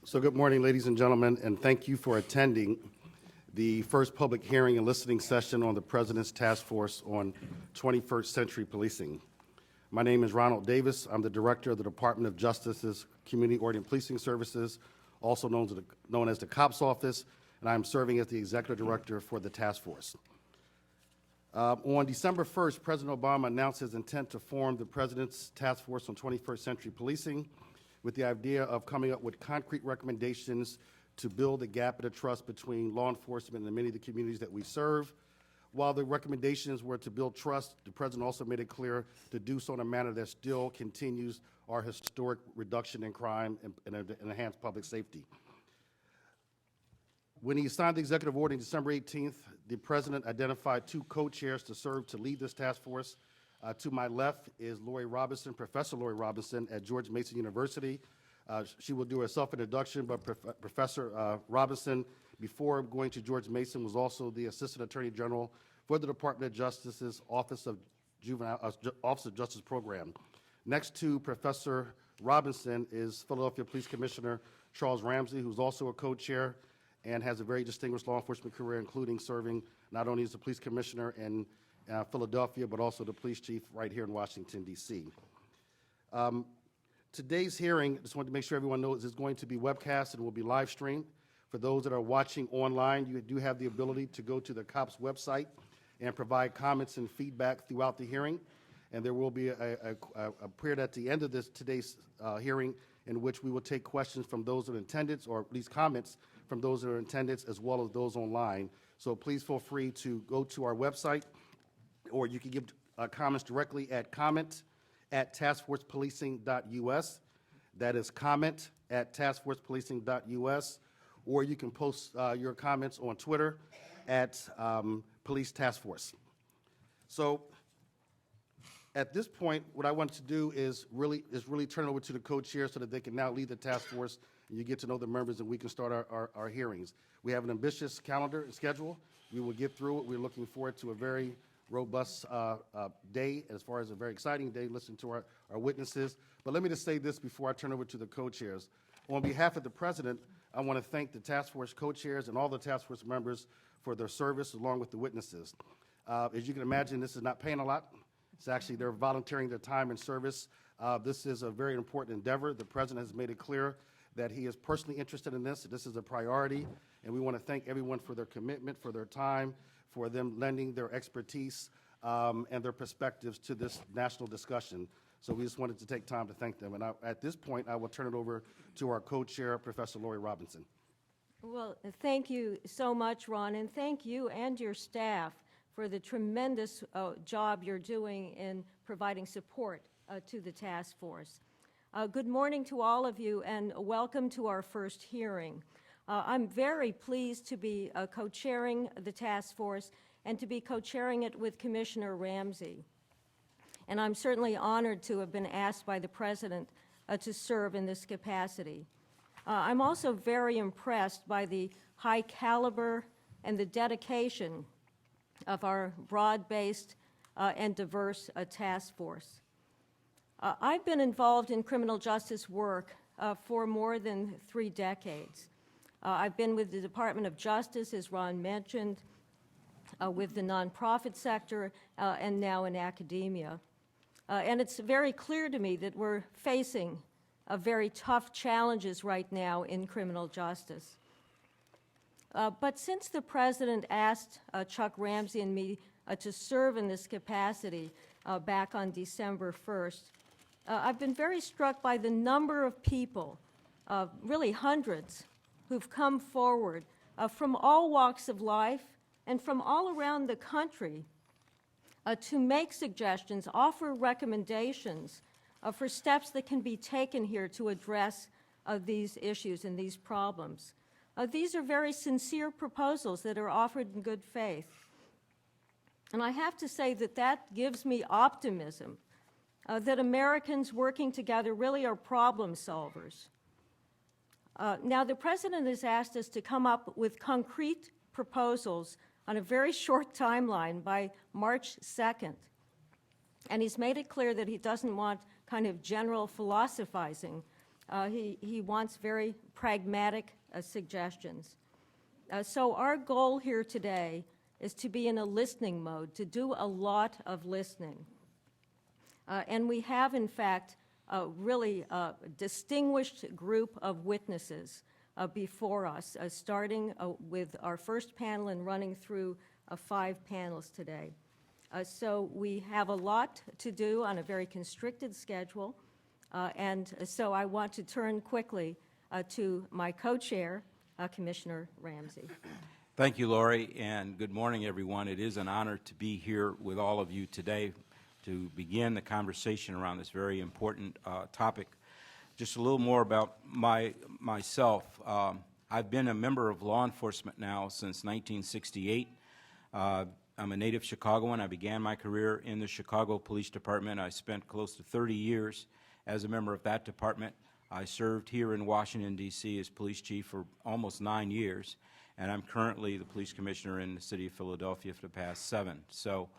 So good morning, ladies and gentlemen, and thank you for attending the first public hearing and listening session on the President's Task Force on 21st Century Policing. My name is Ronald Davis. I'm the Director of the Department of Justice's Community-Oriented Policing Services, also known as the COPS Office, and I'm serving as the Executive Director for the task force. On December 1st, President Obama announced his intent to form the President's Task Force on 21st Century Policing with the idea of coming up with concrete recommendations to build the gap in the trust between law enforcement and many of the communities that we serve. While the recommendations were to build trust, the President also made it clear to do so in a manner that still continues our historic reduction in crime and enhanced public safety. When he signed the executive order on December 18th, the President identified two co-chairs to serve to lead this task force. To my left is Lori Robinson, Professor Lori Robinson at George Mason University. She will do a self-introduction, but Professor Robinson, before going to George Mason, was also the Assistant Attorney General for the Department of Justice's Office of Justice Program. Next to Professor Robinson is Philadelphia Police Commissioner Charles Ramsey, who's also a co-chair and has a very distinguished law enforcement career, including serving not only as the police commissioner in Philadelphia, but also the police chief right here in Washington, D.C. Today's hearing, just wanted to make sure everyone knows, is going to be webcast and will be live streamed. For those that are watching online, you do have the ability to go to the COPS website and provide comments and feedback throughout the hearing. And there will be a period at the end of today's hearing in which we will take questions from those in attendance, or at least comments from those that are in attendance, as well as those online. So please feel free to go to our website, or you can give comments directly at comment@taskforcepolicing.us. That is comment@taskforcepolicing.us. Or you can post your comments on Twitter at Police Task Force. So at this point, what I want to do is really turn it over to the co-chair so that they can now lead the task force, and you get to know the members, and we can start our hearings. We have an ambitious calendar and schedule. We will get through it. We're looking forward to a very robust day, as far as a very exciting day, listening to our witnesses. But let me just say this before I turn over to the co-chairs. On behalf of the President, I want to thank the task force co-chairs and all the task force members for their service, along with the witnesses. As you can imagine, this is not paying a lot. It's actually, they're volunteering their time and service. This is a very important endeavor. The President has made it clear that he is personally interested in this. This is a priority, and we want to thank everyone for their commitment, for their time, for them lending their expertise and their perspectives to this national discussion. So we just wanted to take time to thank them. And at this point, I will turn it over to our co-chair, Professor Lori Robinson. Well, thank you so much, Ron, and thank you and your staff for the tremendous job you're doing in providing support to the task force. Good morning to all of you, and welcome to our first hearing. I'm very pleased to be co-chairing the task force and to be co-chairing it with Commissioner Ramsey. And I'm certainly honored to have been asked by the President to serve in this capacity. I'm also very impressed by the high caliber and the dedication of our broad-based and diverse task force. I've been involved in criminal justice work for more than 3 decades. I've been with the Department of Justice, as Ron mentioned, with the nonprofit sector, and now in academia. And it's very clear to me that we're facing very tough challenges right now in criminal justice. But since the President asked Chuck Ramsey and me to serve in this capacity back on December 1st, I've been very struck by the number of people, really hundreds, who've come forward from all walks of life and from all around the country to make suggestions, offer recommendations for steps that can be taken here to address these issues and these problems. These are very sincere proposals that are offered in good faith. And I have to say that that gives me optimism that Americans working together really are problem solvers. Now, the President has asked us to come up with concrete proposals on a very short timeline by March 2nd. And he's made it clear that he doesn't want kind of general philosophizing He wants very pragmatic suggestions. So our goal here today is to be in a listening mode, to do a lot of listening. And we have, in fact, a really distinguished group of witnesses before us, starting with our first panel and running through 5 panels today. So we have a lot to do on a very constricted schedule, and so I want to turn quickly to my co-chair, Commissioner Ramsey. Thank you, Lori, and good morning, everyone. It is an honor to be here with all of you today to begin the conversation around this very important topic. Just a little more about myself. I've been a member of law enforcement now since 1968. I'm a native Chicagoan. I began my career in the Chicago Police Department. I spent close to 30 years as a member of that department. I served here in Washington, D.C. as police chief for almost 9 years, and I'm currently the police commissioner in the city of Philadelphia for the past 7. So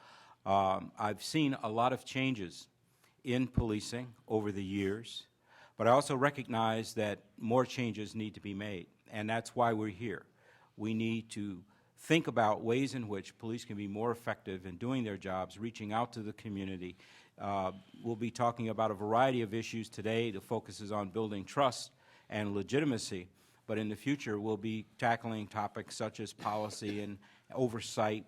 I've seen a lot of changes in policing over the years, but I also recognize that more changes need to be made, and that's why we're here. We need to think about ways in which police can be more effective in doing their jobs, reaching out to the community. We'll be talking about a variety of issues today. The focus is on building trust and legitimacy, but in the future we'll be tackling topics such as policy and oversight,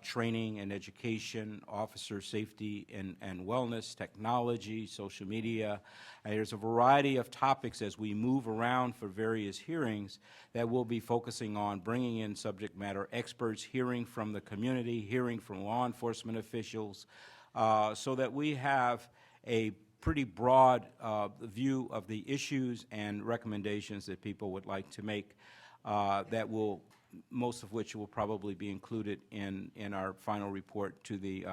training and education, officer safety and wellness, technology, social media. There's a variety of topics as we move around for various hearings that we'll be focusing on bringing in subject matter experts, hearing from the community, hearing from law enforcement officials, so that we have a pretty broad view of the issues and recommendations that people would like to make that will, most of which will probably be included in our final report to the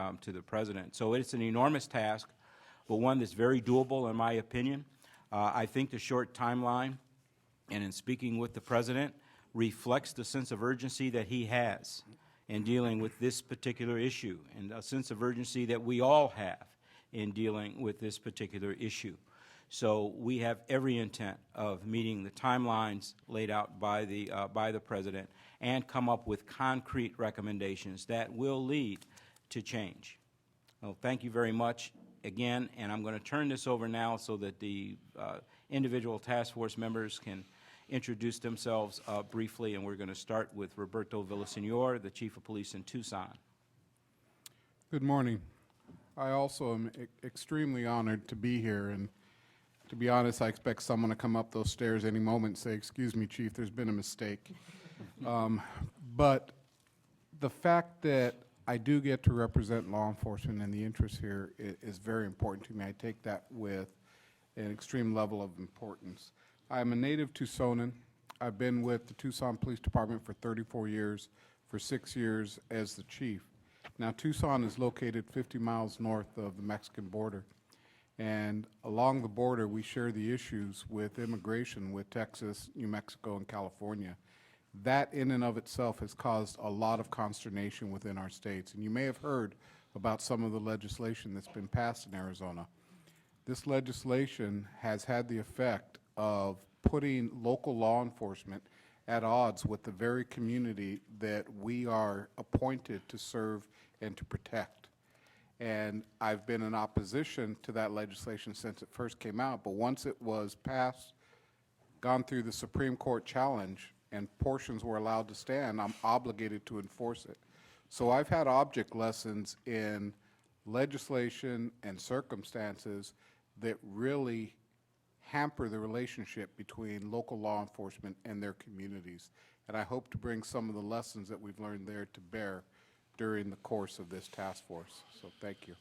President. So it's an enormous task, but one that's very doable in my opinion. I think the short timeline, and in speaking with the President, reflects the sense of urgency that he has in dealing with this particular issue, and a sense of urgency that we all have in dealing with this particular issue. So we have every intent of meeting the timelines laid out by the President and come up with concrete recommendations that will lead to change. Well, thank you very much again, and I'm going to turn this over now so that the individual task force members can introduce themselves briefly, and we're going to start with Roberto Villasenor, the Chief of Police in Tucson. Good morning. I also am extremely honored to be here, and to be honest, I expect someone to come up those stairs any moment and say, "Excuse me, Chief, there's been a mistake." But the fact that I do get to represent law enforcement and the interest here is very important to me. I take that with an extreme level of importance. I'm a native Tucsonan. I've been with the Tucson Police Department for 34 years, for 6 years as the chief. Now, Tucson is located 50 miles north of the Mexican border. And along the border, we share the issues with immigration with Texas, New Mexico, and California. That in and of itself has caused a lot of consternation within our states. And you may have heard about some of the legislation that's been passed in Arizona. This legislation has had the effect of putting local law enforcement at odds with the very community that we are appointed to serve and to protect. And I've been in opposition to that legislation since it first came out, but once it was passed, gone through the Supreme Court challenge, and portions were allowed to stand, I'm obligated to enforce it. So I've had object lessons in legislation and circumstances that really hamper the relationship between local law enforcement and their communities. And I hope to bring some of the lessons that we've learned there to bear during the course of this task force. So thank you.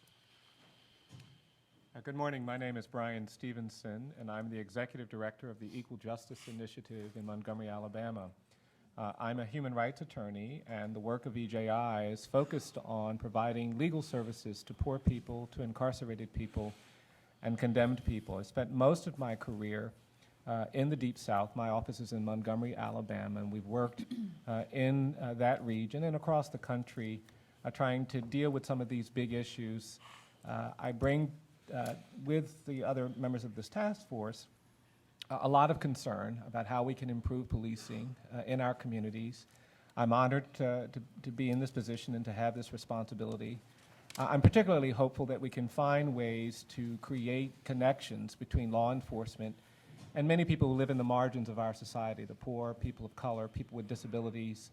Good morning. My name is Brian Stevenson, and I'm the Executive Director of the Equal Justice Initiative in Montgomery, Alabama. I'm a human rights attorney, and the work of EJI is focused on providing legal services to poor people, to incarcerated people, and condemned people. I spent most of my career in the Deep South. My office is in Montgomery, Alabama, and we've worked in that region and across the country trying to deal with some of these big issues. I bring, with the other members of this task force, a lot of concern about how we can improve policing in our communities. I'm honored to be in this position and to have this responsibility. I'm particularly hopeful that we can find ways to create connections between law enforcement and many people who live in the margins of our society, the poor, people of color, people with disabilities,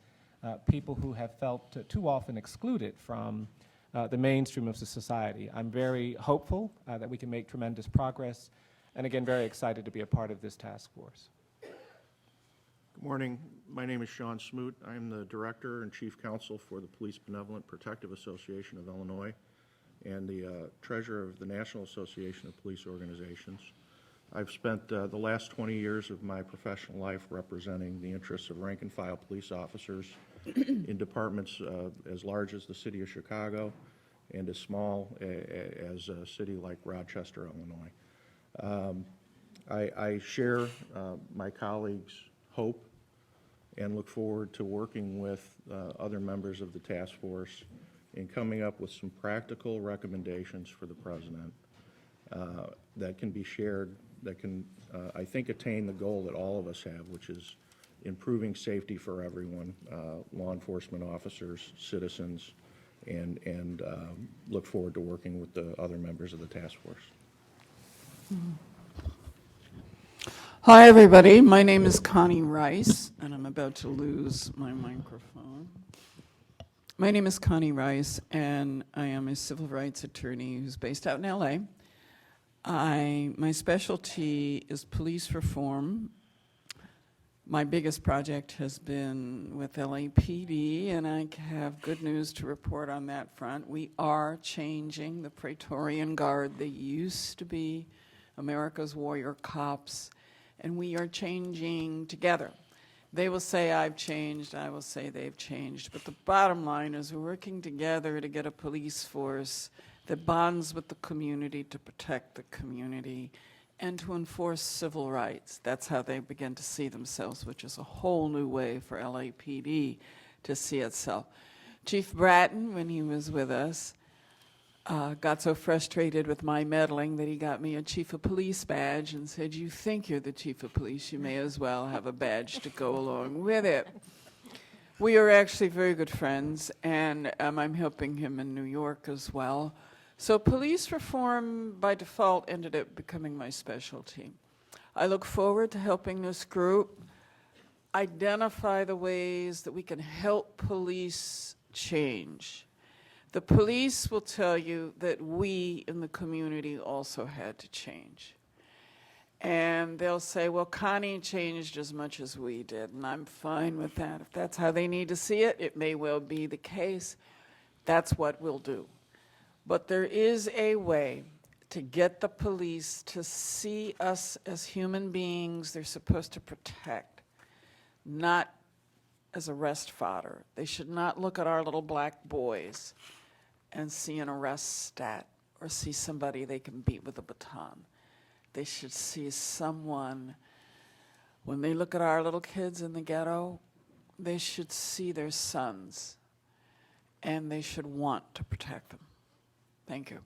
people who have felt too often excluded from the mainstream of the society. I'm very hopeful that we can make tremendous progress, and again, very excited to be a part of this task force. Good morning. My name is Sean Smoot. I am the Director and Chief Counsel for the Police Benevolent Protective Association of Illinois and the Treasurer of the National Association of Police Organizations. I've spent the last 20 years of my professional life representing the interests of rank-and-file police officers in departments as large as the city of Chicago and as small as a city like Rochester, Illinois. I share my colleagues' hope and look forward to working with other members of the task force in coming up with some practical recommendations for the President that can be shared, that can, I think, attain the goal that all of us have, which is improving safety for everyone, law enforcement officers, citizens, and look forward to working with the other members of the task force. Hi, everybody. My name is Connie Rice, and I'm about to lose my microphone. My name is Connie Rice, and I am a civil rights attorney who's based out in LA. My specialty is police reform. My biggest project has been with LAPD, and I have good news to report on that front. We are changing the Praetorian Guard. They used to be America's warrior cops, and we are changing together. They will say I've changed, I will say they've changed, but the bottom line is we're working together to get a police force that bonds with the community to protect the community and to enforce civil rights. That's how they begin to see themselves, which is a whole new way for LAPD to see itself. Chief Bratton, when he was with us, got so frustrated with my meddling that he got me a chief of police badge and said, you think you're the chief of police, you may as well have a badge to go along with it. We are actually very good friends, and I'm helping him in New York as well. So police reform, by default, ended up becoming my specialty. I look forward to helping this group identify the ways that we can help police change. The police will tell you that we in the community also had to change. And they'll say, well, Connie changed as much as we did, and I'm fine with that. If that's how they need to see it, it may well be the case. That's what we'll do. But there is a way to get the police to see us as human beings they're supposed to protect, not as arrest fodder. They should not look at our little black boys and see an arrest stat or see somebody they can beat with a baton. They should see someone, when they look at our little kids in the ghetto, they should see their sons, and they should want to protect them. Thank you.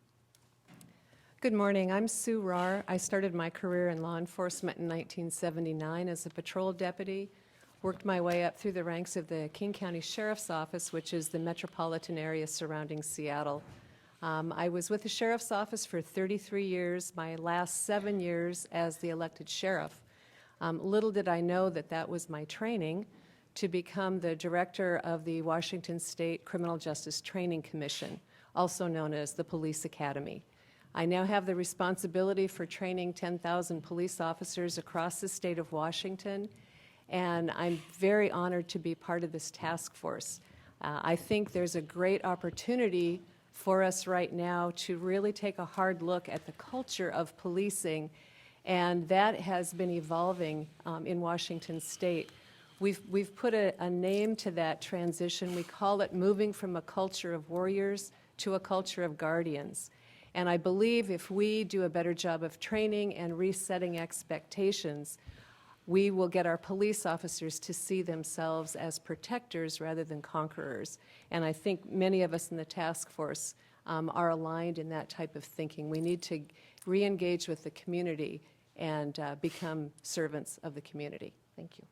Good morning. I'm Sue Rahr. I started my career in law enforcement in 1979 as a patrol deputy, worked my way up through the ranks of the King County Sheriff's Office, which is the metropolitan area surrounding Seattle. I was with the Sheriff's Office for 33 years, my last 7 years as the elected sheriff. Little did I know that that was my training to become the director of the Washington State Criminal Justice Training Commission, also known as the Police Academy. I now have the responsibility for training 10,000 police officers across the state of Washington, and I'm very honored to be part of this task force. I think there's a great opportunity for us right now to really take a hard look at the culture of policing, and that has been evolving in Washington State. We've put a name to that transition. We call it moving from a culture of warriors to a culture of guardians. And I believe if we do a better job of training and resetting expectations, we will get our police officers to see themselves as protectors rather than conquerors. And I think many of us in the task force are aligned in that type of thinking. We need to re-engage with the community and become servants of the community. Thank you.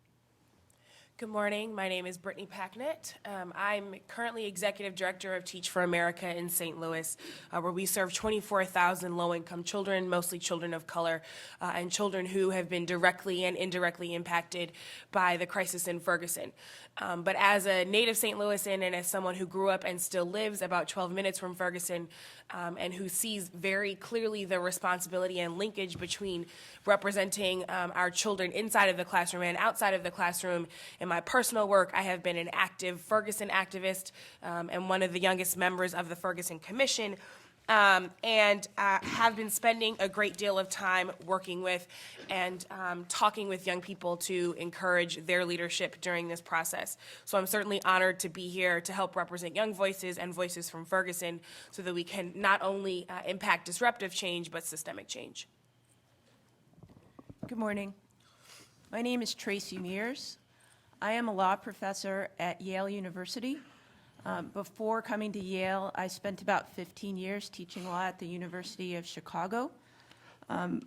Good morning. My name is Brittany Packnett. I'm currently Executive Director of Teach for America in St. Louis, where we serve 24,000 low-income children, mostly children of color, and children who have been directly and indirectly impacted by the crisis in Ferguson. But as a native St. Louisan and as someone who grew up and still lives about 12 minutes from Ferguson, and who sees very clearly the responsibility and linkage between representing our children inside of the classroom and outside of the classroom. In my personal work, I have been an active Ferguson activist and one of the youngest members of the Ferguson Commission, and have been spending a great deal of time working with and talking with young people to encourage their leadership during this process. So I'm certainly honored to be here to help represent young voices and voices from Ferguson so that we can not only impact disruptive change, but systemic change. Good morning. My name is Tracy Mears. I am a law professor at Yale University. Before coming to Yale, I spent about 15 years teaching law at the University of Chicago.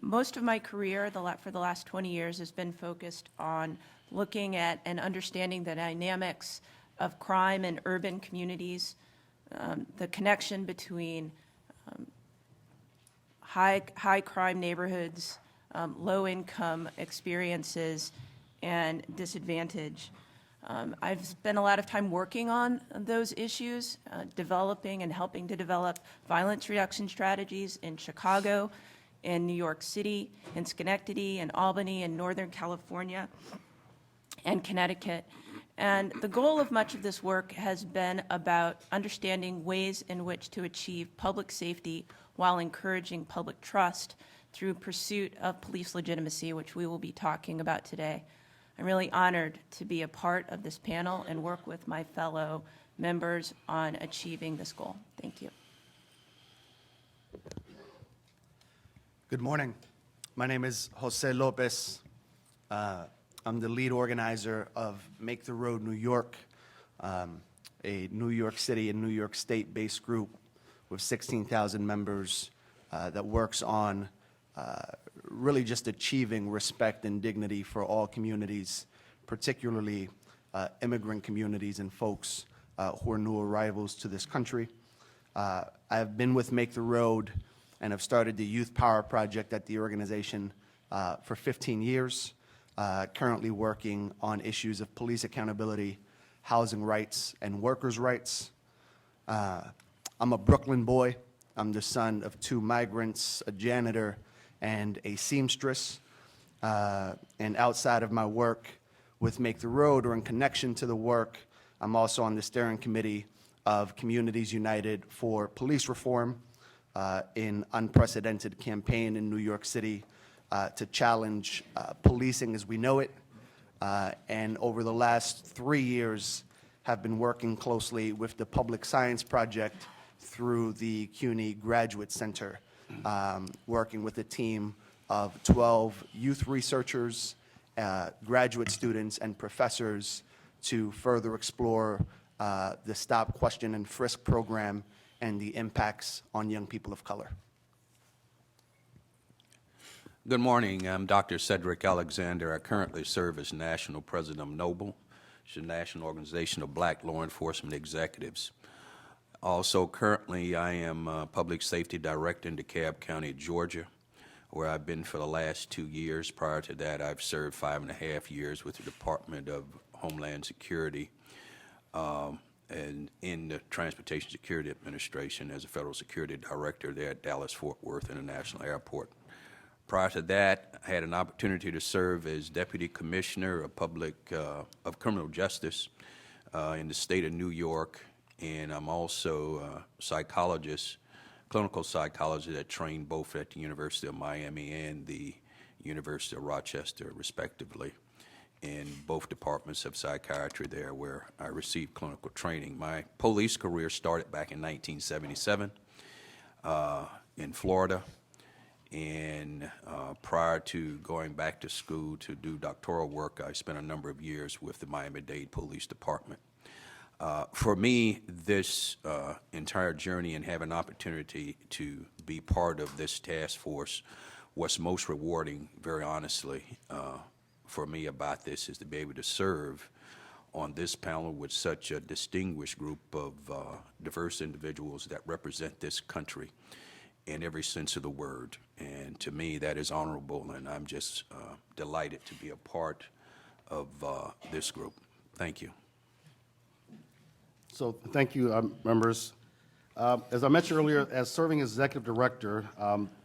Most of my career for the last 20 years has been focused on looking at and understanding the dynamics of crime in urban communities, the connection between high crime neighborhoods, low income experiences, and disadvantage. I've spent a lot of time working on those issues, developing and helping to develop violence reduction strategies in Chicago, in New York City, in Schenectady, in Albany, in Northern California, and Connecticut. And the goal of much of this work has been about understanding ways in which to achieve public safety while encouraging public trust through pursuit of police legitimacy, which we will be talking about today. I'm really honored to be a part of this panel and work with my fellow members on achieving this goal. Thank you. Good morning. My name is Jose Lopez. I'm the lead organizer of Make the Road New York, a New York City and New York State-based group with 16,000 members that works on really just achieving respect and dignity for all communities, particularly immigrant communities and folks who are new arrivals to this country. I have been with Make the Road and have started the Youth Power Project at the organization for 15 years, currently working on issues of police accountability, housing rights, and workers' rights. I'm a Brooklyn boy. I'm the son of 2 migrants, a janitor, and a seamstress. And outside of my work with Make the Road, or in connection to the work, I'm also on the steering committee of Communities United for Police Reform, in unprecedented campaign in New York City to challenge policing as we know it. And over the last 3 years, have been working closely with the Public Science Project through the CUNY Graduate Center, working with a team of 12 youth researchers, graduate students, and professors to further explore the Stop, Question, and Frisk program and the impacts on young people of color. Good morning. I'm Dr. Cedric Alexander. I currently serve as National President of NOBLE, which is a national organization of black law enforcement executives. Also, currently, I am Public Safety Director in DeKalb County, Georgia, where I've been for the last 2 years. Prior to that, I've served 5.5 years with the Department of Homeland Security and in the Transportation Security Administration as a Federal Security Director there at Dallas-Fort Worth International Airport. Prior to that, I had an opportunity to serve as Deputy Commissioner of Criminal Justice in the state of New York, and I'm also a psychologist, clinical psychologist that trained both at the University of Miami and the University of Rochester, respectively, in both departments of psychiatry there, where I received clinical training. My police career started back in 1977 in Florida, and prior to going back to school to do doctoral work, I spent a number of years with the Miami-Dade Police Department. For me, this entire journey and have an opportunity to be part of this task force what's most rewarding, very honestly, for me about this is to be able to serve on this panel with such a distinguished group of diverse individuals that represent this country in every sense of the word. And to me, that is honorable, and I'm just delighted to be a part of this group. Thank you. So thank you, members. As I mentioned earlier, as serving as executive director,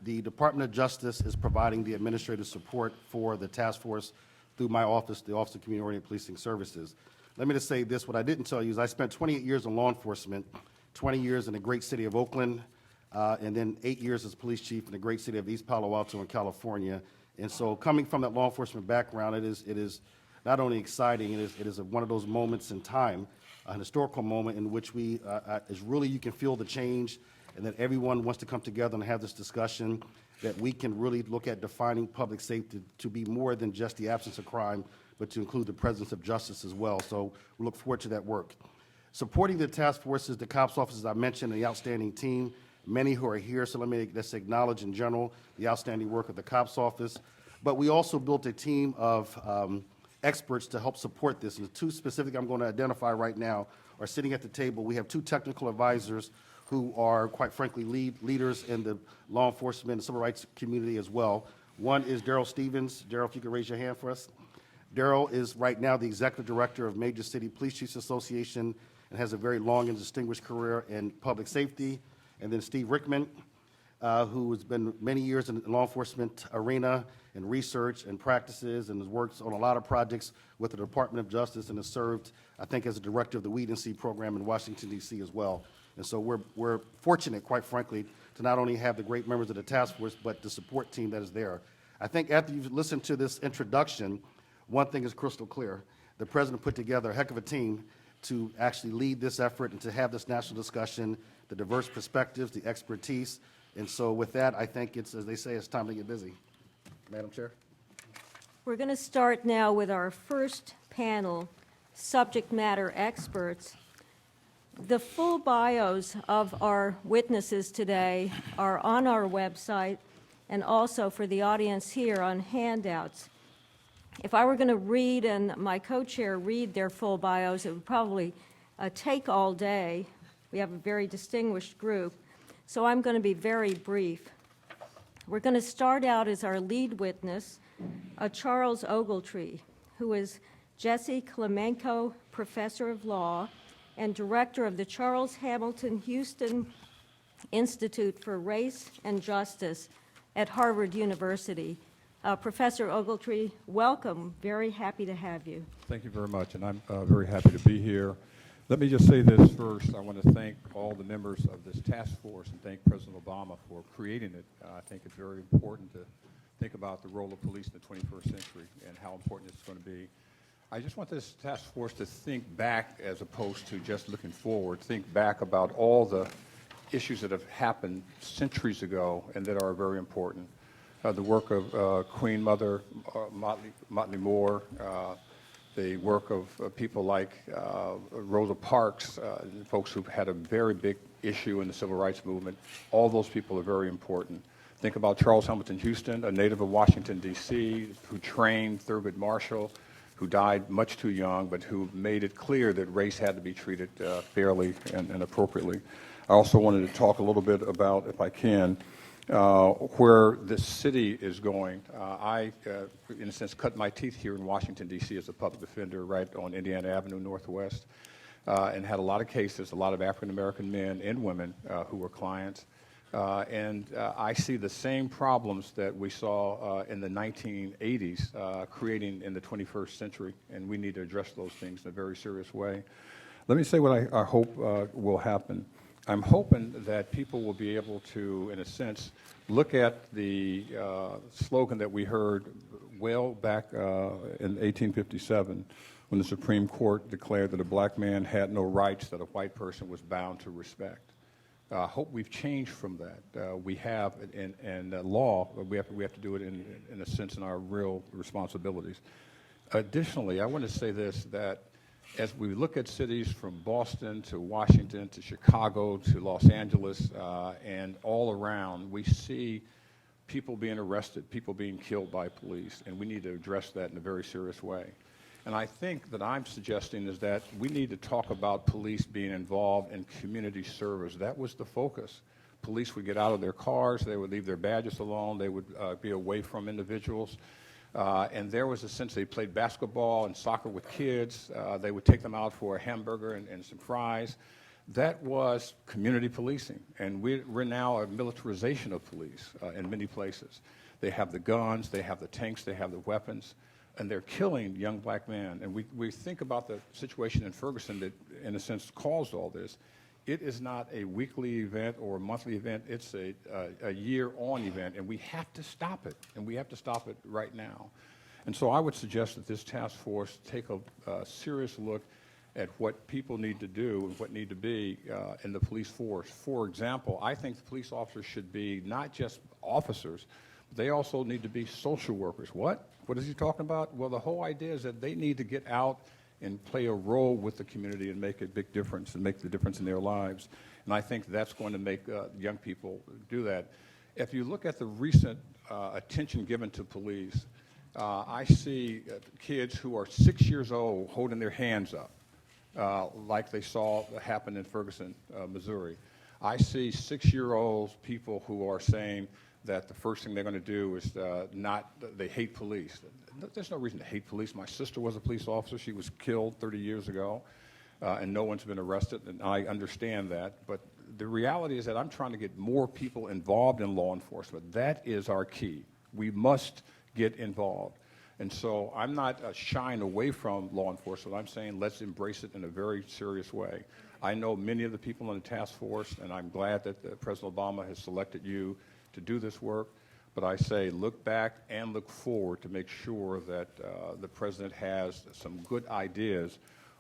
the Department of Justice is providing the administrative support for the task force through my office, the Office of Community-Oriented Policing Services. Let me just say this, what I didn't tell you is I spent 28 years in law enforcement, 20 years in the great city of Oakland, and then 8 years as police chief in the great city of East Palo Alto in California. And so coming from that law enforcement background, it is not only exciting, it is one of those moments in time, an historical moment in which is really, you can feel the change, and that everyone wants to come together and have this discussion, that we can really look at defining public safety to be more than just the absence of crime, but to include the presence of justice as well. So we look forward to that work. Supporting the task forces, the COPS officers I mentioned, and the outstanding team, many who are here, so let's acknowledge in general the outstanding work of the COPS office. But we also built a team of experts to help support this. And the two specific I'm going to identify right now are sitting at the table. We have two technical advisors who are, quite frankly, leaders in the law enforcement and civil rights community as well. One is Daryl Stevens. Daryl, if you could raise your hand for us. Daryl is right now the executive director of Major City Police Chiefs Association and has a very long and distinguished career in public safety. And then Steve Rickman, who has been many years in the law enforcement arena and research and practices and has worked on a lot of projects with the Department of Justice and has served, I think, as a director of the Weed and Seed program in Washington, D.C. as well. And so we're fortunate, quite frankly, to not only have the great members of the task force, but the support team that is there. I think after you've listened to this introduction, one thing is crystal clear. The president put together a heck of a team to actually lead this effort and to have this national discussion, the diverse perspectives, the expertise. And so with that, I think it's, as they say, it's time to get busy. Madam Chair? We're going to start now with our first panel, subject matter experts. The full bios of our witnesses today are on our website and also for the audience here on handouts. If I were going to read and my co-chair read their full bios, it would probably take all day. We have a very distinguished group, so I'm going to be very brief. We're going to start out as our lead witness, Charles Ogletree, who is Jesse Klemenko Professor of Law and Director of the Charles Hamilton Houston Institute for Race and Justice at Harvard University. Professor Ogletree, welcome. Very happy to have you. Thank you very much, and I'm very happy to be here. Let me just say this first. I want to thank all the members of this task force and thank President Obama for creating it. I think it's very important to think about the role of police in the 21st century and how important it's going to be. I just want this task force to think back as opposed to just looking forward, think back about all the issues that have happened centuries ago and that are very important. The work of Queen Mother Motley Moore, the work of people like Rosa Parks, folks who've had a very big issue in the civil rights movement. All those people are very important. Think about Charles Hamilton Houston, a native of Washington, D.C., who trained Thurgood Marshall, who died much too young, but who made it clear that race had to be treated fairly and appropriately. I also wanted to talk a little bit about, if I can, where this city is going. I, in a sense, cut my teeth here in Washington, D.C. as a public defender right on Indiana Avenue Northwest and had a lot of cases, a lot of African-American men and women who were clients. I see the same problems that we saw in the 1980s creating in the 21st century, and we need to address those things in a very serious way. Let me say what I hope will happen. I'm hoping that people will be able to, in a sense, look at the slogan that we heard well back in 1857 when the Supreme Court declared that a black man had no rights that a white person was bound to respect. I hope we've changed from that. We have, in law, we have to do it in a sense in our real responsibilities. Additionally, I want to say this, that as we look at cities from Boston to Washington to Chicago to Los Angeles and all around, we see people being arrested, people being killed by police, and we need to address that in a very serious way. And I think that I'm suggesting is that we need to talk about police being involved in community service. That was the focus. Police would get out of their cars, they would leave their badges alone, they would be away from individuals. And there was a sense they played basketball and soccer with kids. They would take them out for a hamburger and some fries. That was community policing. And we're now a militarization of police in many places. They have the guns, they have the tanks, they have the weapons, and they're killing young black men. And we think about the situation in Ferguson that, in a sense, caused all this. It is not a weekly event or a monthly event. It's a year-on event, and we have to stop it, and we have to stop it right now. And so I would suggest that this task force take a serious look at what people need to do and what need to be in the police force. For example, I think the police officers should be not just officers, but they also need to be social workers. What? What is he talking about? Well, the whole idea is that they need to get out and play a role with the community and make a big difference and make the difference in their lives. And I think that's going to make young people do that. If you look at the recent attention given to police, I see kids who are 6 years old holding their hands up, like they saw happen in Ferguson, Missouri. I see 6-year-olds, people who are saying that the first thing they're going to do is they hate police. There's no reason to hate police. My sister was a police officer. She was killed 30 years ago, and no one's been arrested, and I understand that. But the reality is that I'm trying to get more people involved in law enforcement. That is our key. We must get involved. And so I'm not shying away from law enforcement. I'm saying let's embrace it in a very serious way. I know many of the people on the task force, and I'm glad that President Obama has selected you to do this work. But I say look back and look forward to make sure that the President has some good ideas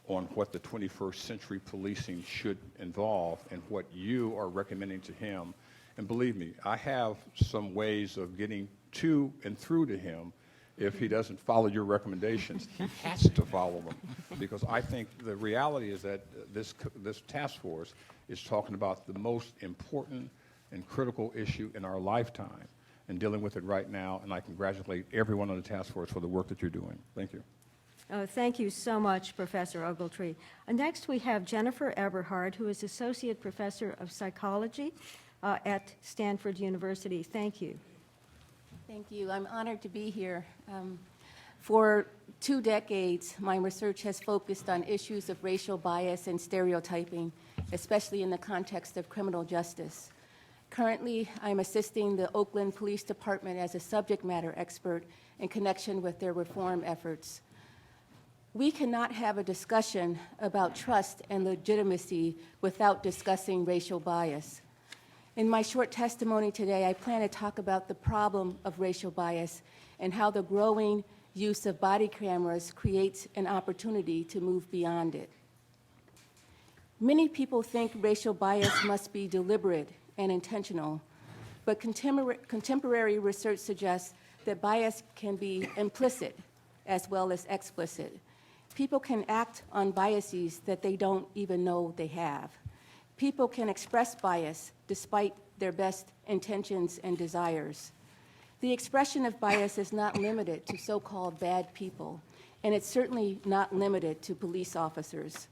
on what the 21st century policing should involve and what you are recommending to him. And believe me, I have some ways of getting to and through to him. If he doesn't follow your recommendations, he has to follow them, because I think the reality is that this task force is talking about the most important and critical issue in our lifetime and dealing with it right now, and I congratulate everyone on the task force for the work that you're doing. Thank you. Thank you so much, Professor Ogletree. Next, we have Jennifer Eberhard, who is Associate Professor of Psychology at Stanford University. Thank you. Thank you. I'm honored to be here. For 2 decades, my research has focused on issues of racial bias and stereotyping, especially in the context of criminal justice. Currently, I'm assisting the Oakland Police Department as a subject matter expert in connection with their reform efforts. We cannot have a discussion about trust and legitimacy without discussing racial bias. In my short testimony today, I plan to talk about the problem of racial bias and how the growing use of body cameras creates an opportunity to move beyond it. Many people think racial bias must be deliberate and intentional, but contemporary research suggests that bias can be implicit as well as explicit. People can act on biases that they don't even know they have. People can express bias despite their best intentions and desires. The expression of bias is not limited to so-called bad people, and it's certainly not limited to police officers.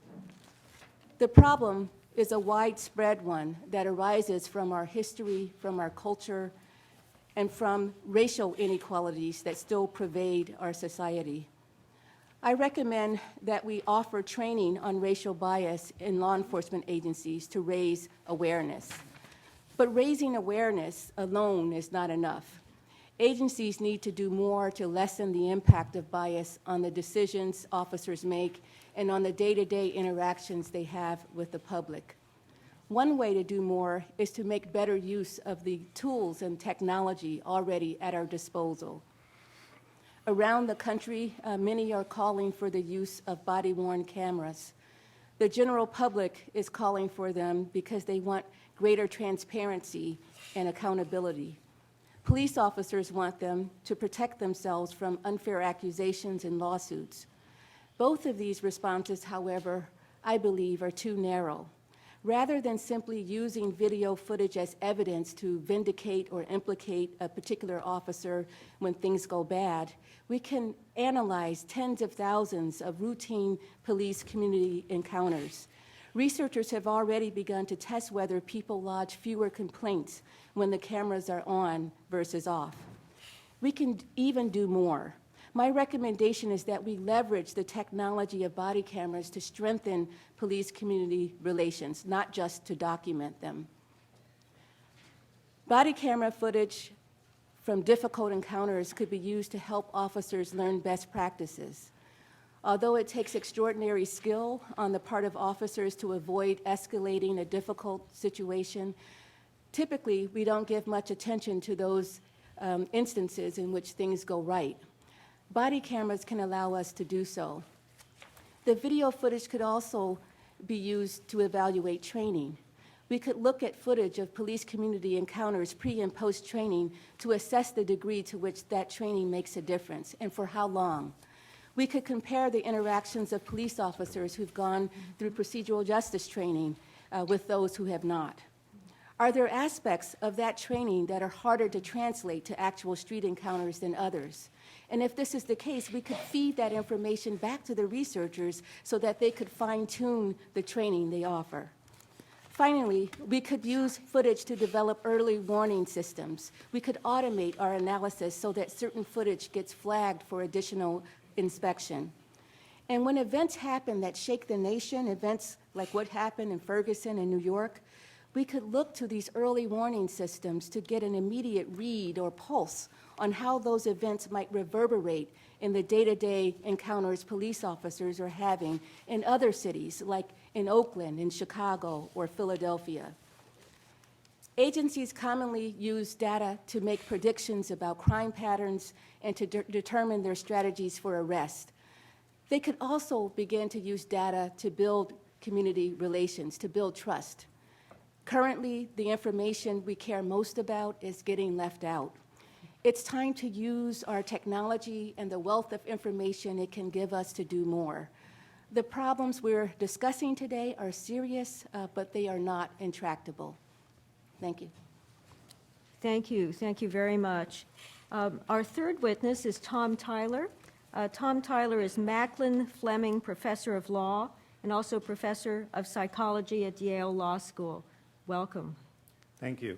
The problem is a widespread one that arises from our history, from our culture, and from racial inequalities that still pervade our society. I recommend that we offer training on racial bias in law enforcement agencies to raise awareness. But raising awareness alone is not enough. Agencies need to do more to lessen the impact of bias on the decisions officers make and on the day-to-day interactions they have with the public. One way to do more is to make better use of the tools and technology already at our disposal. Around the country, many are calling for the use of body-worn cameras. The general public is calling for them because they want greater transparency and accountability. Police officers want them to protect themselves from unfair accusations and lawsuits. Both of these responses, however, I believe are too narrow. Rather than simply using video footage as evidence to vindicate or implicate a particular officer when things go bad, we can analyze tens of thousands of routine police-community encounters. Researchers have already begun to test whether people lodge fewer complaints when the cameras are on versus off. We can even do more. My recommendation is that we leverage the technology of body cameras to strengthen police-community relations, not just to document them. Body camera footage from difficult encounters could be used to help officers learn best practices. Although it takes extraordinary skill on the part of officers to avoid escalating a difficult situation, typically we don't give much attention to those instances in which things go right. Body cameras can allow us to do so. The video footage could also be used to evaluate training. We could look at footage of police community encounters pre and post training to assess the degree to which that training makes a difference and for how long. We could compare the interactions of police officers who've gone through procedural justice training with those who have not. Are there aspects of that training that are harder to translate to actual street encounters than others? And if this is the case, we could feed that information back to the researchers so that they could fine-tune the training they offer. Finally, we could use footage to develop early warning systems. We could automate our analysis so that certain footage gets flagged for additional inspection. And when events happen that shake the nation, events like what happened in Ferguson and New York, we could look to these early warning systems to get an immediate read or pulse on how those events might reverberate in the day-to-day encounters police officers are having in other cities, like in Oakland, in Chicago, or Philadelphia. Agencies commonly use data to make predictions about crime patterns and to determine their strategies for arrest. They could also begin to use data to build community relations, to build trust. Currently, the information we care most about is getting left out. It's time to use our technology and the wealth of information it can give us to do more. The problems we're discussing today are serious, but they are not intractable. Thank you. Thank you. Thank you very much. Our third witness is Tom Tyler. Tom Tyler is Macklin Fleming Professor of Law and also Professor of Psychology at Yale Law School. Welcome. Thank you.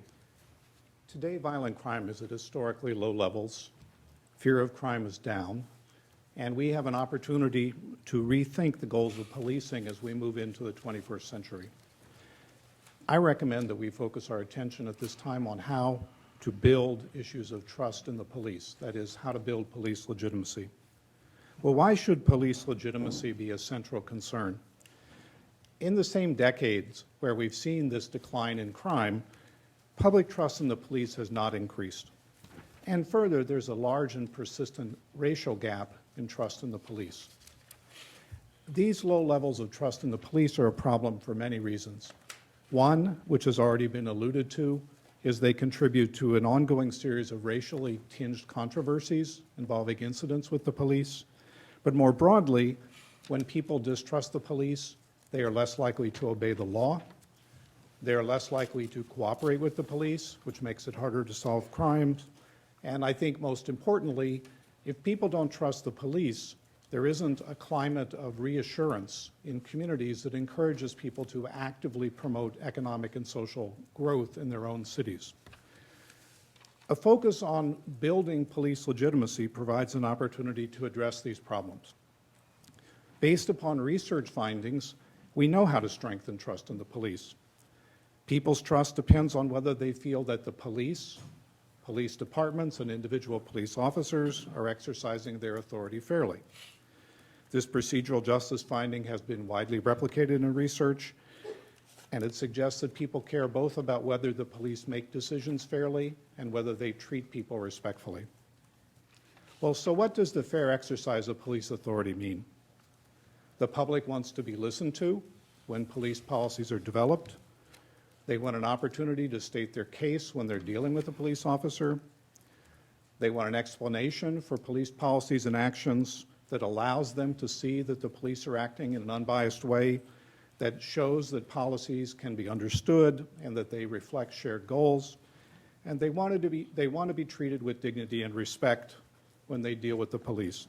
Today, violent crime is at historically low levels. Fear of crime is down. And we have an opportunity to rethink the goals of policing as we move into the 21st century. I recommend that we focus our attention at this time on how to build issues of trust in the police, that is, how to build police legitimacy. Well, why should police legitimacy be a central concern? In the same decades where we've seen this decline in crime, public trust in the police has not increased. And further, there's a large and persistent racial gap in trust in the police. These low levels of trust in the police are a problem for many reasons. One, which has already been alluded to, is they contribute to an ongoing series of racially tinged controversies involving incidents with the police. But more broadly, when people distrust the police, they are less likely to obey the law. They are less likely to cooperate with the police, which makes it harder to solve crimes. And I think most importantly, if people don't trust the police, there isn't a climate of reassurance in communities that encourages people to actively promote economic and social growth in their own cities. A focus on building police legitimacy provides an opportunity to address these problems. Based upon research findings, we know how to strengthen trust in the police. People's trust depends on whether they feel that the police departments, and individual police officers are exercising their authority fairly. This procedural justice finding has been widely replicated in research, and it suggests that people care both about whether the police make decisions fairly and whether they treat people respectfully. Well, so what does the fair exercise of police authority mean? The public wants to be listened to when police policies are developed. They want an opportunity to state their case when they're dealing with a police officer. They want an explanation for police policies and actions that allows them to see that the police are acting in an unbiased way. that shows that policies can be understood and that they reflect shared goals. And they want to be treated with dignity and respect when they deal with the police.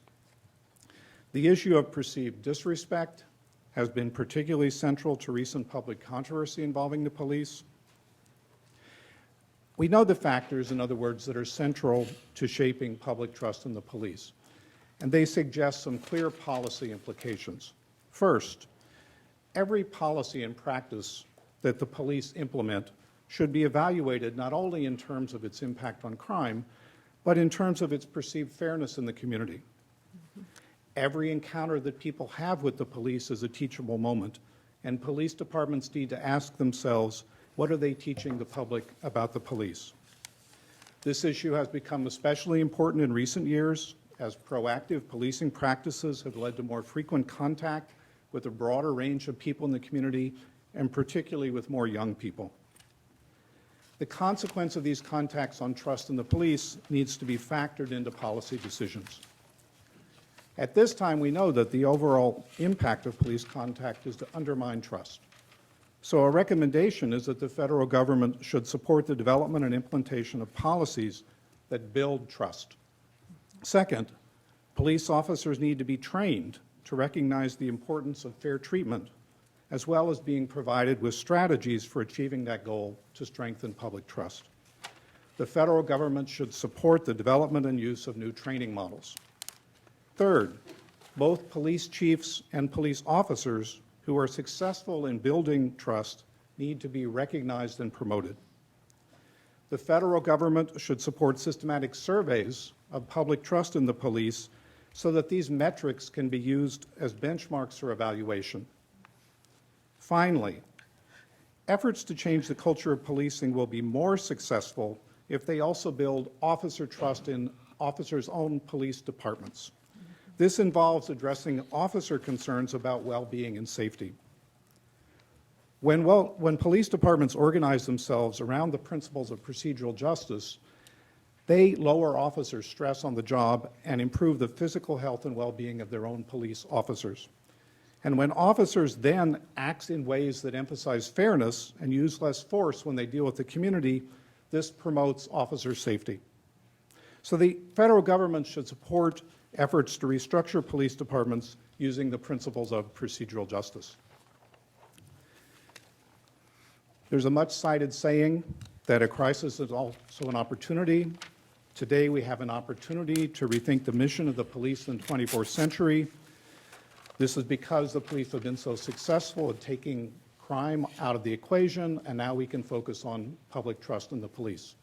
The issue of perceived disrespect has been particularly central to recent public controversy involving the police. We know the factors, in other words, that are central to shaping public trust in the police, and they suggest some clear policy implications. First, every policy and practice that the police implement should be evaluated not only in terms of its impact on crime, but in terms of its perceived fairness in the community. Every encounter that people have with the police is a teachable moment, and police departments need to ask themselves, what are they teaching the public about the police? This issue has become especially important in recent years as proactive policing practices have led to more frequent contact with a broader range of people in the community, and particularly with more young people. The consequence of these contacts on trust in the police needs to be factored into policy decisions. At this time, we know that the overall impact of police contact is to undermine trust. So our recommendation is that the federal government should support the development and implementation of policies that build trust. Second, police officers need to be trained to recognize the importance of fair treatment, as well as being provided with strategies for achieving that goal to strengthen public trust. The federal government should support the development and use of new training models. Third, both police chiefs and police officers who are successful in building trust need to be recognized and promoted. The federal government should support systematic surveys of public trust in the police so that these metrics can be used as benchmarks for evaluation. Finally, efforts to change the culture of policing will be more successful if they also build officer trust in officers' own police departments. This involves addressing officer concerns about well-being and safety. When police departments organize themselves around the principles of procedural justice, they lower officers' stress on the job and improve the physical health and well-being of their own police officers. And when officers then act in ways that emphasize fairness and use less force when they deal with the community, this promotes officer safety. So the federal government should support efforts to restructure police departments using the principles of procedural justice. There's a much-cited saying that a crisis is also an opportunity. Today we have an opportunity to rethink the mission of the police in the 24th century. This is because the police have been so successful at taking crime out of the equation, and now we can focus on public trust in the police.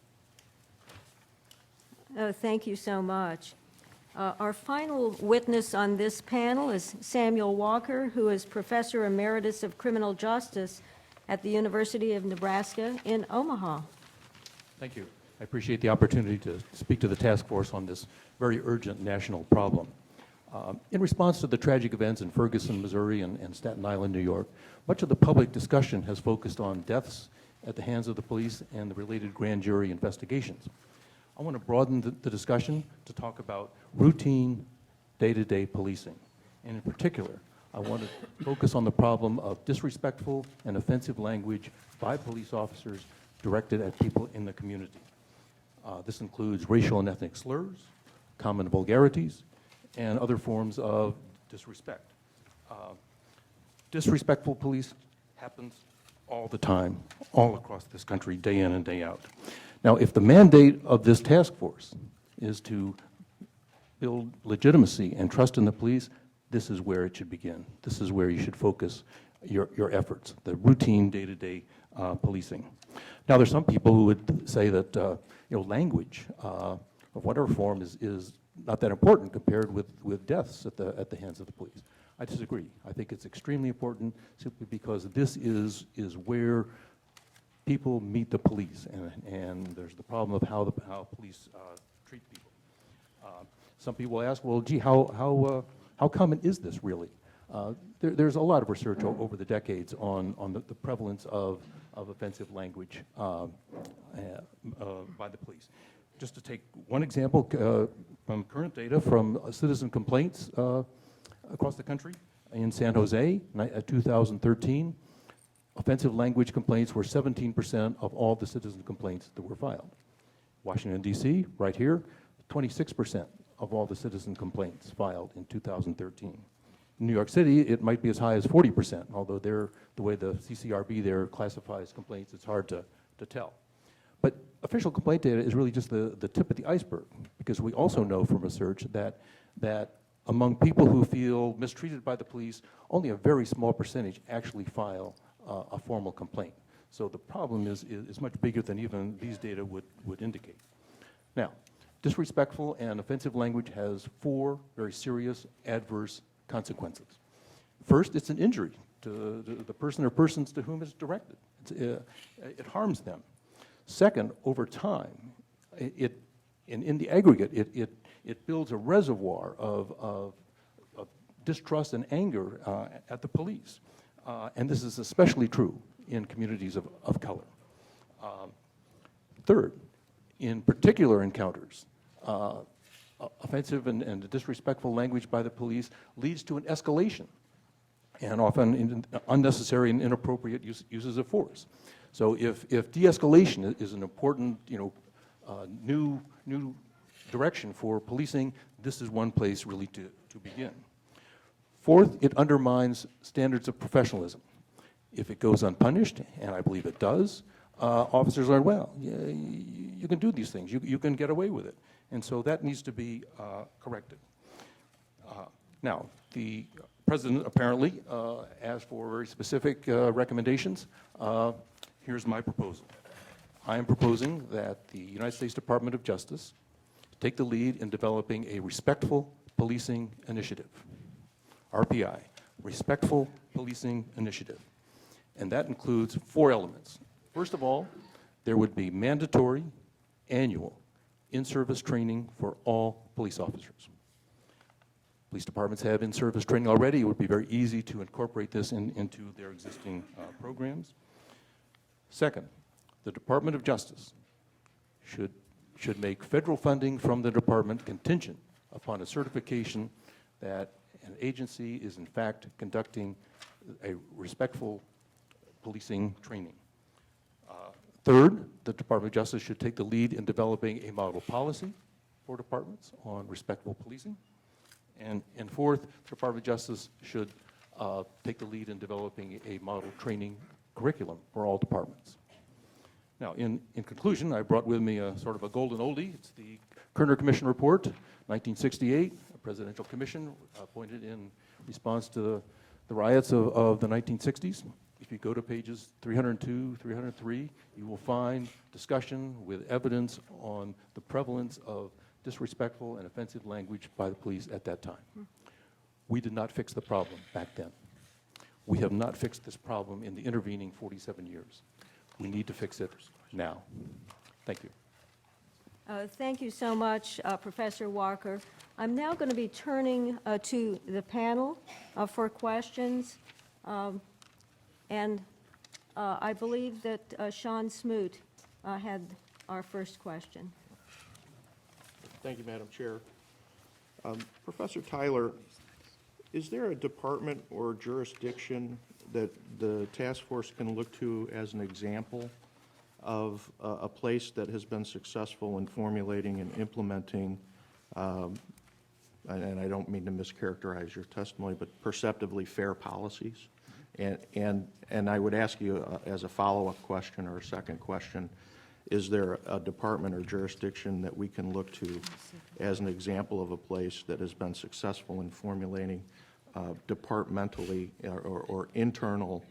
Oh, thank you so much. Our final witness on this panel is Samuel Walker, who is Professor Emeritus of Criminal Justice at the University of Nebraska in Omaha. Thank you. I appreciate the opportunity to speak to the task force on this very urgent national problem. In response to the tragic events in Ferguson, Missouri, and Staten Island, New York, much of the public discussion has focused on deaths at the hands of the police and the related grand jury investigations. I want to broaden the discussion to talk about routine, day-to-day policing. And in particular, I want to focus on the problem of disrespectful and offensive language by police officers directed at people in the community. This includes racial and ethnic slurs, common vulgarities, and other forms of disrespect. Disrespectful police happens all the time, all across this country, day in and day out. Now, if the mandate of this task force is to build legitimacy and trust in the police, this is where it should begin. This is where you should focus your efforts, the routine, day-to-day policing. Now, there's some people who would say that language of whatever form is not that important compared with deaths at the hands of the police. I disagree. I think it's extremely important simply because this is where people meet the police, and there's the problem of how police treat people. Some people ask, well, gee, how common is this really? There's a lot of research over the decades on the prevalence of offensive language by the police. Just to take one example from current data from citizen complaints across the country, In San Jose, 2013, offensive language complaints were 17% of all the citizen complaints that were filed. Washington, D.C., right here, 26% of all the citizen complaints filed in 2013. In New York City, it might be as high as 40%, although the way the CCRB there classifies complaints, it's hard to tell. But official complaint data is really just the tip of the iceberg, because we also know from research that among people who feel mistreated by the police, only a very small percentage actually file a formal complaint. So the problem is much bigger than even these data would indicate. Now, disrespectful and offensive language has 4 very serious adverse consequences. First, it's an injury to the person or persons to whom it's directed. It harms them. Second, over time, in the aggregate, it builds a reservoir of distrust and anger at the police. And this is especially true in communities of color. Third, in particular encounters, offensive and disrespectful language by the police leads to an escalation, and often in unnecessary and inappropriate uses of force. So if de-escalation is an important, new direction for policing, this is one place really to begin. Fourth, it undermines standards of professionalism. If it goes unpunished, and I believe it does, officers learn, well, you can do these things. You can get away with it. And so that needs to be corrected. Now, the President apparently asked for very specific recommendations. Here's my proposal. I am proposing that the United States Department of Justice take the lead in developing a respectful policing initiative. RPI, Respectful Policing Initiative. And that includes 4 elements. First of all, there would be mandatory annual in-service training for all police officers. Police departments have in-service training already. It would be very easy to incorporate this into their existing programs. Second, the Department of Justice should make federal funding from the department contingent upon a certification that an agency is in fact conducting a respectful policing training. Third, the Department of Justice should take the lead in developing a model policy for departments on respectful policing. And fourth, the Department of Justice should take the lead in developing a model training curriculum for all departments. Now, in conclusion, I brought with me a sort of a golden oldie. It's the Kerner Commission report, 1968, a presidential commission appointed in response to the riots of the 1960s. If you go to pages 302, 303, you will find discussion with evidence on the prevalence of disrespectful and offensive language by the police at that time. We did not fix the problem back then. We have not fixed this problem in the intervening 47 years. We need to fix it now. Thank you. Thank you so much, Professor Walker. I'm now going to be turning to the panel for questions. And I believe that Sean Smoot had our first question. Thank you, Madam Chair. Professor Tyler, is there a department or jurisdiction that the task force can look to as an example of a place that has been successful in formulating and implementing, and I don't mean to mischaracterize your testimony, but perceptively fair policies? And I would ask you as a follow-up question or a second question, is there a department or jurisdiction that we can look to as an example of a place that has been successful in formulating departmentally or internal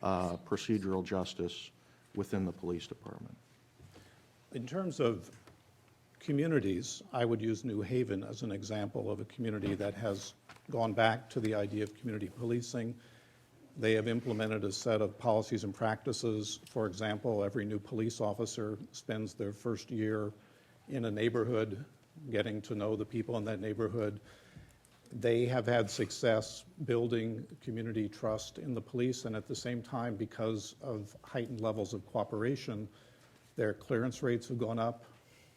procedural justice within the police department? In terms of communities, I would use New Haven as an example of a community that has gone back to the idea of community policing. They have implemented a set of policies and practices. For example, every new police officer spends their first year in a neighborhood getting to know the people in that neighborhood. They have had success building community trust in the police, and at the same time, because of heightened levels of cooperation, their clearance rates have gone up,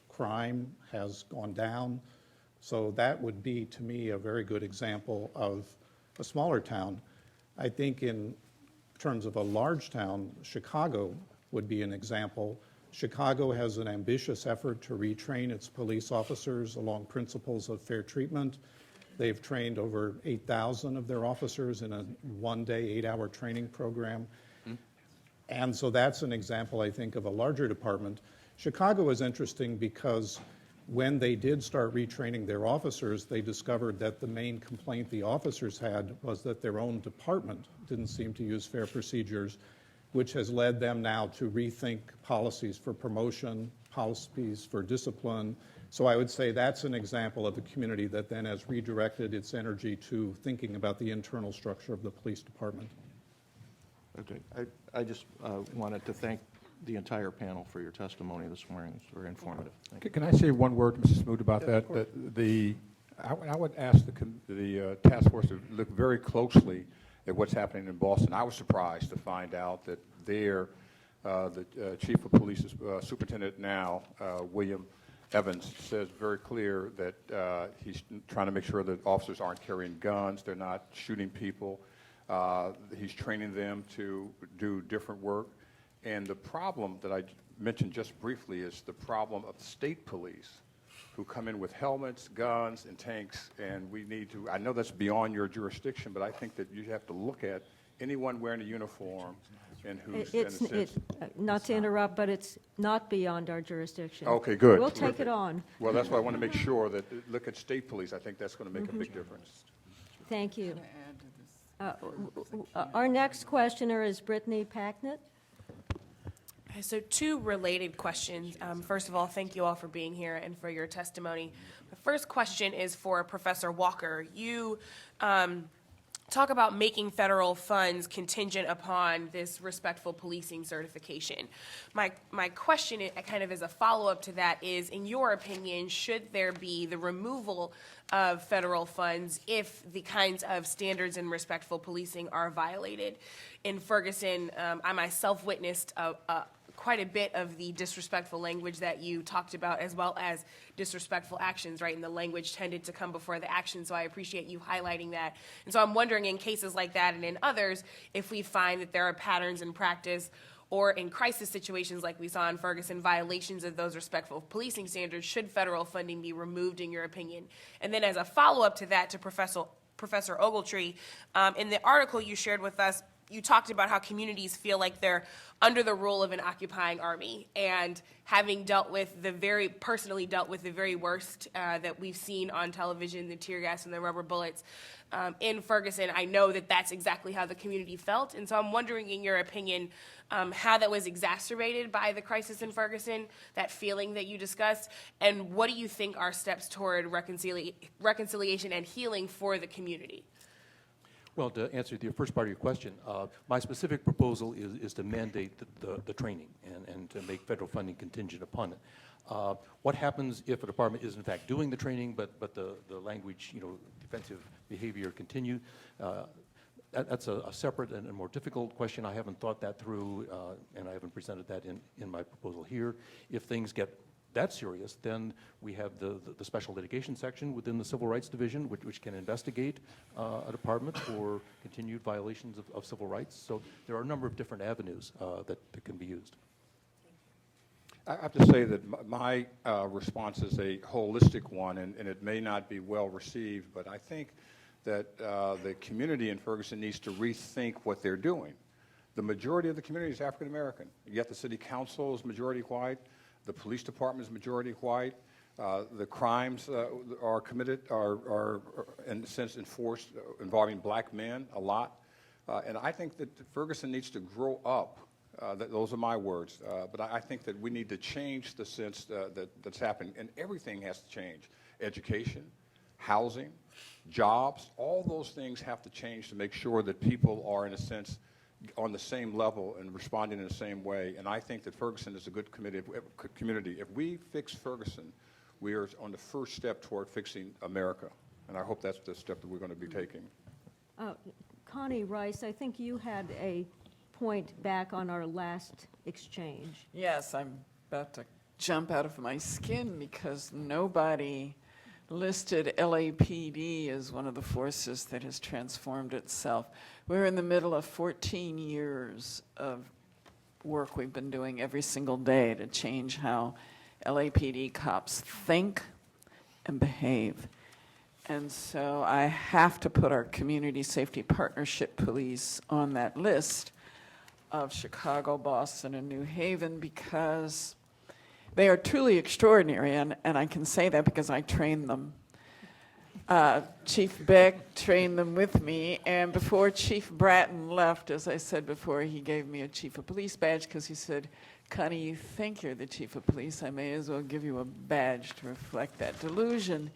crime has gone down. So that would be, to me, a very good example of a smaller town. I think in terms of a large town, Chicago would be an example. Chicago has an ambitious effort to retrain its police officers along principles of fair treatment. They've trained over 8,000 of their officers in a one-day, 8-hour training program. And so that's an example, I think, of a larger department. Chicago is interesting because when they did start retraining their officers, they discovered that the main complaint the officers had was that their own department didn't seem to use fair procedures, which has led them now to rethink policies for promotion, policies for discipline. So I would say that's an example of a community that then has redirected its energy to thinking about the internal structure of the police department. Okay. I just wanted to thank the entire panel for your testimony this morning. It's very informative. Thank you. Can I say one word, Mr. Smoot, about that? I would ask the task force to look very closely at what's happening in Boston. I was surprised to find out that there, the chief of police, superintendent now, William Evans, says very clear that he's trying to make sure that officers aren't carrying guns, they're not shooting people. He's training them to do different work. And the problem that I mentioned just briefly is the problem of the state police who come in with helmets, guns, and tanks, and we need to, I know that's beyond your jurisdiction, but I think that you have to look at anyone wearing a uniform and who's in a sense. Not to interrupt, but it's not beyond our jurisdiction. Okay, good. We'll take it on. Well, that's why I want to make sure that, look at state police. I think that's going to make a big difference. Thank you. Our next questioner is Brittany Packnett. So 2 related questions. First of all, thank you all for being here and for your testimony. The first question is for Professor Walker. You talk about making federal funds contingent upon this respectful policing certification. My question, kind of as a follow-up to that, is, in your opinion, should there be the removal of federal funds if the kinds of standards in respectful policing are violated? In Ferguson, I myself witnessed quite a bit of the disrespectful language that you talked about, as well as disrespectful actions, right? And the language tended to come before the action, so I appreciate you highlighting that. And so I'm wondering, in cases like that and in others, if we find that there are patterns in practice or in crisis situations like we saw in Ferguson, violations of those respectful policing standards, should federal funding be removed, in your opinion? And then as a follow-up to that, to Professor Ogletree, in the article you shared with us, you talked about how communities feel like they're under the rule of an occupying army, and having personally dealt with the very worst that we've seen on television, the tear gas and the rubber bullets in Ferguson, I know that that's exactly how the community felt. And so I'm wondering, in your opinion, how that was exacerbated by the crisis in Ferguson, that feeling that you discussed, and what do you think are steps toward reconciliation and healing for the community? Well, to answer the first part of your question, my specific proposal is to mandate the training and to make federal funding contingent upon it. What happens if a department is in fact doing the training, but the language, defensive behavior continue? That's a separate and a more difficult question. I haven't thought that through, and I haven't presented that in my proposal here. If things get that serious, then we have the special litigation section within the Civil Rights Division, which can investigate a department for continued violations of civil rights. So there are a number of different avenues that can be used. I have to say that my response is a holistic one, and it may not be well received, but I think that the community in Ferguson needs to rethink what they're doing. The majority of the community is African American, yet the city council is majority white. The police department is majority white. The crimes are committed are in a sense enforced involving black men a lot. And I think that Ferguson needs to grow up. Those are my words. But I think that we need to change the sense that's happening. And everything has to change. Education, housing, jobs, all those things have to change to make sure that people are, in a sense, on the same level and responding in the same way. And I think that Ferguson is a good community. If we fix Ferguson, we are on the first step toward fixing America. And I hope that's the step that we're going to be taking. Connie Rice, I think you had a point back on our last exchange. Yes, I'm about to jump out of my skin because nobody listed LAPD as one of the forces that has transformed itself. We're in the middle of 14 years of work we've been doing every single day to change how LAPD cops think and behave. And so I have to put our Community Safety Partnership Police on that list of Chicago, Boston, and New Haven because they are truly extraordinary, and I can say that because I trained them. Chief Beck trained them with me, and before Chief Bratton left, as I said before, he gave me a Chief of Police badge because he said, Connie, you think you're the Chief of Police, I may as well give you a badge to reflect that delusion.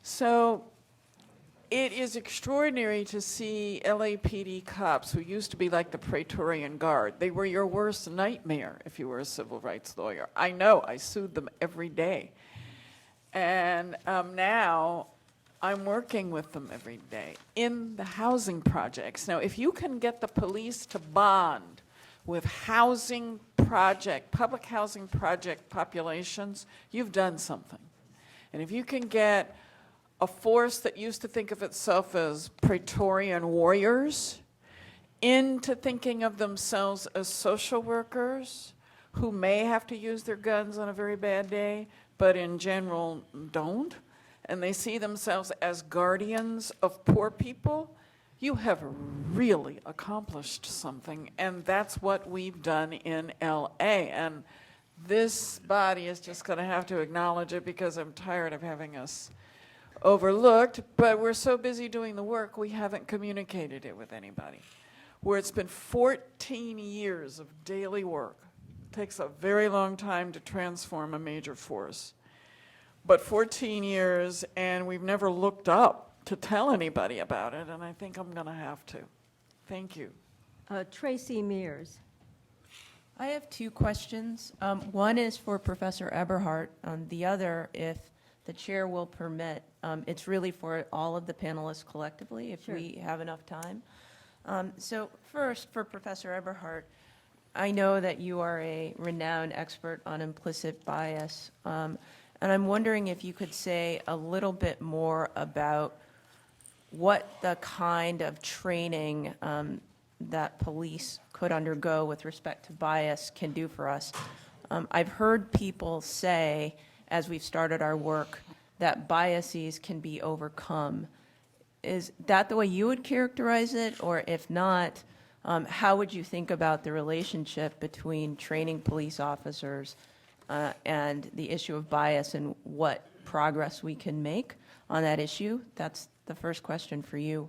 So it is extraordinary to see LAPD cops who used to be like the Praetorian Guard. They were your worst nightmare if you were a civil rights lawyer. I know, I sued them every day. And now I'm working with them every day in the housing projects. Now, if you can get the police to bond with housing project, public housing project populations, you've done something. And if you can get a force that used to think of itself as Praetorian warriors into thinking of themselves as social workers who may have to use their guns on a very bad day, but in general don't, and they see themselves as guardians of poor people, you have really accomplished something, and that's what we've done in LA. And this body is just going to have to acknowledge it because I'm tired of having us overlooked, but we're so busy doing the work, we haven't communicated it with anybody. Where it's been 14 years of daily work. It takes a very long time to transform a major force. But 14 years, and we've never looked up to tell anybody about it, and I think I'm going to have to. Thank you. Tracy Mears. I have two questions. One is for Professor Eberhardt. The other, if the chair will permit, it's really for all of the panelists collectively, if we have enough time. So first, for Professor Eberhardt, I know that you are a renowned expert on implicit bias, and I'm wondering if you could say a little bit more about what the kind of training that police could undergo with respect to bias can do for us. I've heard people say, as we've started our work, that biases can be overcome. Is that the way you would characterize it? Or if not, how would you think about the relationship between training police officers and the issue of bias and what progress we can make on that issue? That's the first question for you.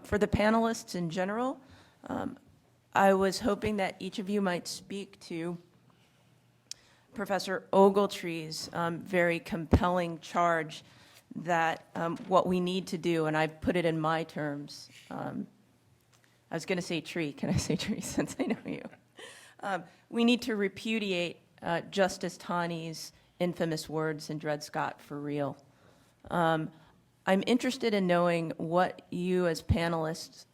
For the panelists in general, I was hoping that each of you might speak to Professor Ogletree's very compelling charge that what we need to do, and I've put it in my terms, I was going to say tree, can I say tree since I know you? We need to repudiate Justice Taney's infamous words in Dred Scott for real. I'm interested in knowing what you as panelists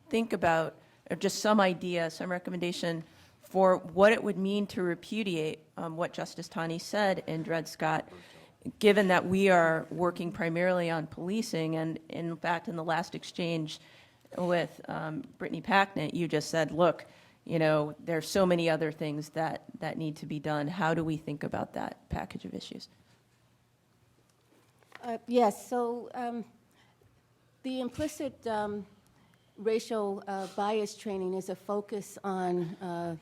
think about, or just some idea, some recommendation for what it would mean to repudiate what Justice Taney said in Dred Scott, given that we are working primarily on policing, and in fact, in the last exchange with Brittany Packnett, you just said, look, you know, there's so many other things that need to be done. How do we think about that package of issues? Yes, so the implicit racial bias training is a focus on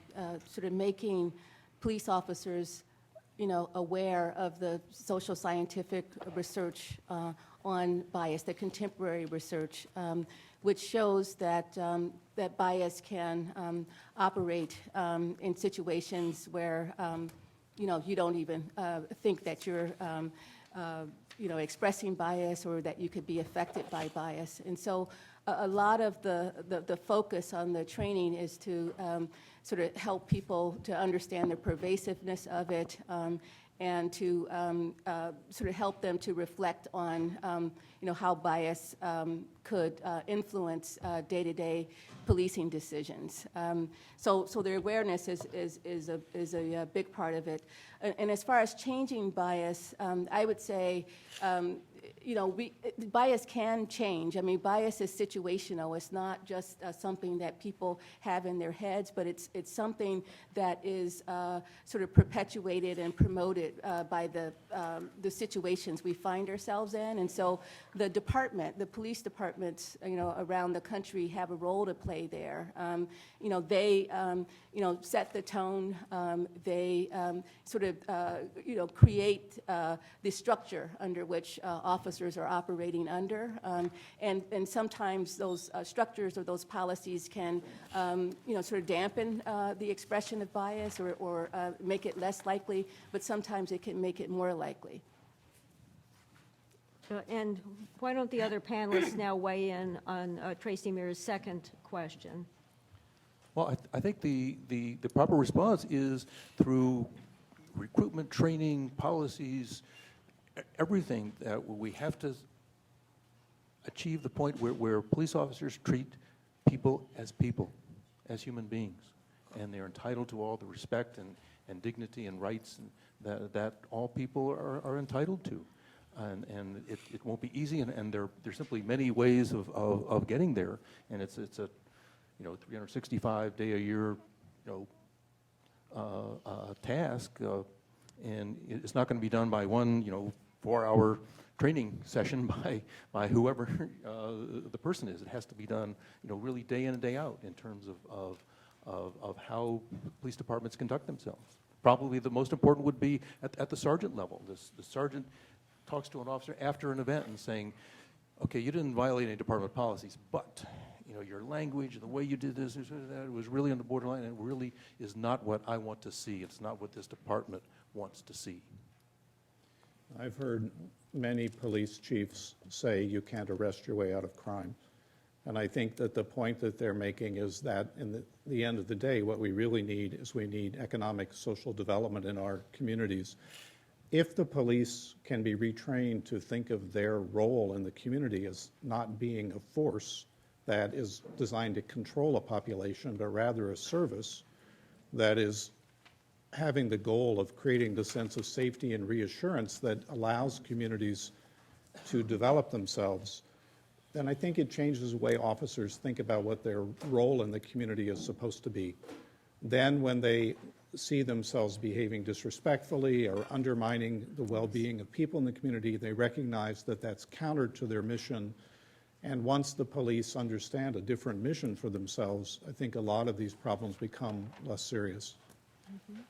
sort of making police officers, you know, aware of the social scientific research on bias, the contemporary research, which shows that that bias can operate in situations where, you know, you don't even think that you're, you know, expressing bias or that you could be affected by bias. And so a lot of the focus on the training is to sort of help people to understand the pervasiveness of it and to sort of help them to reflect on, you know, how bias could influence day-to-day policing decisions. So the awareness is a big part of it. And as far as changing bias, I would say bias can change. I mean, bias is situational. It's not just something that people have in their heads, but it's something that is sort of perpetuated and promoted by the situations we find ourselves in. And so the police departments, around the country have a role to play there. They, set the tone. They sort of create the structure under which officers are operating under. And sometimes those structures or those policies can, sort of dampen the expression of bias or make it less likely, but sometimes it can make it more likely. And why don't the other panelists now weigh in on Tracy Mears' second question? Well, I think the proper response is through recruitment, training, policies, everything that we have to achieve the point where police officers treat people, as human beings, and they're entitled to all the respect and dignity and rights that all people are entitled to. And it won't be easy, and there's simply many ways of getting there, and it's a 365-day-a-year task, and it's not going to be done by one 4-hour training session by whoever the person is. It has to be done really day in and day out in terms of how police departments conduct themselves. Probably the most important would be at the sergeant level. The sergeant talks to an officer after an event and saying, okay, you didn't violate any department policies, but your language, the way you did this, it was really on the borderline, and it really is not what I want to see. It's not what this department wants to see. I've heard many police chiefs say you can't arrest your way out of crime. And I think that the point that they're making is that in the end of the day, what we really need is we need economic, social development in our communities. If the police can be retrained to think of their role in the community as not being a force that is designed to control a population, but rather a service that is having the goal of creating the sense of safety and reassurance that allows communities to develop themselves, then I think it changes the way officers think about what their role in the community is supposed to be. Then when they see themselves behaving disrespectfully or undermining the well-being of people in the community, they recognize that that's counter to their mission. And once the police understand a different mission for themselves, I think a lot of these problems become less serious. Mm-hmm.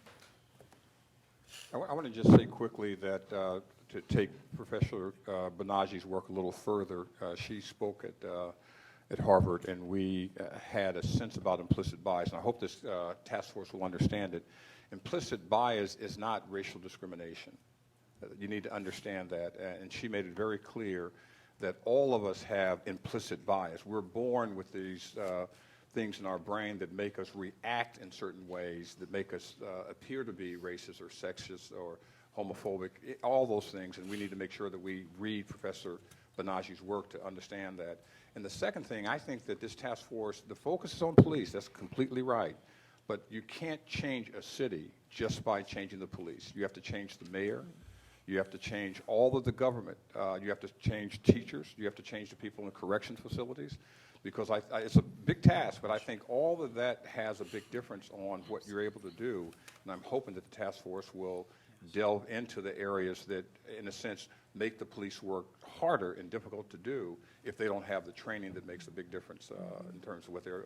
I want to just say quickly that to take Professor Benagi's work a little further, she spoke at Harvard, and we had a sense about implicit bias, and I hope this task force will understand it. Implicit bias is not racial discrimination. You need to understand that, and she made it very clear that all of us have implicit bias. We're born with these things in our brain that make us react in certain ways, that make us appear to be racist or sexist or homophobic, all those things, and we need to make sure that we read Professor Benagi's work to understand that. And the second thing, I think that this task force, the focus is on police, that's completely right, but you can't change a city just by changing the police. You have to change the mayor, you have to change all of the government, you have to change teachers, you have to change the people in corrections facilities, because it's a big task, but I think all of that has a big difference on what you're able to do, and I'm hoping that the task force will delve into the areas that, in a sense, make the police work harder and difficult to do if they don't have the training that makes a big difference in terms of what they're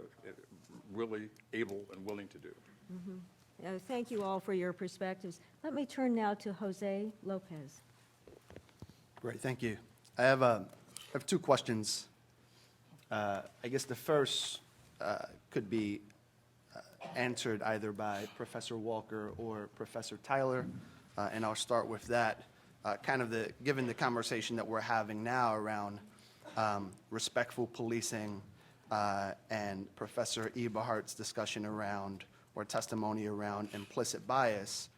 really able and willing to do. Mm-hmm. Thank you all for your perspectives. Let me turn now to Jose Lopez. Great, thank you. I have two questions. I guess the first could be answered either by Professor Walker or Professor Tyler, and I'll start with that. Given the conversation that we're having now around respectful policing and Professor Eberhardt's discussion around, or testimony around, implicit bias,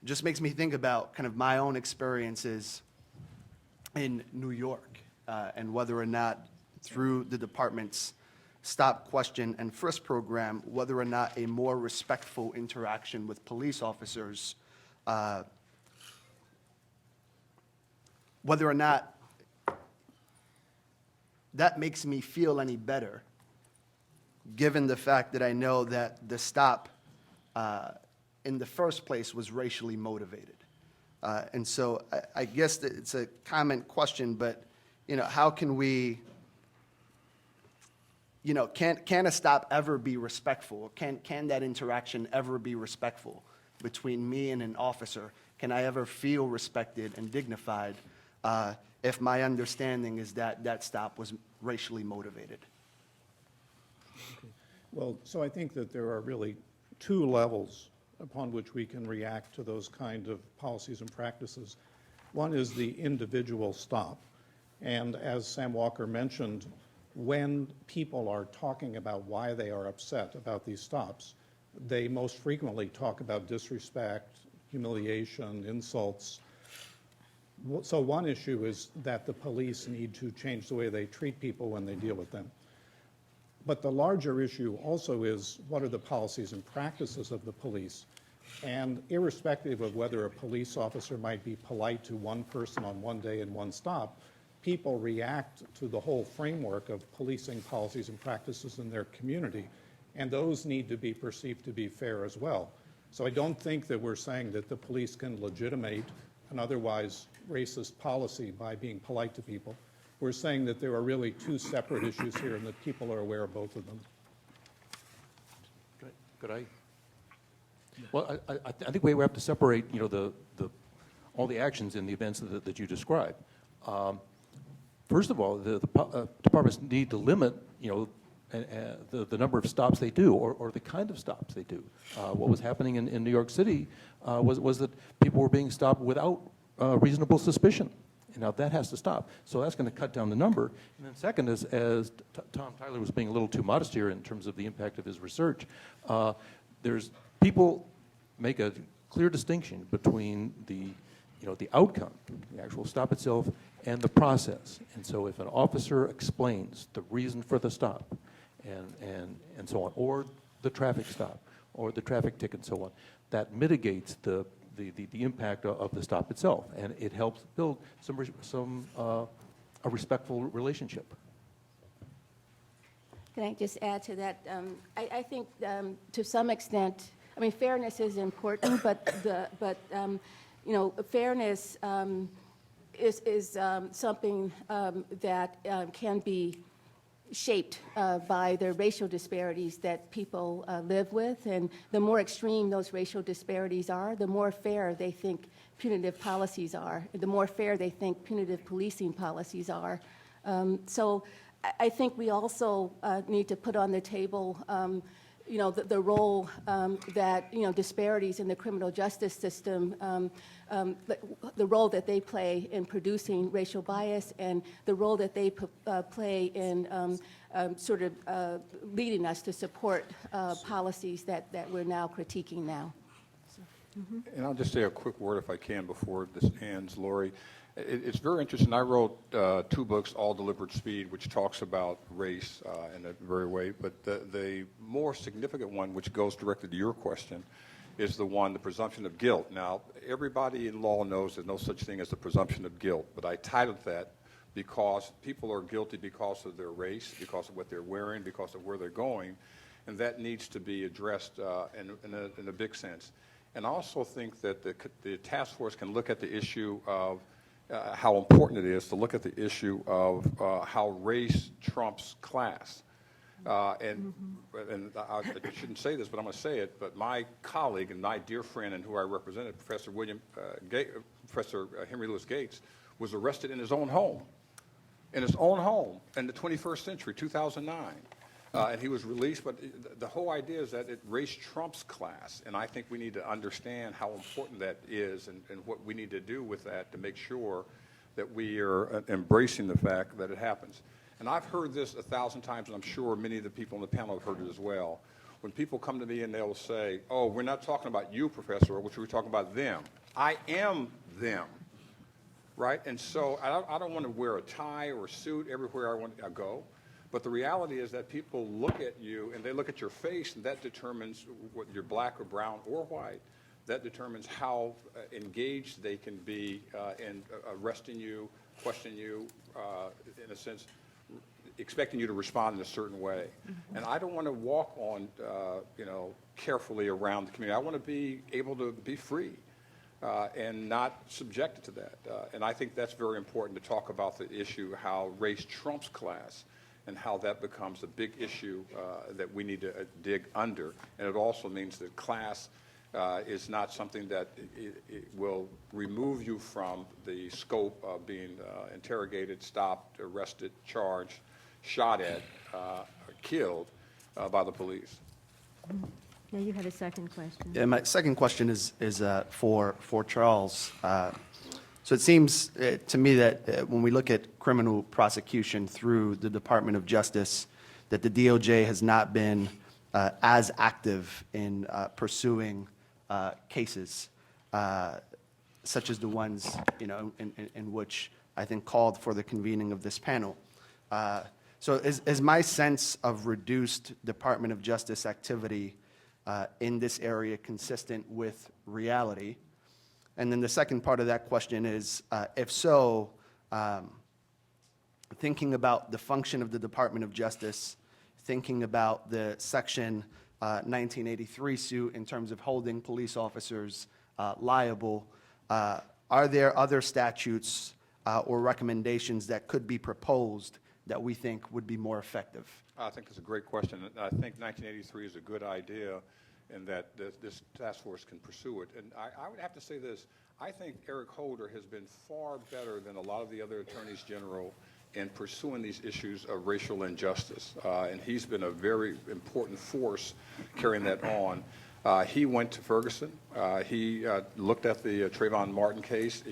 just makes me think about kind of my own experiences in New York and whether or not through the department's Stop, Question, and Frisk program, whether or not a more respectful interaction with police officers whether or not that makes me feel any better, given the fact that I know that the stop in the first place was racially motivated. And so I guess that it's a comment question, but, how can we, can a stop ever be respectful? Can that interaction ever be respectful between me and an officer? Can I ever feel respected and dignified if my understanding is that that stop was racially motivated? Well, so I think that there are really two levels upon which we can react to those kind of policies and practices. One is the individual stop. And as Sam Walker mentioned, when people are talking about why they are upset about these stops, they most frequently talk about disrespect, humiliation, insults. So one issue is that the police need to change the way they treat people when they deal with them. But the larger issue also is, what are the policies and practices of the police? And irrespective of whether a police officer might be polite to one person on one day and one stop, people react to the whole framework of policing policies and practices in their community, and those need to be perceived to be fair as well. So I don't think that we're saying that the police can legitimate an otherwise racist policy by being polite to people. We're saying that there are really two separate issues here and that people are aware of both of them. Could I? Well, I think we have to separate, all the actions and the events that you described. First of all, the departments need to limit, the number of stops they do, or the kind of stops they do. What was happening in New York City was that people were being stopped without reasonable suspicion. And now that has to stop. So that's going to cut down the number. And then second, as Tom Tyler was being a little too modest here in terms of the impact of his research, there's people make a clear distinction between the outcome, the actual stop itself, and the process. And so if an officer explains the reason for the stop and so on, or the traffic stop, or the traffic ticket and so on, that mitigates the impact of the stop itself, and it helps build a respectful relationship. Can I just add to that? I think to some extent, fairness is important, but fairness is something that can be shaped by the racial disparities that people live with, and the more extreme those racial disparities are, the more fair they think punitive policies are, the more fair they think punitive policing policies are. So I think we also need to put on the table the role that disparities in the criminal justice system, the role that they play in producing racial bias, and the role that they play in leading us to support policies that we're now critiquing now. And I'll just say a quick word, if I can, before this ends, Lori. It's very interesting. I wrote 2 books, All Deliberate Speed, which talks about race in a very way. But the more significant one, which goes directly to your question, is the presumption of guilt. Now, everybody in law knows there's no such thing as the presumption of guilt. But I titled that because people are guilty because of their race, because of what they're wearing, because of where they're going. And that needs to be addressed in a big sense. And I also think that the task force can look at the issue of how important it is to look at the issue of how race trumps class. And I shouldn't say this, but I'm going to say it, but my colleague and my dear friend and who I represented, Professor Henry Louis Gates, was arrested in his own home. In his own home in the 21st century, 2009. And he was released, but the whole idea is that race trumps class, and I think we need to understand how important that is and what we need to do with that to make sure that we are embracing the fact that it happens. And I've heard this 1,000 times, and I'm sure many of the people on the panel have heard it as well. When people come to me and they'll say, oh, we're not talking about you, Professor, we're talking about them. I am them, right? And so I don't want to wear a tie or a suit everywhere I go. But the reality is that people look at you and they look at your face, and that determines whether you're black or brown or white. that determines how engaged they can be in arresting you, questioning you, in a sense, expecting you to respond in a certain way. And I don't want to walk on, carefully around the community. I want to be able to be free and not subjected to that. And I think that's very important to talk about the issue how race trumps class and how that becomes a big issue that we need to dig under. And it also means that class is not something that it will remove you from the scope of being interrogated, stopped, arrested, charged, shot at, killed by the police. Now you had a second question. Yeah, my second question is for Charles. So it seems to me that when we look at criminal prosecution through the Department of Justice, that the DOJ has not been as active in pursuing cases such as the ones in which I think called for the convening of this panel. So is my sense of reduced Department of Justice activity in this area consistent with reality? And then the second part of that question is, if so, thinking about the function of the Department of Justice, thinking about the Section 1983 suit in terms of holding police officers liable, are there other statutes or recommendations that could be proposed that we think would be more effective? I think that's a great question. I think 1983 is a good idea and that this task force can pursue it. And I would have to say this, I think Eric Holder has been far better than a lot of the other attorneys general in pursuing these issues of racial injustice. And he's been a very important force carrying that on. He went to Ferguson. He looked at the Trayvon Martin case.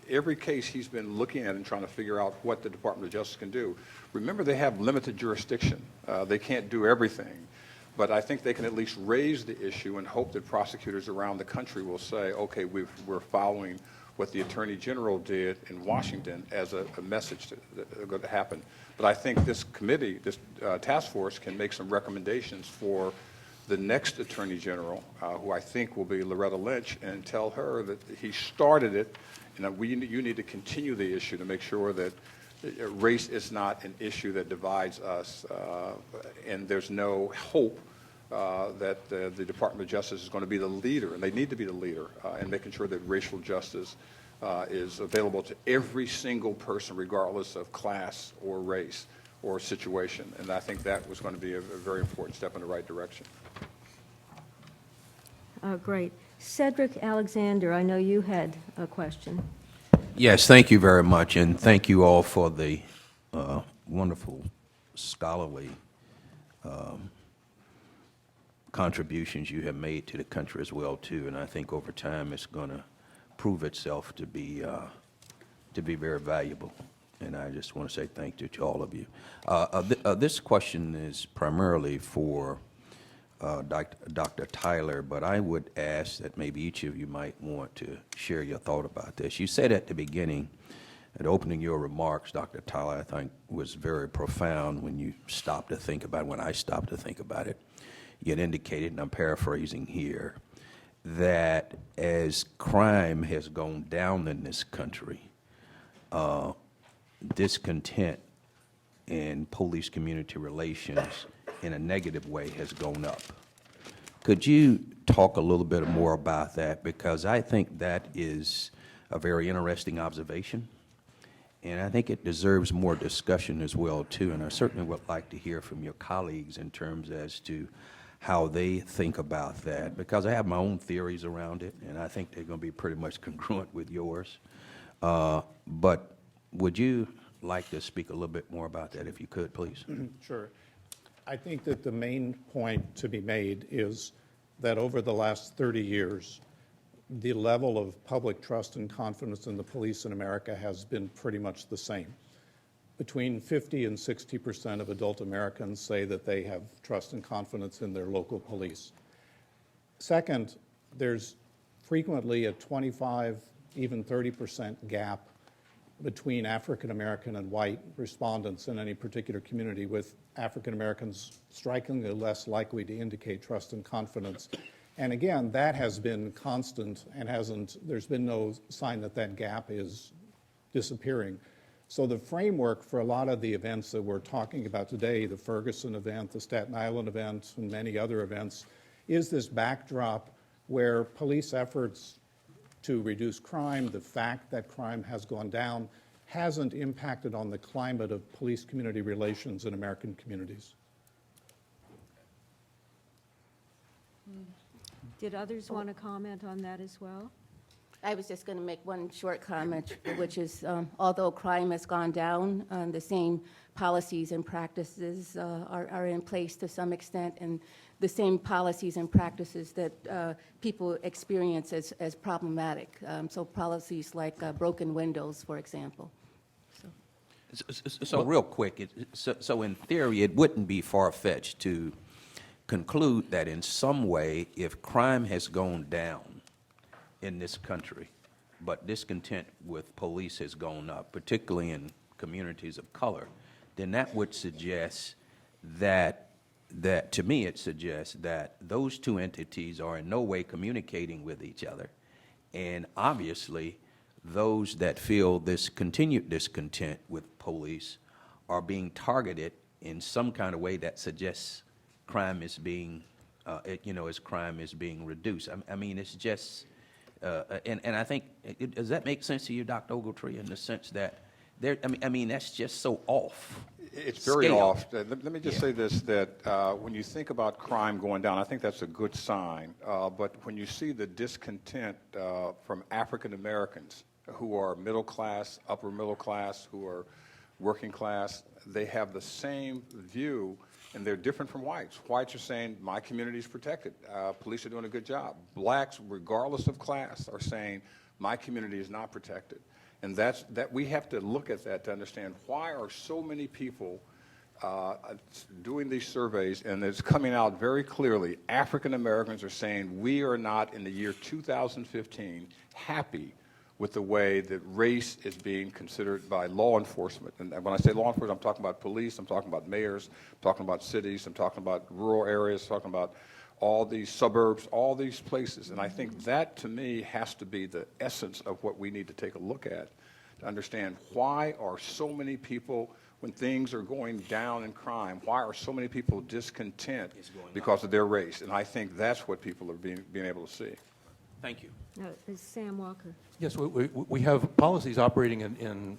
Every case he's been looking at and trying to figure out what the Department of Justice can do. Remember, they have limited jurisdiction. They can't do everything. But I think they can at least raise the issue and hope that prosecutors around the country will say, okay, we're following what the Attorney General did in Washington as a message that's going to happen. But I think this committee, this task force, can make some recommendations for the next Attorney General, who I think will be Loretta Lynch, and tell her that he started it, and you need to continue the issue to make sure that race is not an issue that divides us, and there's no hope that the Department of Justice is going to be the leader, and they need to be the leader in making sure that racial justice is available to every single person, regardless of class or race or situation. And I think that was going to be a very important step in the right direction. Great. Cedric Alexander, I know you had a question. Yes, thank you very much, and thank you all for the wonderful scholarly contributions you have made to the country as well too. And I think over time it's going to prove itself to be very valuable. And I just want to say thank you to all of you. This question is primarily for Dr. Tyler, but I would ask that maybe each of you might want to share your thought about this. You said at the beginning, at opening your remarks, Dr. Tyler, I think was very profound when you stopped to think about it, when I stopped to think about it. You had indicated, and I'm paraphrasing here, that as crime has gone down in this country, discontent in police community relations in a negative way has gone up. Could you talk a little bit more about that? Because I think that is a very interesting observation, and I think it deserves more discussion as well too. And I certainly would like to hear from your colleagues in terms as to how they think about that, because I have my own theories around it, and I think they're going to be pretty much congruent with yours. But would you like to speak a little bit more about that, if you could, please? Sure. I think that the main point to be made is that over the last 30 years, the level of public trust and confidence in the police in America has been pretty much the same. Between 50 and 60% of adult Americans say that they have trust and confidence in their local police. Second, there's frequently a 25, even 30% gap between African American and white respondents in any particular community, with African Americans strikingly less likely to indicate trust and confidence And again, that has been constant and there's been no sign that that gap is disappearing. So the framework for a lot of the events that we're talking about today, the Ferguson event, the Staten Island event, and many other events, is this backdrop where police efforts to reduce crime, the fact that crime has gone down, hasn't impacted on the climate of police-community relations in American communities. Did others want to comment on that as well? I was just going to make one short comment, which is although crime has gone down, the same policies and practices are in place to some extent, and the same policies and practices that people experience as problematic. So policies like broken windows, for example. So real quick, so in theory, it wouldn't be far-fetched to conclude that in some way, if crime has gone down in this country, but discontent with police has gone up, particularly in communities of color, then that would suggest that to me it suggests that those two entities are in no way communicating with each other, and obviously those that feel this continued discontent with police are being targeted in some kind of way that suggests crime is being, as crime is being reduced. I mean, it's just, and I think, does that make sense to you, Dr. Ogletree, in the sense that there? I mean, that's just so off. It's very scale. off. Let me just say this, that when you think about crime going down, I think that's a good sign. But when you see the discontent from African Americans who are middle class, upper middle class, who are working class, they have the same view, and they're different from whites. Whites are saying, my community is protected. Police are doing a good job. Blacks, regardless of class, are saying, my community is not protected. And that we have to look at that to understand why are so many people doing these surveys, and it's coming out very clearly. African Americans are saying we are not, in the year 2015, happy with the way that race is being considered by law enforcement. And when I say law enforcement, I'm talking about police, I'm talking about mayors, I'm talking about cities, I'm talking about rural areas, I'm talking about all these suburbs, all these places. And I think that, to me, has to be the essence of what we need to take a look at, to understand why are so many people, when things are going down in crime, why are so many people discontent because of their race? And I think that's what people are being able to see. Thank you. Sam Walker. Yes, we have policies operating in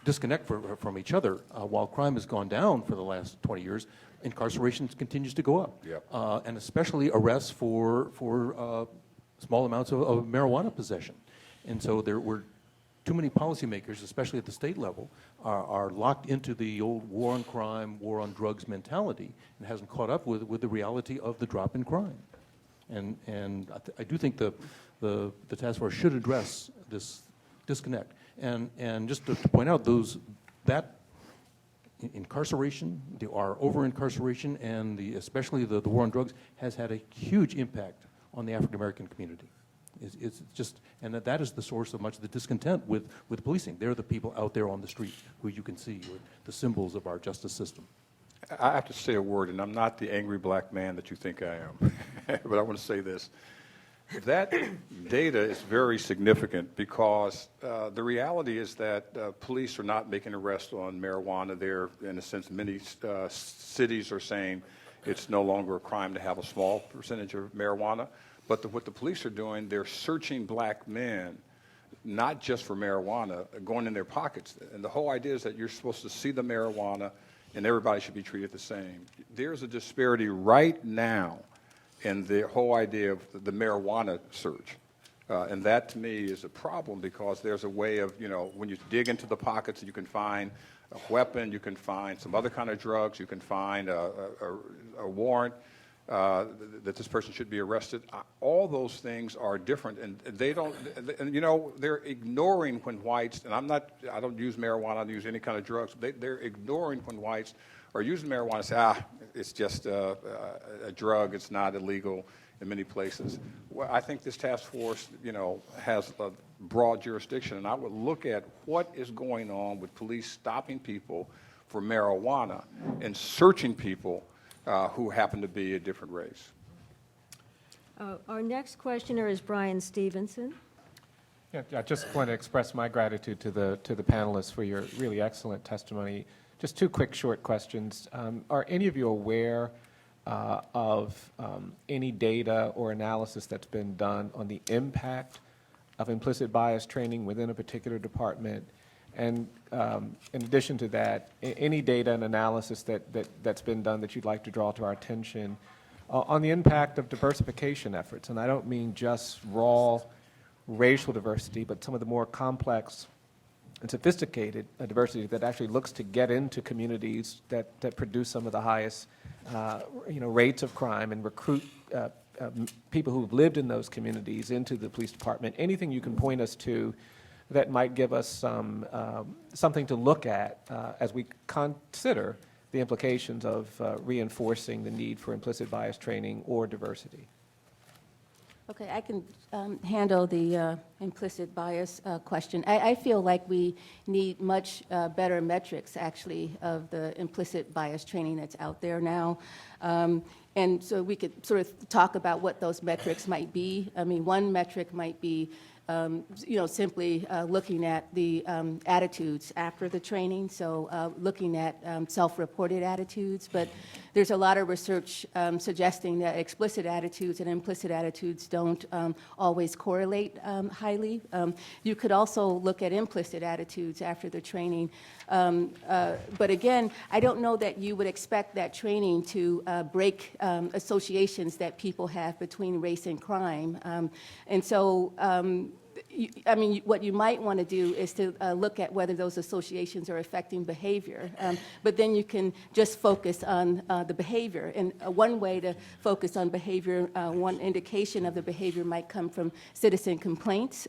disconnect from each other. While crime has gone down for the last 20 years, incarceration continues to go up. Yep. And especially arrests for small amounts of marijuana possession. And so there were too many policymakers, especially at the state level, are locked into the old war on crime, war on drugs mentality, and hasn't caught up with the reality of the drop in crime. And I do think the task force should address this disconnect. And just to point out, that incarceration, our over-incarceration, and especially the war on drugs has had a huge impact on the African American community. It's just, and that is the source of much of the discontent with policing. They're the people out there on the street who you can see are the symbols of our justice system. I have to say a word, and I'm not the angry black man that you think I am, but I want to say this. That data is very significant because the reality is that police are not making arrests on marijuana. They're, in a sense, many cities are saying it's no longer a crime to have a small percentage of marijuana. But what the police are doing, they're searching black men, not just for marijuana, going in their pockets. And the whole idea is that you're supposed to see the marijuana and everybody should be treated the same. There's a disparity right now in the whole idea of the marijuana search. And that, to me, is a problem because there's a way of, when you dig into the pockets, you can find a weapon, you can find some other kind of drugs, you can find a warrant that this person should be arrested. All those things are different, and they don't, they're ignoring when whites, and I don't use marijuana, I don't use any kind of drugs, they're ignoring when whites are using marijuana and say, it's just a drug, it's not illegal in many places. Well, I think this task force, has a broad jurisdiction, and I would look at what is going on with police stopping people for marijuana and searching people who happen to be a different race. Our next questioner is Brian Stevenson. Yeah, I just want to express my gratitude to the panelists for your really excellent testimony. Just two quick short questions. Are any of you aware of any data or analysis that's been done on the impact of implicit bias training within a particular department? And in addition to that, any data and analysis that's been done that you'd like to draw to our attention on the impact of diversification efforts? And I don't mean just raw racial diversity, but some of the more complex and sophisticated diversity that actually looks to get into communities that produce some of the highest rates of crime and recruit people who've lived in those communities into the police department. Anything you can point us to that might give us something to look at as we consider the implications of reinforcing the need for implicit bias training or diversity? Okay, I can handle the implicit bias question. I feel like we need much better metrics, actually, of the implicit bias training that's out there now. And so we could sort of talk about what those metrics might be. I mean, one metric might be simply looking at the attitudes after the training, so looking at self-reported attitudes. But there's a lot of research suggesting that explicit attitudes and implicit attitudes don't always correlate highly. You could also look at implicit attitudes after the training. But again, I don't know that you would expect that training to break associations that people have between race and crime. And so what you might want to do is to look at whether those associations are affecting behavior. But then you can just focus on the behavior. And one way to focus on behavior, one indication of the behavior might come from citizen complaints.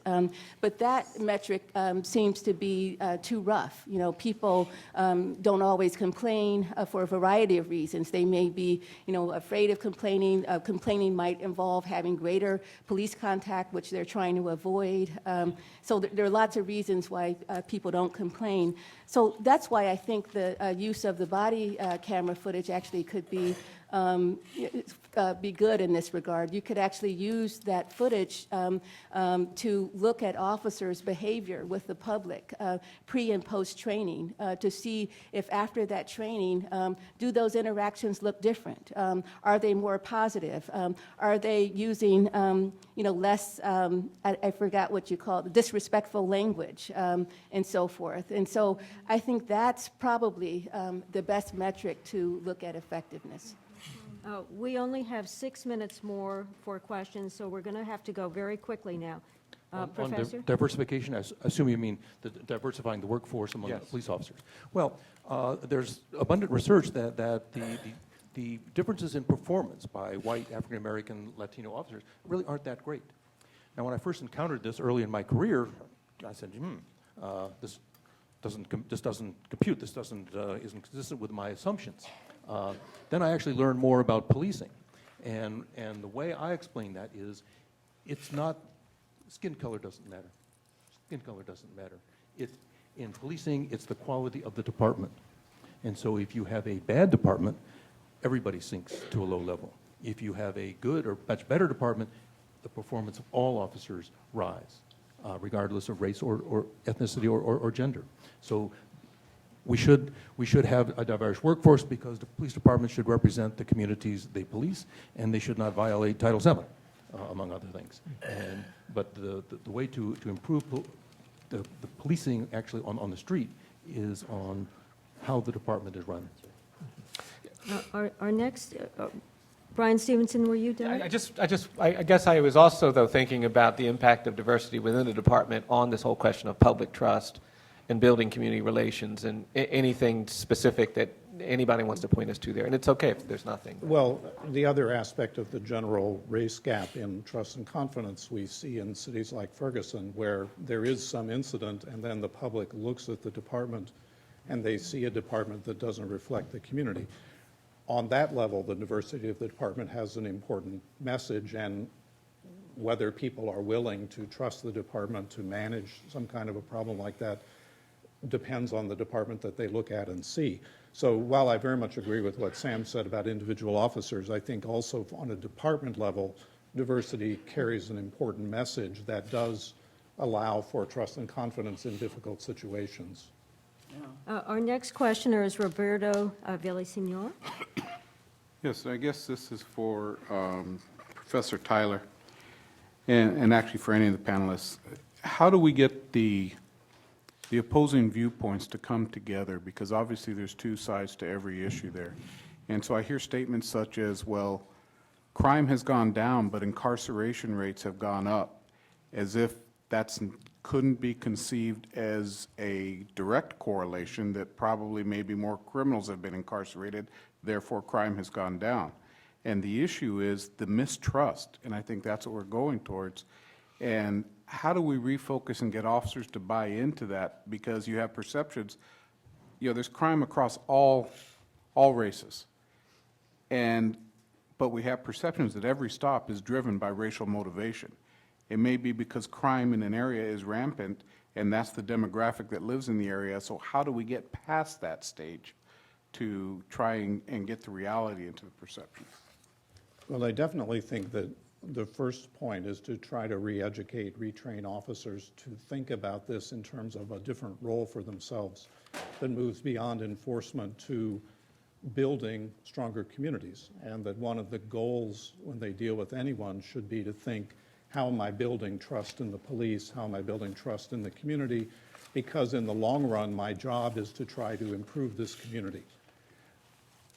But that metric seems to be too rough. People don't always complain for a variety of reasons. They may be, afraid of complaining. Complaining might involve having greater police contact, which they're trying to avoid. So there are lots of reasons why people don't complain. So that's why I think the use of the body camera footage actually could be good in this regard. You could actually use that footage to look at officers' behavior with the public, pre and post training, to see if after that training, do those interactions look different? Are they more positive? Are they using, less, I forgot what you call it, disrespectful language, and so forth. And so I think that's probably the best metric to look at effectiveness. We only have 6 minutes more for questions, so we're going to have to go very quickly now. Professor? On diversification, I assume you mean diversifying the workforce among police officers. Well, there's abundant research that the differences in performance by white, African American, Latino officers really aren't that great. Now, when I first encountered this early in my career, I said, this doesn't compute. This isn't consistent with my assumptions. Then I actually learned more about policing, and the way I explain that is, it's not skin color doesn't matter. Skin color doesn't matter. In policing, it's the quality of the department, and so if you have a bad department, everybody sinks to a low level. If you have a good or much better department, the performance of all officers rise, regardless of race or ethnicity or gender. So we should have a diverse workforce because the police department should represent the communities they police, and they should not violate Title VII, among other things. But the way to improve the policing actually on the street is on how the department is run. Our next, Brian Stevenson, were you done? I guess I was also, though, thinking about the impact of diversity within the department on this whole question of public trust and building community relations, and anything specific that anybody wants to point us to there. And it's okay if there's nothing. Well, the other aspect of the general race gap in trust and confidence we see in cities like Ferguson, where there is some incident and then the public looks at the department and they see a department that doesn't reflect the community. On that level, the diversity of the department has an important message, and whether people are willing to trust the department to manage some kind of a problem like that depends on the department that they look at and see. So while I very much agree with what Sam said about individual officers, I think also on a department level, diversity carries an important message that does allow for trust and confidence in difficult situations. Our next questioner is Roberto Villaseñor. Yes, I guess this is for Professor Tyler, and actually for any of the panelists. How do we get the opposing viewpoints to come together? Because obviously there's two sides to every issue there. And so I hear statements such as, well, crime has gone down, but incarceration rates have gone up, as if that couldn't be conceived as a direct correlation, that probably maybe more criminals have been incarcerated, therefore crime has gone down. And the issue is the mistrust, and I think that's what we're going towards. And how do we refocus and get officers to buy into that? Because you have perceptions, there's crime across all races. But we have perceptions that every stop is driven by racial motivation. It may be because crime in an area is rampant, and that's the demographic that lives in the area. So how do we get past that stage to try and get the reality into the perception? Well, I definitely think that the first point is to try to re-educate, retrain officers to think about this in terms of a different role for themselves that moves beyond enforcement to building stronger communities, and that one of the goals when they deal with anyone should be to think, how am I building trust in the police? How am I building trust in the community? Because in the long run, my job is to try to improve this community.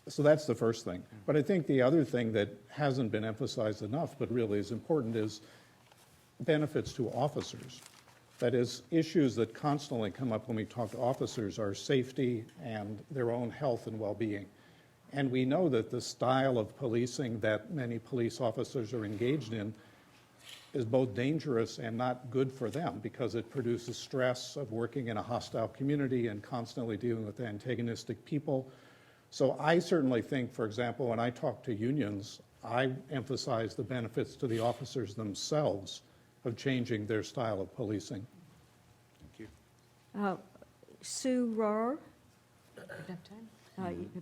So that's the first thing. But I think the other thing that hasn't been emphasized enough, but really is important, is benefits to officers. That is, issues that constantly come up when we talk to officers are safety and their own health and well-being. And we know that the style of policing that many police officers are engaged in is both dangerous and not good for them, because it produces stress of working in a hostile community and constantly dealing with antagonistic people. So I certainly think, for example, when I talk to unions, I emphasize the benefits to the officers themselves of changing their style of policing. Thank you. Sue Rohr.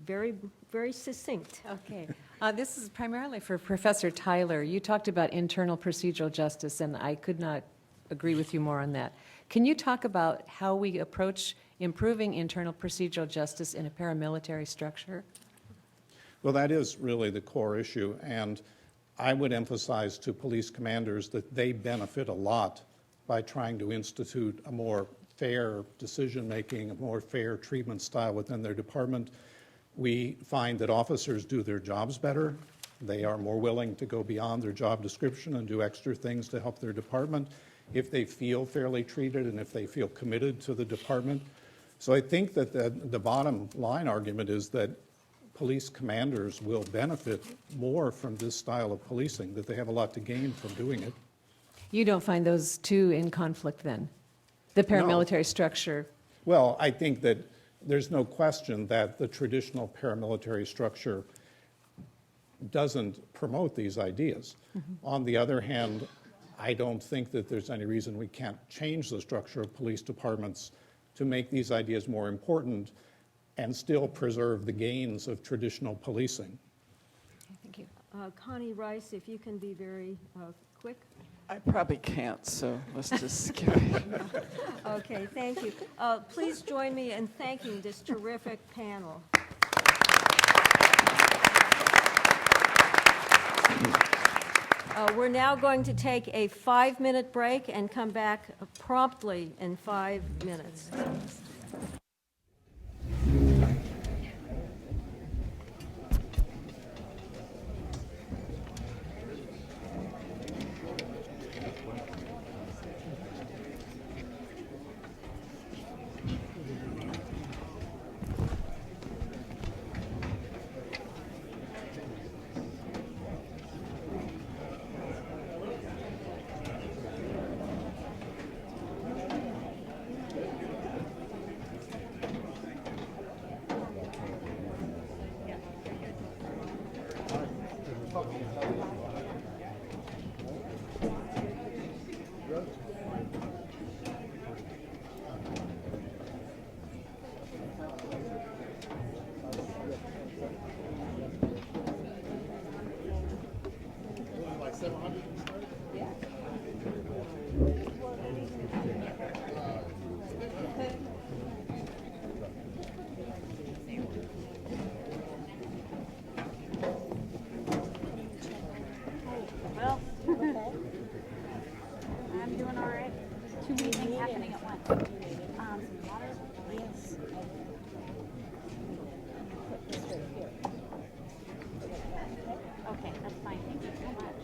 Very, very succinct. Okay. This is primarily for Professor Tyler. You talked about internal procedural justice, and I could not agree with you more on that. Can you talk about how we approach improving internal procedural justice in a paramilitary structure? Well, that is really the core issue, and I would emphasize to police commanders that they benefit a lot by trying to institute a more fair decision-making, a more fair treatment style within their department. We find that officers do their jobs better. They are more willing to go beyond their job description and do extra things to help their department if they feel fairly treated and if they feel committed to the department. So I think that the bottom line argument is that police commanders will benefit more from this style of policing, that they have a lot to gain from doing it. You don't find those two in conflict then? The paramilitary structure? Well, I think that there's no question that the traditional paramilitary structure doesn't promote these ideas. Mm-hmm. On the other hand, I don't think that there's any reason we can't change the structure of police departments to make these ideas more important and still preserve the gains of traditional policing. Okay, thank you. Connie Rice, if you can be very quick. I probably can't, so let's just skip it. Okay, thank you. Please join me in thanking this terrific panel. We're now going to take a 5-minute break and come back promptly in 5 minutes. Well, I'm doing all right. Too many things happening at once. Some water? Yes. Okay, that's fine. Thank you so much.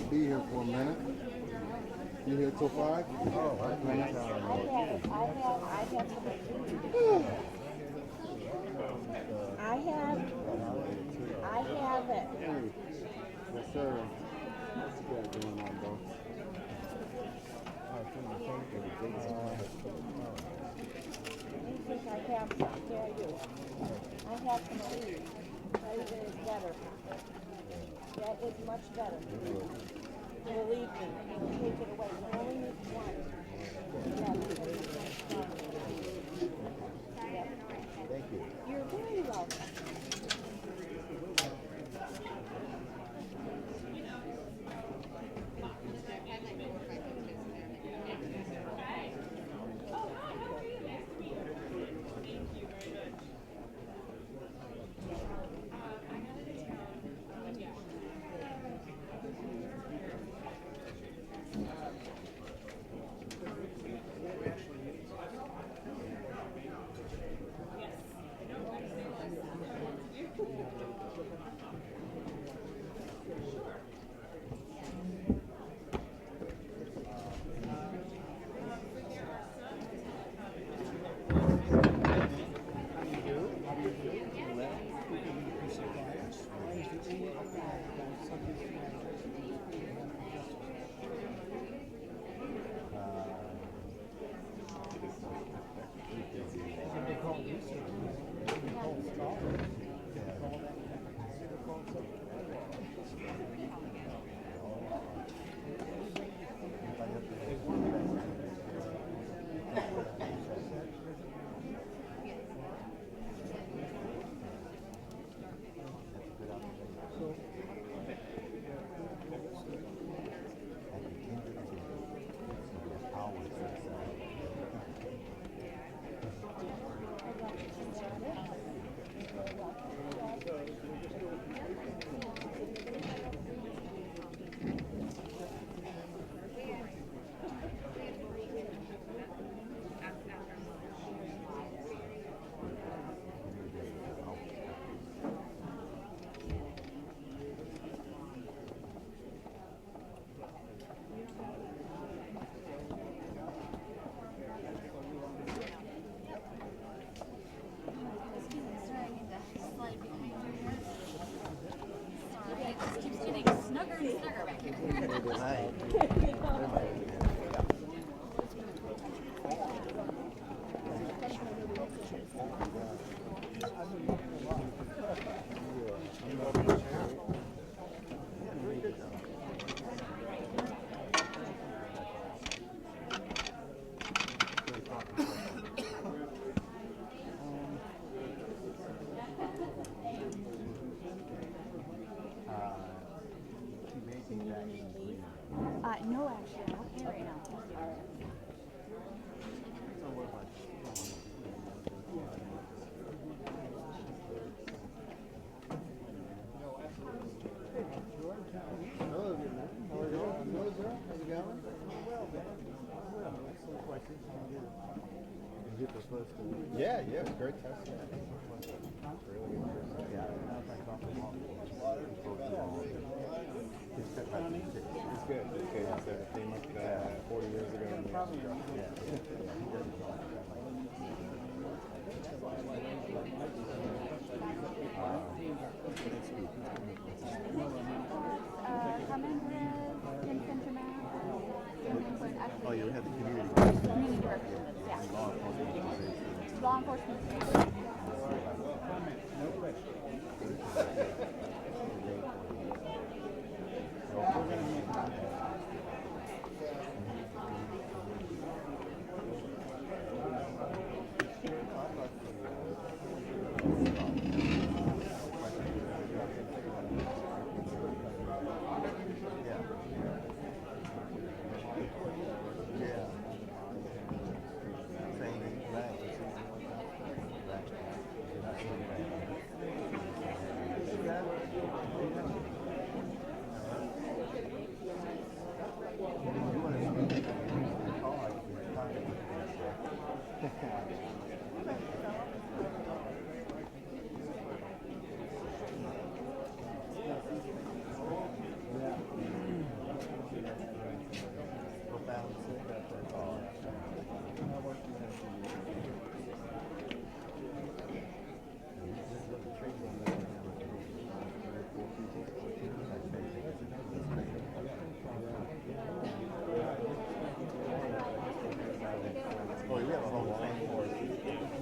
Be here for a minute. You here till 5? Oh, I have it. Yes, sir. What's you got going on, bro? I think I have to tell you. I have some tea. That is better. That is much better. Believe me, take it away. You only need one. Yes. Thank you. You're very welcome. Yeah, it was a great test. It's good. So it came up 40 years ago. Oh, you have the community representatives, yeah. Law enforcement.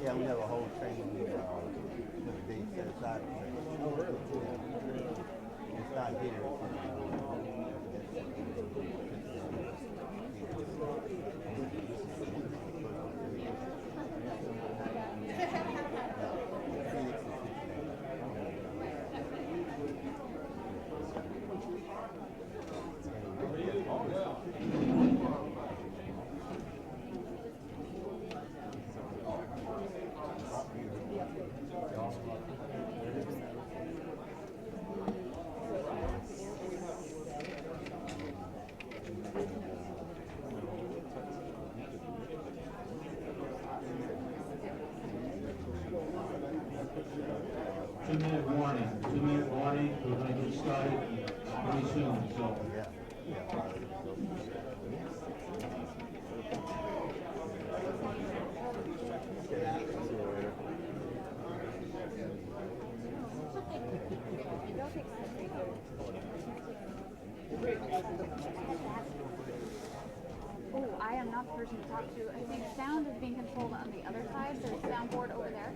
Yeah, we have a whole training with a date set aside. Oh, really? Yeah. It's not here. Two-minute warning, we're going to get started pretty soon, so. Oh, I am not the person to talk to. I think sound is being controlled on the other side. There's a soundboard over there.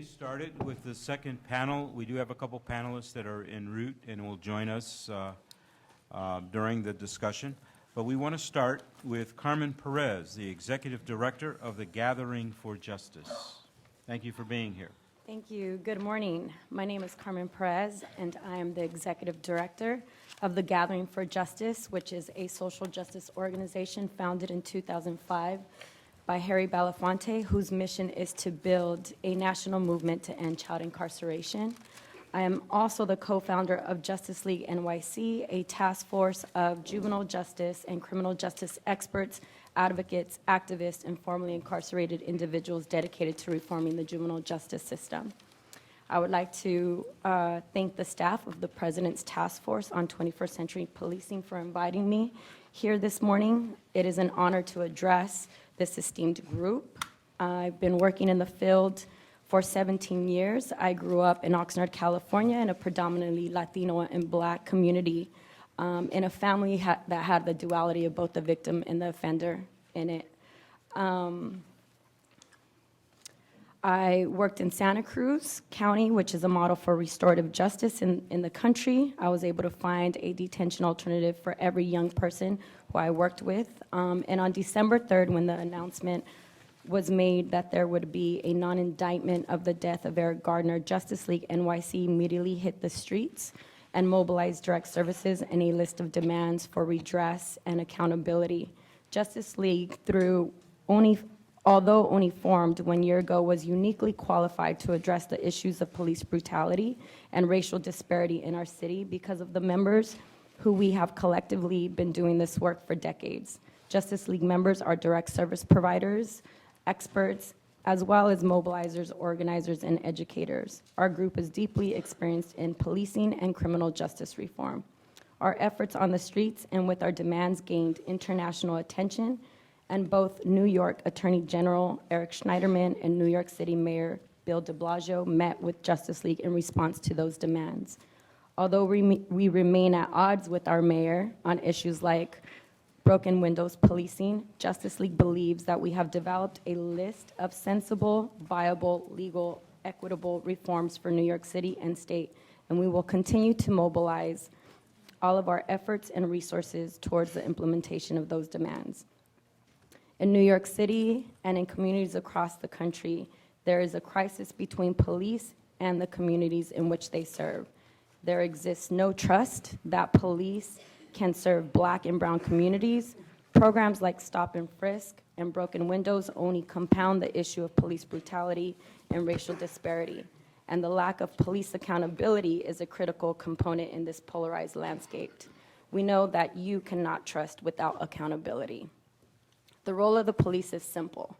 started with the second panel. We do have a couple panelists that are en route and will join us during the discussion. But we want to start with Carmen Perez, the Executive Director of the Gathering for Justice. Thank you for being here. Thank you. Good morning. My name is Carmen Perez, and I am the Executive Director of the Gathering for Justice, which is a social justice organization founded in 2005 by Harry Belafonte, whose mission is to build a national movement to end child incarceration. I am also the co-founder of Justice League NYC, a task force of juvenile justice and criminal justice experts, advocates, activists, and formerly incarcerated individuals dedicated to reforming the juvenile justice system. I would like to thank the staff of the President's Task Force on 21st Century Policing for inviting me here this morning. It is an honor to address this esteemed group. I've been working in the field for 17 years. I grew up in Oxnard, California, in a predominantly Latino and Black community, in a family that had the duality of both the victim and the offender in it. I worked in Santa Cruz County, which is a model for restorative justice in the country. I was able to find a detention alternative for every young person who I worked with. And on December 3rd, when the announcement was made that there would be a non-indictment of the death of Eric Gardner, Justice League NYC immediately hit the streets and mobilized direct services and a list of demands for redress and accountability. Justice League, although only formed 1 year ago, was uniquely qualified to address the issues of police brutality and racial disparity in our city because of the members who we have collectively been doing this work for decades. Justice League members are direct service providers, experts, as well as mobilizers, organizers, and educators. Our group is deeply experienced in policing and criminal justice reform. Our efforts on the streets and with our demands gained international attention, and both New York Attorney General Eric Schneiderman and New York City Mayor Bill de Blasio met with Justice League in response to those demands. Although we remain at odds with our mayor on issues like broken windows policing, Justice League believes that we have developed a list of sensible, viable, legal, equitable reforms for New York City and state, and we will continue to mobilize all of our efforts and resources towards the implementation of those demands. In New York City and in communities across the country, there is a crisis between police and the communities in which they serve. There exists no trust that police can serve Black and brown communities. Programs like Stop and Frisk and Broken Windows only compound the issue of police brutality and racial disparity. And the lack of police accountability is a critical component in this polarized landscape. We know that you cannot trust without accountability. The role of the police is simple: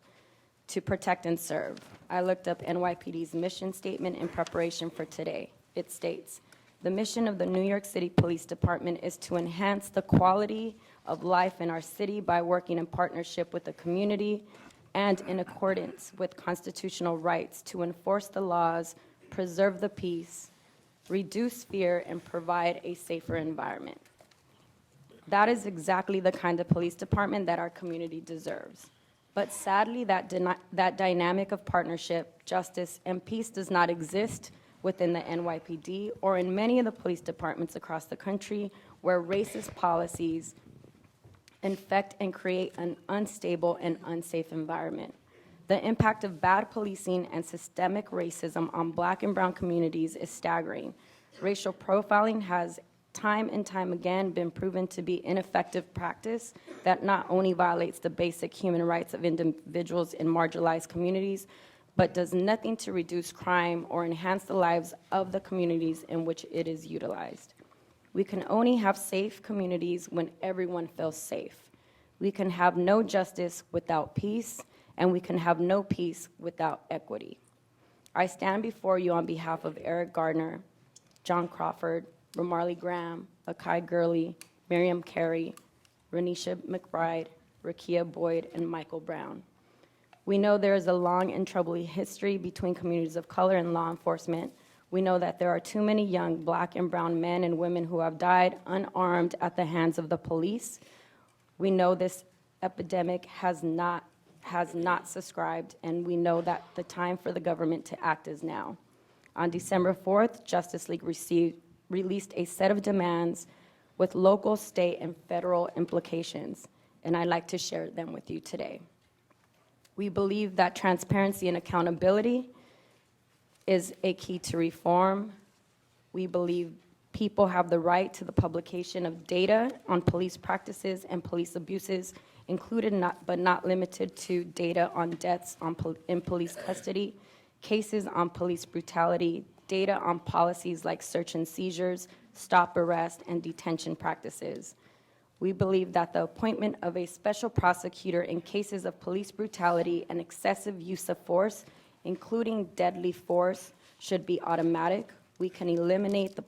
to protect and serve. I looked up NYPD's mission statement in preparation for today. It states, "The mission of the New York City Police Department is to enhance the quality of life in our city by working in partnership with the community and in accordance with constitutional rights to enforce the laws, preserve the peace, reduce fear, and provide a safer environment." That is exactly the kind of police department that our community deserves. But sadly, that dynamic of partnership, justice, and peace does not exist within the NYPD or in many of the police departments across the country, where racist policies infect and create an unstable and unsafe environment. The impact of bad policing and systemic racism on Black and brown communities is staggering. Racial profiling has time and time again been proven to be ineffective practice that not only violates the basic human rights of individuals in marginalized communities, but does nothing to reduce crime or enhance the lives of the communities in which it is utilized. We can only have safe communities when everyone feels safe. We can have no justice without peace, and we can have no peace without equity. I stand before you on behalf of Eric Gardner, John Crawford, Romarley Graham, Akai Gurley, Miriam Carey, Renisha McBride, Rakia Boyd, and Michael Brown. We know there is a long and troubling history between communities of color and law enforcement. We know that there are too many young Black and brown men and women who have died unarmed at the hands of the police. We know this epidemic has has not subscribed, and we know that the time for the government to act is now. On December 4th, Justice League released a set of demands with local, state, and federal implications, and I'd like to share them with you today. We believe that transparency and accountability is a key to reform. We believe people have the right to the publication of data on police practices and police abuses, included but not limited to data on deaths in police custody, cases on police brutality, data on policies like search and seizures, stop arrest, and detention practices. We believe that the appointment of a special prosecutor in cases of police brutality and excessive use of force, including deadly force, should be automatic. We can eliminate the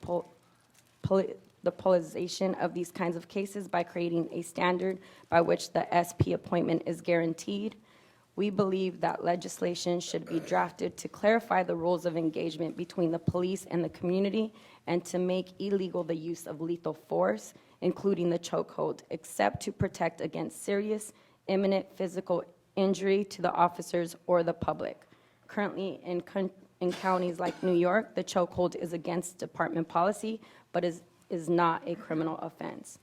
politicization of these kinds of cases by creating a standard by which the SP appointment is guaranteed. We believe that legislation should be drafted to clarify the rules of engagement between the police and the community and to make illegal the use of lethal force, including the chokehold, except to protect against serious, imminent physical injury to the officers or the public. Currently, in counties like New York, the chokehold is against department policy, but is not a criminal offense.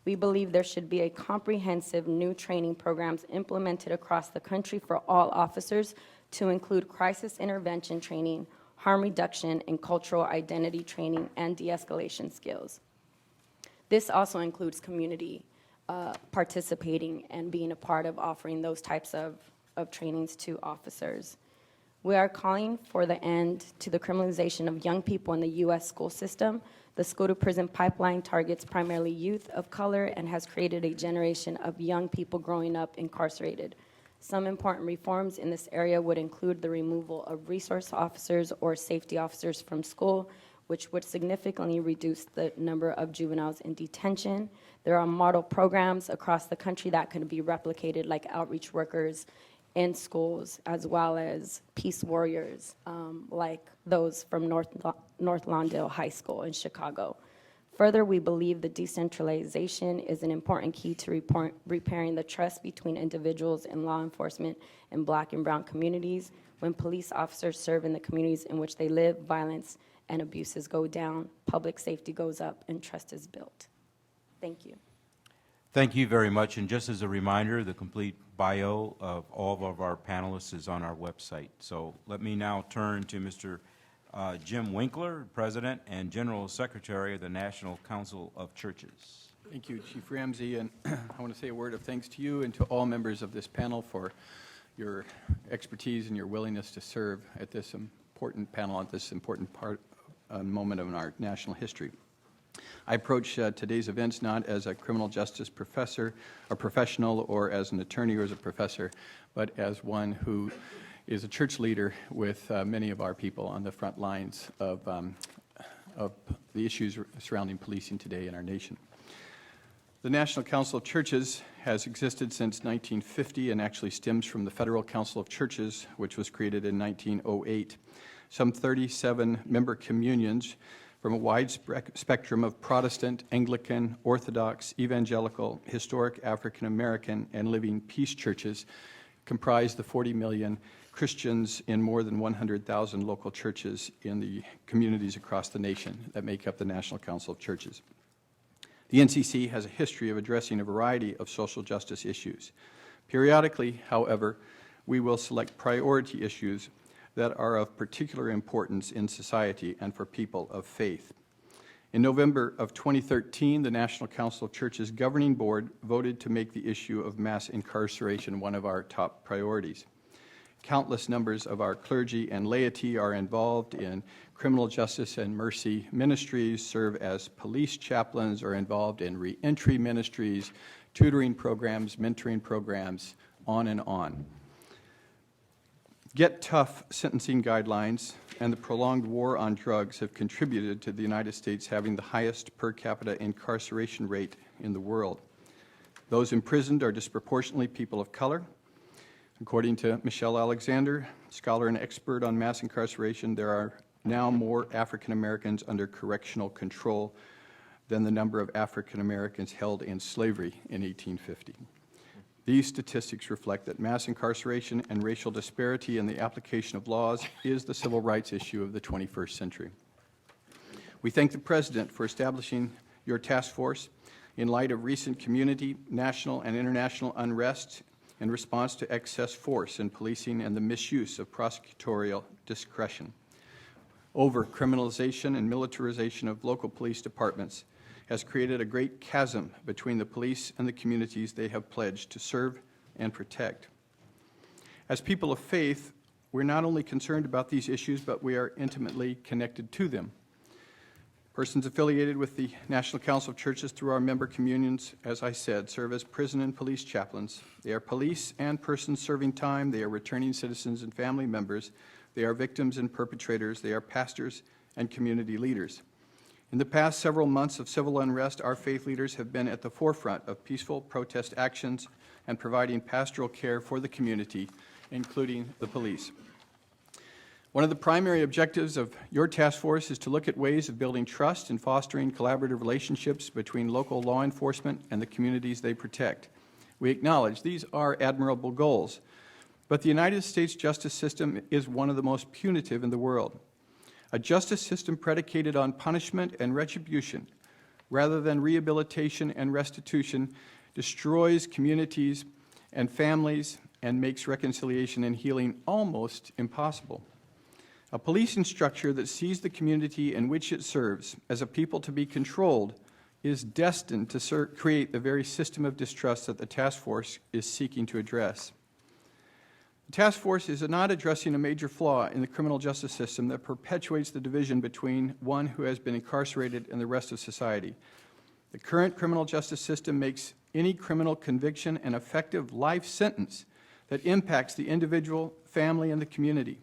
We believe there should be a comprehensive new training programs implemented across the country for all officers to include crisis intervention training, harm reduction, and cultural identity training and de-escalation skills. This also includes community participating and being a part of offering those types of trainings to officers. We are calling for the end to the criminalization of young people in the U.S. school system. The school-to-prison pipeline targets primarily youth of color and has created a generation of young people growing up incarcerated. Some important reforms in this area would include the removal of resource officers or safety officers from school, which would significantly reduce the number of juveniles in detention. There are model programs across the country that can be replicated, like outreach workers in schools, as well as peace warriors, like those from North Lawndale High School in Chicago. Further, we believe the decentralization is an important key to repairing the trust between individuals and law enforcement in Black and brown communities. When police officers serve in the communities in which they live, violence and abuses go down, public safety goes up, and trust is built. Thank you. Thank you very much. And just as a reminder, the complete bio of all of our panelists is on our website. So let me now turn to Mr. Jim Winkler, President and General Secretary of the National Council of Churches. Thank you, Chief Ramsey, and I want to say a word of thanks to you and to all members of this panel for your expertise and your willingness to serve at this important panel at this important moment of our national history. I approach today's events not as a criminal justice professor, a professional, or as an attorney or as a professor, but as one who is a church leader with many of our people on the front lines of the issues surrounding policing today in our nation. The National Council of Churches has existed since 1950 and actually stems from the Federal Council of Churches, which was created in 1908. Some 37 member communions from a wide spectrum of Protestant, Anglican, Orthodox, Evangelical, Historic African American, and Living Peace churches comprise the 40 million Christians in more than 100,000 local churches in the communities across the nation that make up the National Council of Churches. The NCC has a history of addressing a variety of social justice issues. Periodically, however, we will select priority issues that are of particular importance in society and for people of faith. In November of 2013, the National Council of Churches Governing Board voted to make the issue of mass incarceration one of our top priorities. Countless numbers of our clergy and laity are involved in criminal justice and mercy ministries, serve as police chaplains, are involved in reentry ministries, tutoring programs, mentoring programs, on and on. Get tough sentencing guidelines and the prolonged war on drugs have contributed to the United States having the highest per capita incarceration rate in the world. Those imprisoned are disproportionately people of color. According to Michelle Alexander, scholar and expert on mass incarceration, there are now more African Americans under correctional control than the number of African Americans held in slavery in 1850. These statistics reflect that mass incarceration and racial disparity in the application of laws is the civil rights issue of the 21st century. We thank the President for establishing your task force in light of recent community, national, and international unrest in response to excess force in policing and the misuse of prosecutorial discretion. Over-criminalization and militarization of local police departments has created a great chasm between the police and the communities they have pledged to serve and protect. As people of faith, we're not only concerned about these issues, but we are intimately connected to them. Persons affiliated with the National Council of Churches through our member communions, as I said, serve as prison and police chaplains. They are police and persons serving time. They are returning citizens and family members. They are victims and perpetrators. They are pastors and community leaders. In the past several months of civil unrest, our faith leaders have been at the forefront of peaceful protest actions and providing pastoral care for the community, including the police. One of the primary objectives of your task force is to look at ways of building trust and fostering collaborative relationships between local law enforcement and the communities they protect. We acknowledge these are admirable goals, but the United States justice system is one of the most punitive in the world. A justice system predicated on punishment and retribution, rather than rehabilitation and restitution, destroys communities and families and makes reconciliation and healing almost impossible. A policing structure that sees the community in which it serves as a people to be controlled is destined to create the very system of distrust that the task force is seeking to address. The task force is not addressing a major flaw in the criminal justice system that perpetuates the division between one who has been incarcerated and the rest of society. The current criminal justice system makes any criminal conviction an effective life sentence that impacts the individual, family, and the community.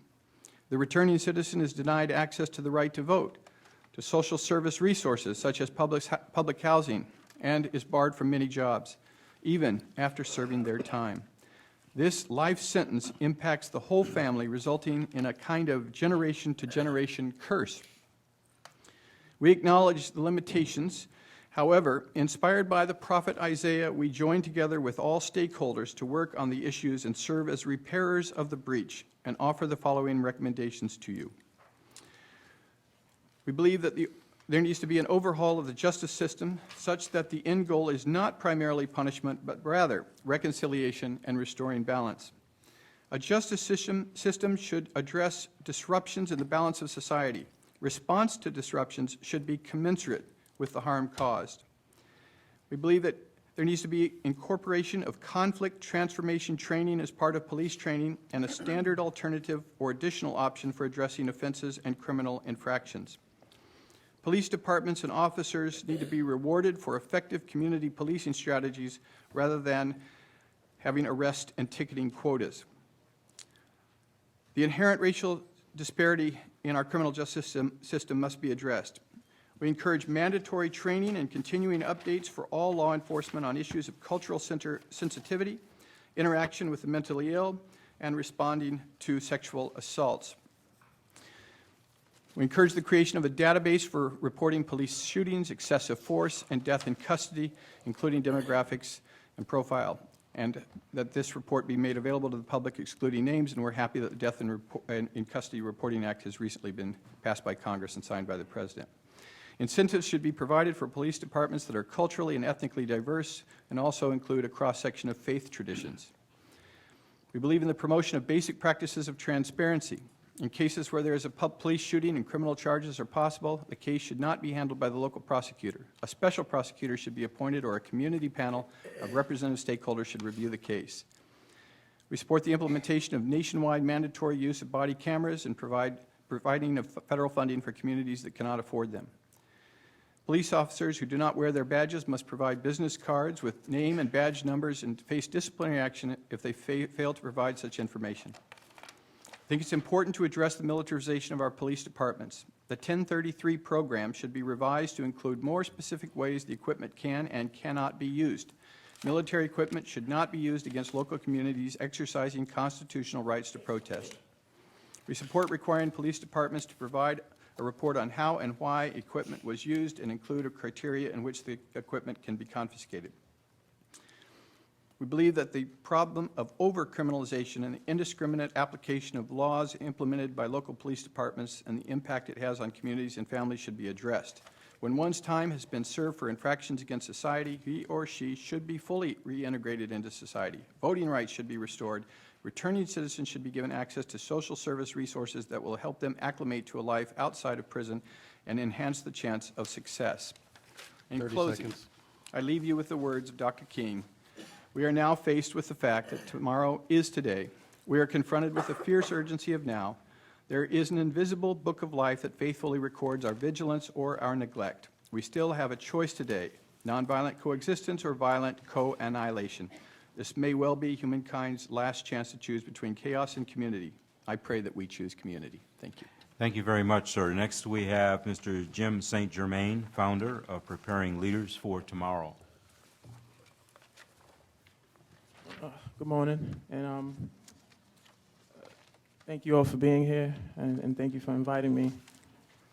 The returning citizen is denied access to the right to vote, to social service resources such as public housing, and is barred from many jobs, even after serving their time. This life sentence impacts the whole family, resulting in a kind of generation-to-generation curse. We acknowledge the limitations. However, inspired by the prophet Isaiah, we join together with all stakeholders to work on the issues and serve as repairers of the breach and offer the following recommendations to you. We believe that there needs to be an overhaul of the justice system such that the end goal is not primarily punishment, but rather reconciliation and restoring balance. A justice system should address disruptions in the balance of society. Response to disruptions should be commensurate with the harm caused. We believe that there needs to be incorporation of conflict transformation training as part of police training and a standard alternative or additional option for addressing offenses and criminal infractions. Police departments and officers need to be rewarded for effective community policing strategies rather than having arrest and ticketing quotas. The inherent racial disparity in our criminal justice system must be addressed. We encourage mandatory training and continuing updates for all law enforcement on issues of cultural sensitivity, interaction with the mentally ill, and responding to sexual assaults. We encourage the creation of a database for reporting police shootings, excessive force, and death in custody, including demographics and profile, and that this report be made available to the public excluding names, and we're happy that the Death in Custody Reporting Act has recently been passed by Congress and signed by the President. Incentives should be provided for police departments that are culturally and ethnically diverse and also include a cross-section of faith traditions. We believe in the promotion of basic practices of transparency. In cases where there is a police shooting and criminal charges are possible, the case should not be handled by the local prosecutor. A special prosecutor should be appointed, or a community panel of representative stakeholders should review the case. We support the implementation of nationwide mandatory use of body cameras and providing of federal funding for communities that cannot afford them. Police officers who do not wear their badges must provide business cards with name and badge numbers and face disciplinary action if they fail to provide such information. I think it's important to address the militarization of our police departments. The 1033 program should be revised to include more specific ways the equipment can and cannot be used. Military equipment should not be used against local communities exercising constitutional rights to protest. We support requiring police departments to provide a report on how and why equipment was used and include a criteria in which the equipment can be confiscated. We believe that the problem of over-criminalization and the indiscriminate application of laws implemented by local police departments and the impact it has on communities and families should be addressed. When one's time has been served for infractions against society, he or she should be fully reintegrated into society. Voting rights should be restored. Returning citizens should be given access to social service resources that will help them acclimate to a life outside of prison and enhance the chance of success. In 30 closing, seconds. I leave you with the words of Dr. King. We are now faced with the fact that tomorrow is today. We are confronted with the fierce urgency of now. There is an invisible book of life that faithfully records our vigilance or our neglect. We still have a choice today, nonviolent coexistence or violent co-annihilation. This may well be humankind's last chance to choose between chaos and community. I pray that we choose community. Thank you. Thank you very much, sir. Next, we have Mr. Jim St. Germain, founder of Preparing Leaders for Tomorrow. Good morning, and thank you all for being here, and thank you for inviting me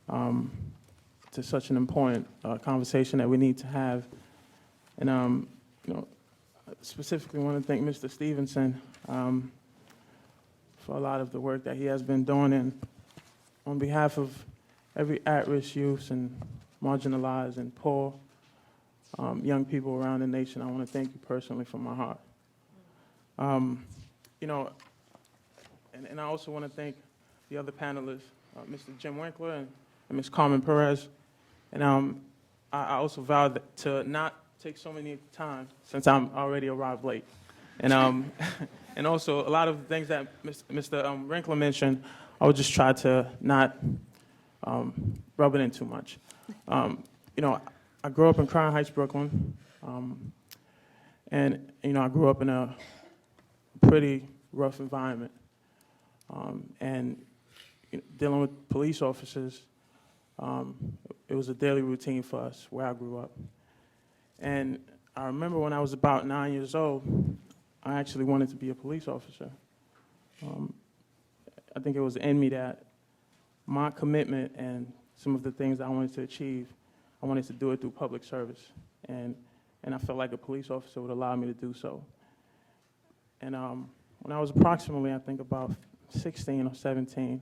to such an important conversation that we need to have. And you know, specifically want to thank Mr. Stevenson for a lot of the work that he has been doing, and on behalf of every at-risk youth and marginalized and poor young people around the nation, I want to thank you personally from my heart. You know, and I also want to thank the other panelists, Mr. Jim Winkler and Ms. Carmen Perez. And I also vowed to not take so many time since I'm already arrived late. And and also a lot of the things that Mr. Winkler mentioned, I would just try to not rub it in too much. You know, I grew up in Crown Heights, Brooklyn, and you know, I grew up in a pretty rough environment, and you know, dealing with police officers, it was a daily routine for us where I grew up. And I remember when I was about 9 years old, I actually wanted to be a police officer. I think it was in me that my commitment and some of the things I wanted to achieve, I wanted to do it through public service. And I felt like a police officer would allow me to do so. And when I was approximately, I think, about 16 or 17,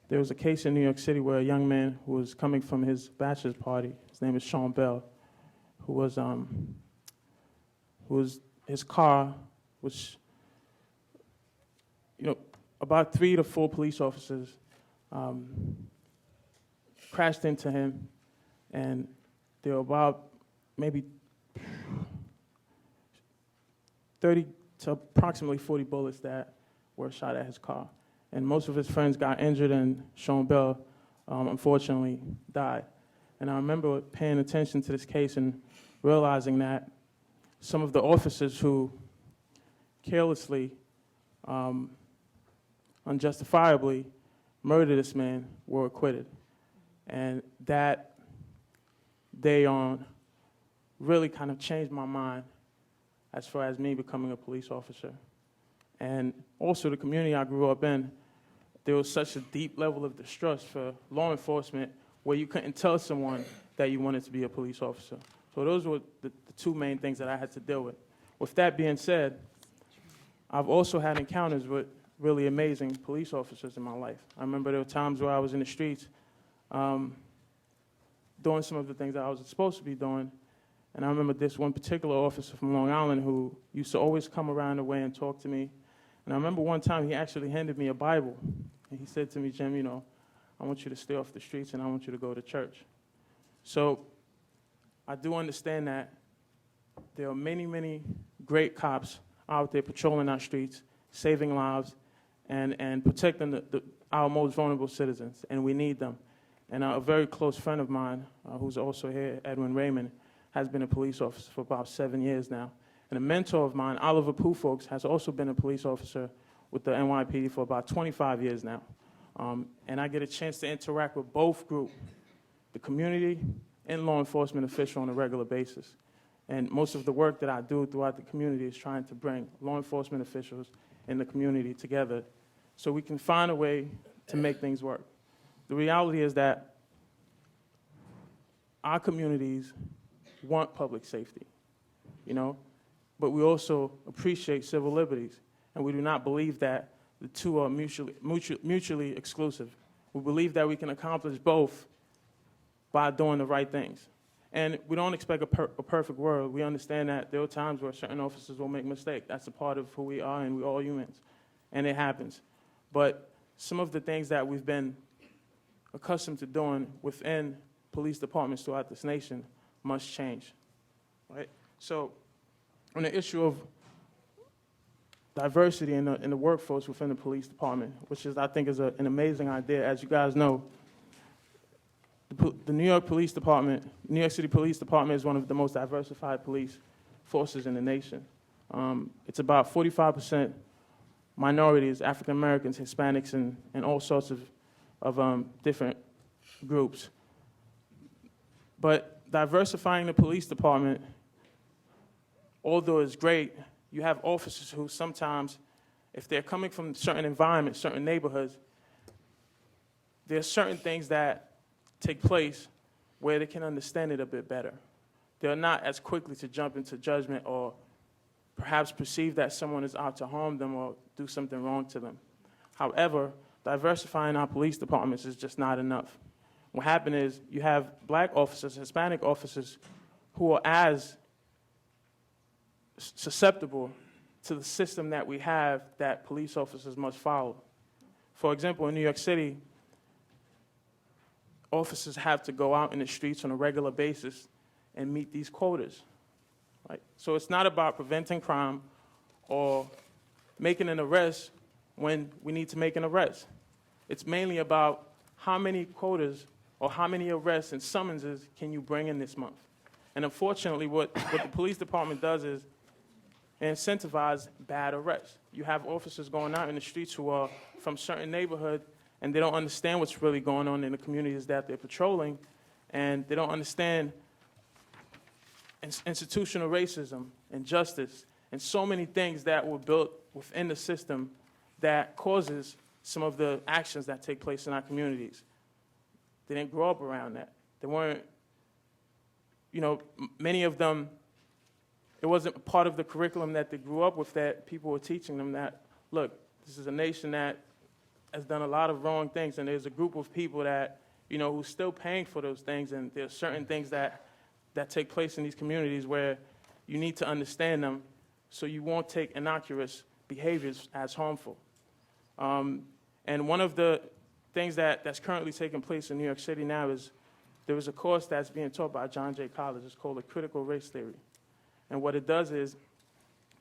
there was a case in New York City where a young man who was coming from his bachelor's party, his name is Sean Bell, who was his car was, you know, about 3 to 4 police officers crashed into him, and there were about maybe 30 to approximately 40 bullets that were shot at his car. And most of his friends got injured, and Sean Bell, unfortunately, died. And I remember paying attention to this case and realizing that some of the officers who carelessly, unjustifiably murdered this man were acquitted. And that day on really kind of changed my mind as far as me becoming a police officer. And also the community I grew up in, there was such a deep level of distrust for law enforcement where you couldn't tell someone that you wanted to be a police officer. So those were the two main things that I had to deal with. With that being said, I've also had encounters with really amazing police officers in my life. I remember there were times where I was in the streets doing some of the things that I was supposed to be doing. And I remember this one particular officer from Long Island who used to always come around the way and talk to me. And I remember one time he actually handed me a Bible. And he said to me, Jim, you know, I want you to stay off the streets and I want you to go to church. So I do understand that there are many, many great cops out there patrolling our streets, saving lives, and protecting our most vulnerable citizens, and we need them. And a very close friend of mine, who's also here, Edwin Raymond, has been a police officer for about 7 years now. And a mentor of mine, Oliver Poofolks, has also been a police officer with the NYPD for about 25 years now. And I get a chance to interact with both groups, the community and law enforcement official on a regular basis. And most of the work that I do throughout the community is trying to bring law enforcement officials and the community together so we can find a way to make things work. The reality is that our communities want public safety. You know, but we also appreciate civil liberties, and we do not believe that the two are mutually exclusive. We believe that we can accomplish both by doing the right things. And we don't expect a perfect world. We understand that there are times where certain officers will make mistakes. That's a part of who we are, and we're all humans, and it happens. But some of the things that we've been accustomed to doing within police departments throughout this nation must change, right? So on the issue of diversity in the workforce within the police department, which is, I think, is an amazing idea. As you guys know, the New York Police Department, New York City Police Department is one of the most diversified police forces in the nation. It's about 45% minorities, African Americans, Hispanics, and all sorts of different groups. But diversifying the police department, although it's great, you have officers who sometimes, if they're coming from certain environments, certain neighborhoods, there are certain things that take place where they can understand it a bit better. They're not as quickly to jump into judgment or perhaps perceive that someone is out to harm them or do something wrong to them. However, diversifying our police departments is just not enough. What happened is you have black officers, Hispanic officers, who are as susceptible to the system that we have that police officers must follow. For example, in New York City, officers have to go out in the streets on a regular basis and meet these quotas, right? So it's not about preventing crime or making an arrest when we need to make an arrest. It's mainly about how many quotas or how many arrests and summonses can you bring in this month. And unfortunately, what the police department does is incentivize bad arrests. You have officers going out in the streets who are from certain neighborhood, and they don't understand what's really going on in the communities that they're patrolling, and they don't understand institutional racism, injustice, and so many things that were built within the system that causes some of the actions that take place in our communities. They didn't grow up around that. They weren't, many of them, it wasn't part of the curriculum that they grew up with that people were teaching them that, look, this is a nation that has done a lot of wrong things, and there's a group of people that, who's still paying for those things, and there's certain things that take place in these communities where you need to understand them so you won't take innocuous behaviors as harmful. And one of the things that's currently taking place in New York City now is there was a course that's being taught by John Jay College. It's called a critical race theory. And what it does is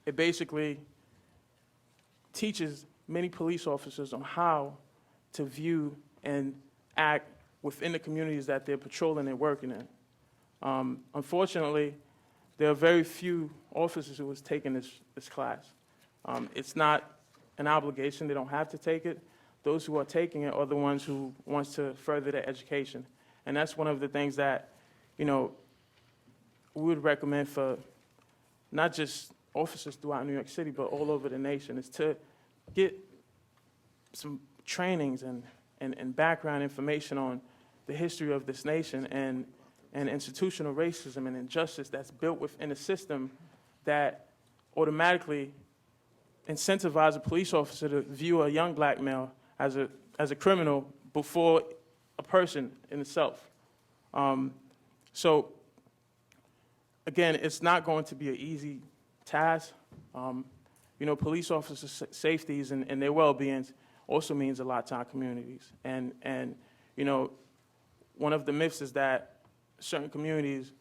it basically teaches many police officers on how to view and act within the communities that they're patrolling and working in. Unfortunately, there are very few officers who has taken this class. It's not an obligation. They don't have to take it. Those who are taking it are the ones who wants to further their education. And that's one of the things that, we would recommend for not just officers throughout New York City, but all over the nation, is to get some trainings and background information on the history of this nation and institutional racism and injustice that's built within a system that automatically incentivizes a police officer to view a young black male as a criminal before a person in itself. So again, it's not going to be an easy task. Police officers' safeties and their well-being also means a lot to our communities. And one of the myths is that certain communities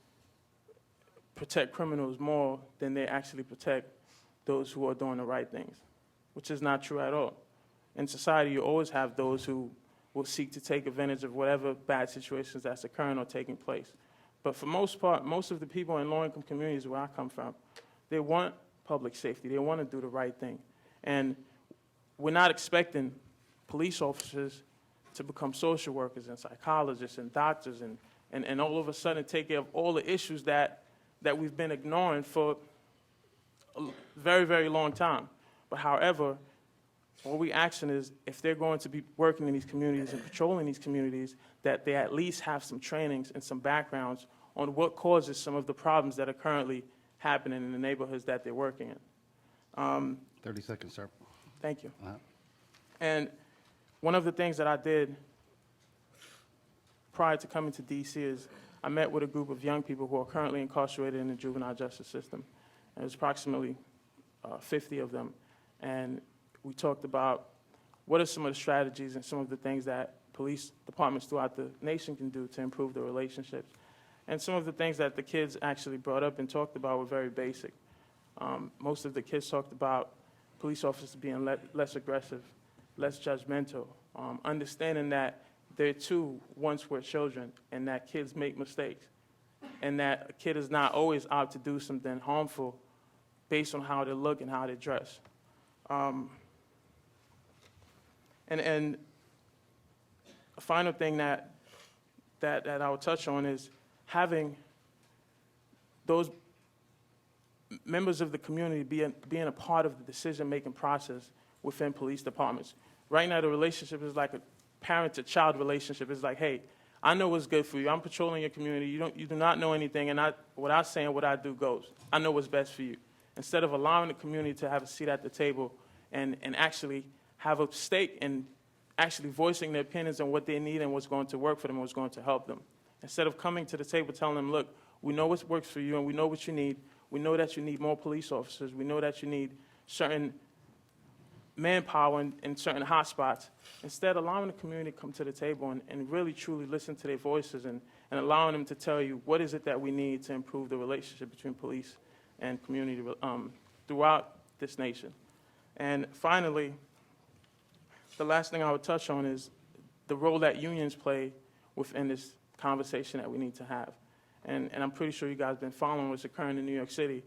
protect criminals more than they actually protect those who are doing the right things, which is not true at all. In society, you always have those who will seek to take advantage of whatever bad situations that's occurring or taking place. But for most part, most of the people in low-income communities where I come from, they want public safety. They want to do the right thing. And we're not expecting police officers to become social workers and psychologists and doctors and all of a sudden take care of all the issues that we've been ignoring for a very, very long time. But however, what we asking is if they're going to be working in these communities and patrolling these communities, that they at least have some trainings and some backgrounds on what causes some of the problems that are currently happening in the neighborhoods that they're working in. 30 seconds, sir. Thank you. Uh-huh. And one of the things that I did prior to coming to D.C. is I met with a group of young people who are currently incarcerated in the juvenile justice system. And there's approximately 50 of them. And we talked about what are some of the strategies and some of the things that police departments throughout the nation can do to improve their relationships. And some of the things that the kids actually brought up and talked about were very basic. Most of the kids talked about police officers being less aggressive, less judgmental, understanding that they too once were children and that kids make mistakes and that a kid is not always out to do something harmful based on how they look and how they dress. And a final thing that I would touch on is having those members of the community being a part of the decision-making process within police departments. Right now, the relationship is like a parent-to-child relationship. It's like, hey, I know what's good for you. I'm patrolling your community. You do not know anything, and what I say and what I do goes. I know what's best for you. Instead of allowing the community to have a seat at the table and actually have a stake in actually voicing their opinions on what they need and what's going to work for them and what's going to help them. Instead of coming to the table telling them, look, we know what works for you and we know what you need. We know that you need more police officers. We know that you need certain manpower in certain hotspots. Instead, allowing the community to come to the table and really truly listen to their voices and allowing them to tell you what is it that we need to improve the relationship between police and community throughout this nation. And finally, the last thing I would touch on is the role that unions play within this conversation that we need to have. And I'm pretty sure you guys have been following what's occurring in New York City.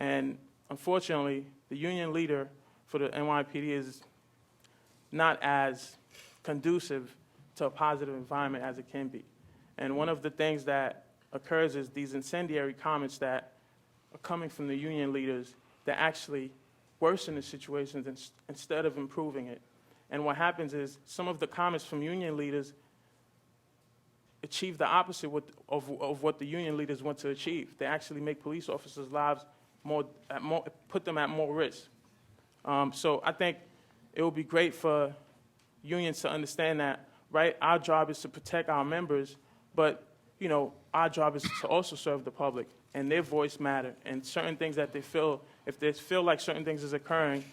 And unfortunately, the union leader for the NYPD is not as conducive to a positive environment as it can be. And one of the things that occurs is these incendiary comments that are coming from the union leaders that actually worsen the situations instead of improving it. And what happens is some of the comments from union leaders achieve the opposite of what the union leaders want to achieve. They actually make police officers' lives put them at more risk. So I think it would be great for unions to understand that, right? Our job is to protect our members, but our job is to also serve the public, and their voice matter. And certain things that they feel, if they feel like certain things is occurring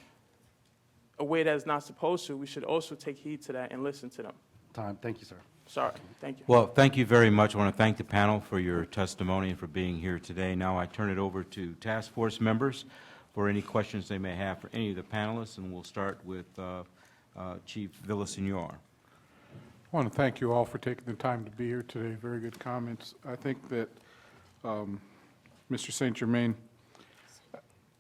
a way that is not supposed to, we should also take heed to that and listen to them. Time. Thank you, sir. Sorry. Thank you. Well, thank you very much. I want to thank the panel for your testimony and for being here today. Now I turn it over to task force members for any questions they may have for any of the panelists, and we'll start with Chief Villasenor. I want to thank you all for taking the time to be here today. Very good comments. I think that, Mr. St. Germain,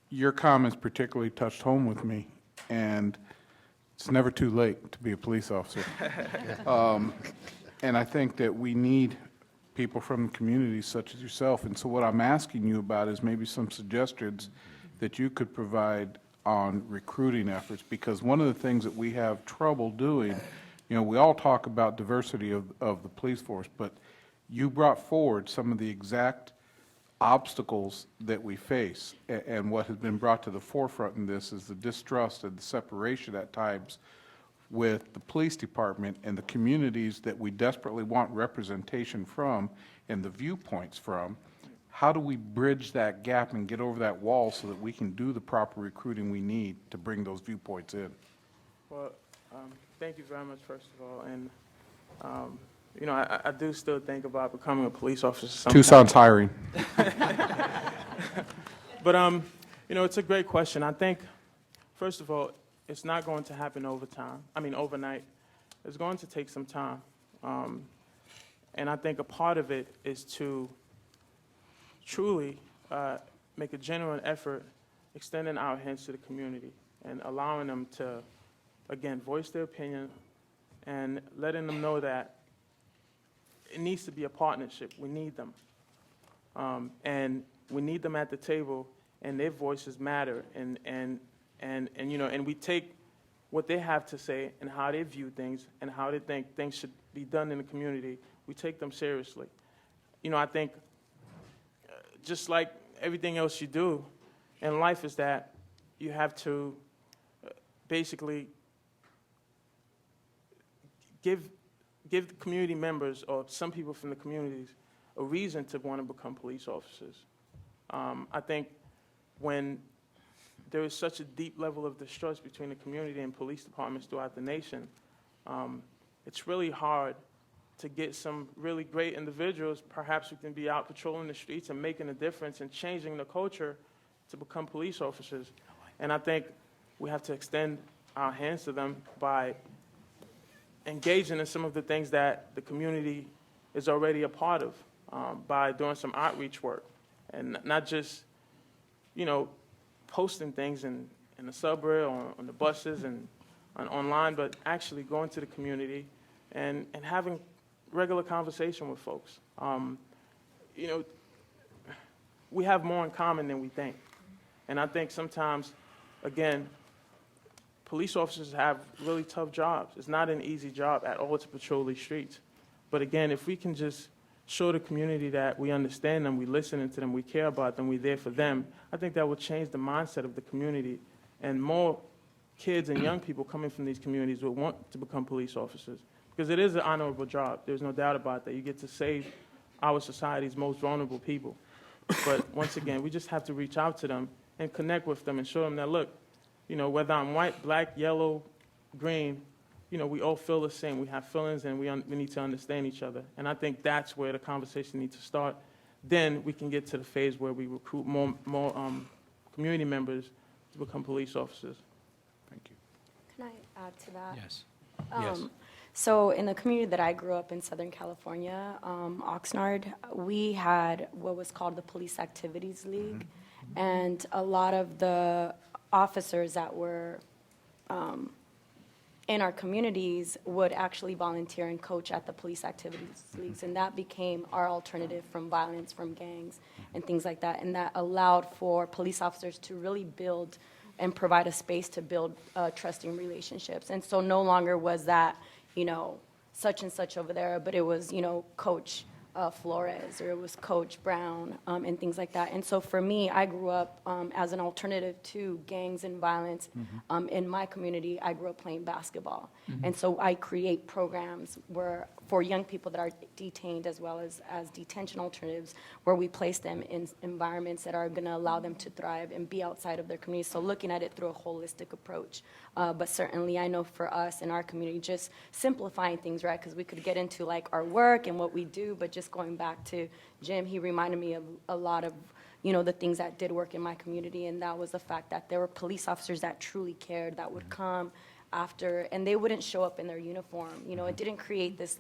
your comments particularly touched home with me, and it's never too late to be a police officer. And I think that we need people from the community such as yourself. And so what I'm asking you about is maybe some suggestions that you could provide on recruiting efforts, because one of the things that we have trouble doing, we all talk about diversity of the police force, but you brought forward some of the exact obstacles that we face, and what has been brought to the forefront in this is the distrust and the separation at times with the police department and the communities that we desperately want representation from and the viewpoints from. How do we bridge that gap and get over that wall so that we can do the proper recruiting we need to bring those viewpoints in? Well, thank you very much, first of all. And, I do still think about becoming a police officer sometime. Tucson's hiring. But, it's a great question. I think, first of all, it's not going to happen overnight. It's going to take some time. And I think a part of it is to truly make a genuine effort extending our hands to the community and allowing them to, again, voice their opinion and letting them know that it needs to be a partnership. We need them. And we need them at the table, and their voices matter. And we take what they have to say and how they view things and how they think things should be done in the community. We take them seriously. I think just like everything else you do in life is that you have to basically give the community members or some people from the communities a reason to want to become police officers. I think when there is such a deep level of distrust between the community and police departments throughout the nation, it's really hard to get some really great individuals, perhaps who can be out patrolling the streets and making a difference and changing the culture to become police officers. And I think we have to extend our hands to them by engaging in some of the things that the community is already a part of, by doing some outreach work, and not just, posting things in the subway or on the buses and online, but actually going to the community and having regular conversation with folks. We have more in common than we think. And I think sometimes, again, police officers have really tough jobs. It's not an easy job at all to patrol these streets. But again, if we can just show the community that we understand them, we listen to them, we care about them, we're there for them, I think that will change the mindset of the community. And more kids and young people coming from these communities will want to become police officers. Because it is an honorable job. There's no doubt about that. You get to save our society's most vulnerable people. But once again, we just have to reach out to them and connect with them and show them that, look, whether I'm white, black, yellow, green, we all feel the same. We have feelings, and we need to understand each other. And I think that's where the conversation needs to start. Then we can get to the phase where we recruit more community members to become police officers. Thank you. Can I add to that? Yes. Yes. So in the community that I grew up in, Southern California, Oxnard, we had what was called the Police Activities League. And a lot of the officers that were in our communities would actually volunteer and coach at the police activities leagues. And that became our alternative from violence, from gangs, and things like that. And that allowed for police officers to really build and provide a space to build trusting relationships. And so no longer was that, such and such over there, but it was, Coach Flores, or it was Coach Brown, and things like that. And so for me, I grew up as an alternative to gangs and violence. In my community, I grew up playing basketball. And so I create programs for young people that are detained, as well as detention alternatives, where we place them in environments that are going to allow them to thrive and be outside of their community. So looking at it through a holistic approach. But certainly I know for us in our community, just simplifying things, right? Because we could get into like our work and what we do, but just going back to Jim, he reminded me of a lot of the things that did work in my community, and that was the fact that there were police officers that truly cared, that would come after, and they wouldn't show up in their uniform. It didn't create this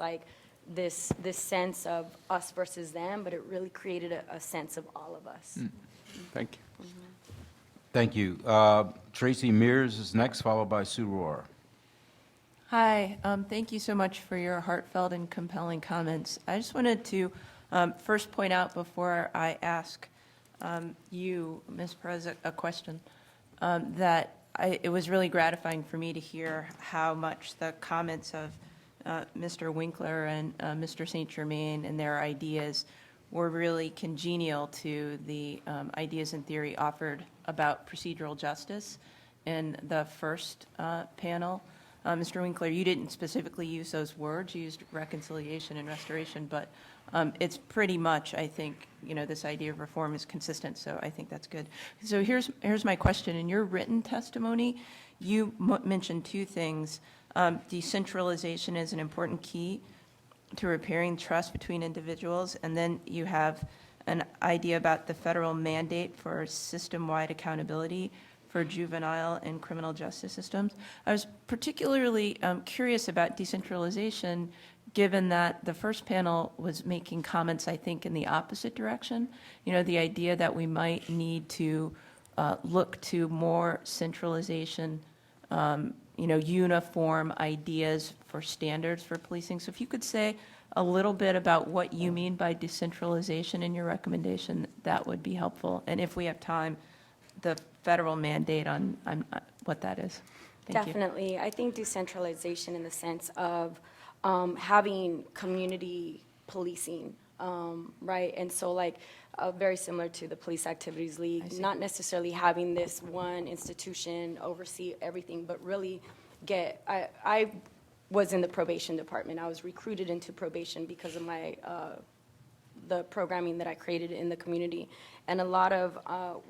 this sense of us versus them, but it really created a sense of all of us. Thank you. Thank you. Tracy Mears is next, followed by Sue Rohr. Hi, thank you so much for your heartfelt and compelling comments. I just wanted to first point out, before I ask you, Ms. Perez, a question, that it was really gratifying for me to hear how much the comments of Mr. Winkler and Mr. St. Germain and their ideas were really congenial to the ideas and theory offered about procedural justice in the first panel. Mr. Winkler, you didn't specifically use those words. You used reconciliation and restoration, but it's pretty much, I think, this idea of reform is consistent, so I think that's good. So here's my question. In your written testimony, you mentioned two things. Decentralization is an important key to repairing trust between individuals, and then you have an idea about the federal mandate for system-wide accountability for juvenile and criminal justice systems. I was particularly curious about decentralization, given that the first panel was making comments, I think, in the opposite direction. The idea that we might need to look to more centralization, uniform ideas for standards for policing. So if you could say a little bit about what you mean by decentralization in your recommendation, that would be helpful. And if we have time, the federal mandate on what that is. Thank you. Definitely. I think decentralization in the sense of having community policing, right? And so very similar to the Police Activities League, not necessarily having this one institution oversee everything, but really I was in the probation department. I was recruited into probation because of my the programming that I created in the community. And a lot of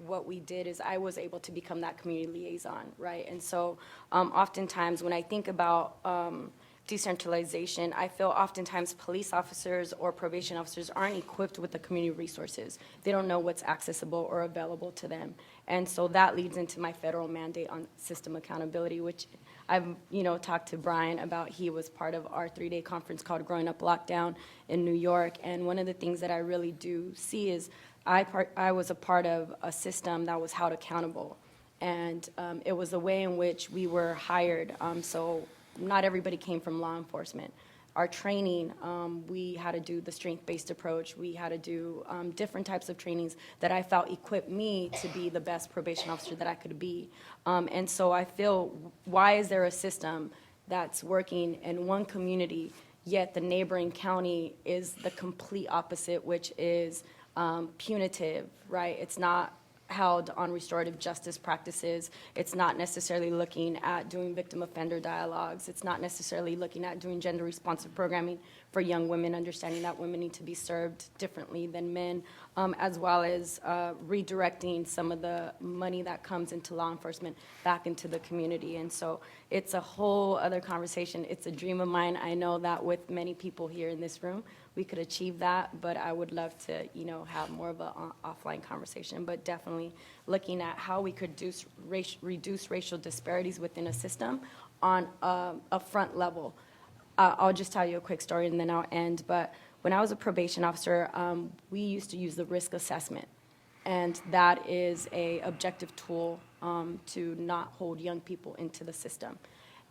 what we did is I was able to become that community liaison, right? And so oftentimes when I think about decentralization, I feel oftentimes police officers or probation officers aren't equipped with the community resources. They don't know what's accessible or available to them. And so that leads into my federal mandate on system accountability, which I've, talked to Brian about. He was part of our 3-day conference called Growing Up Lockdown in New York. And one of the things that I really do see is I was a part of a system that was held accountable. And it was the way in which we were hired. So not everybody came from law enforcement. Our training, we had to do the strength-based approach. We had to do different types of trainings that I felt equipped me to be the best probation officer that I could be. And so I feel, why is there a system that's working in one community, yet the neighboring county is the complete opposite, which is punitive, right? It's not held on restorative justice practices. It's not necessarily looking at doing victim offender dialogues. It's not necessarily looking at doing gender responsive programming for young women, understanding that women need to be served differently than men, as well as redirecting some of the money that comes into law enforcement back into the community. And so it's a whole other conversation. It's a dream of mine. I know that with many people here in this room, we could achieve that, but I would love to, have more of an offline conversation. But definitely looking at how we could reduce racial disparities within a system on a front level. I'll just tell you a quick story and then I'll end. But when I was a probation officer, we used to use the risk assessment. And that is an objective tool to not hold young people into the system.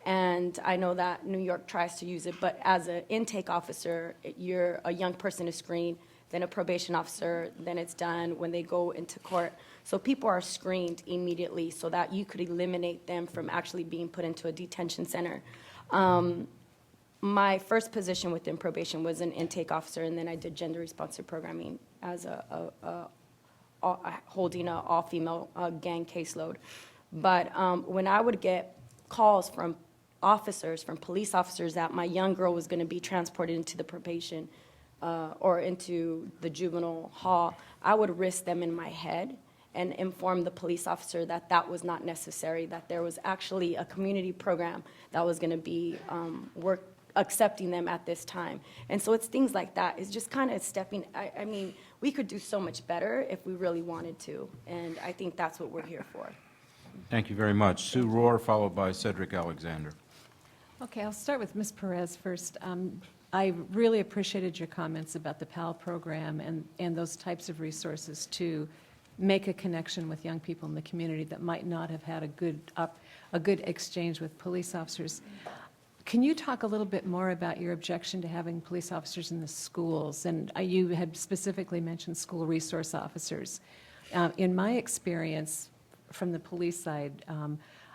And I know that New York tries to use it, but as an intake officer, a young person is screened, then a probation officer, then it's done when they go into court. So people are screened immediately so that you could eliminate them from actually being put into a detention center. My first position within probation was an intake officer, and then I did gender responsive programming as holding an all-female gang caseload. But when I would get calls from police officers, that my young girl was going to be transported into the probation or into the juvenile hall, I would risk them in my head and inform the police officer that that was not necessary, that there was actually a community program that was going to be accepting them at this time. And so it's things like that. It's just kind of stepping, I mean, we could do so much better if we really wanted to, and I think that's what we're here for. Thank you very much. Sue Rohr, followed by Cedric Alexander. Okay, I'll start with Ms. Perez first. I really appreciated your comments about the PAL program and those types of resources to make a connection with young people in the community that might not have had a good exchange with police officers. Can you talk a little bit more about your objection to having police officers in the schools? And you had specifically mentioned school resource officers. In my experience from the police side,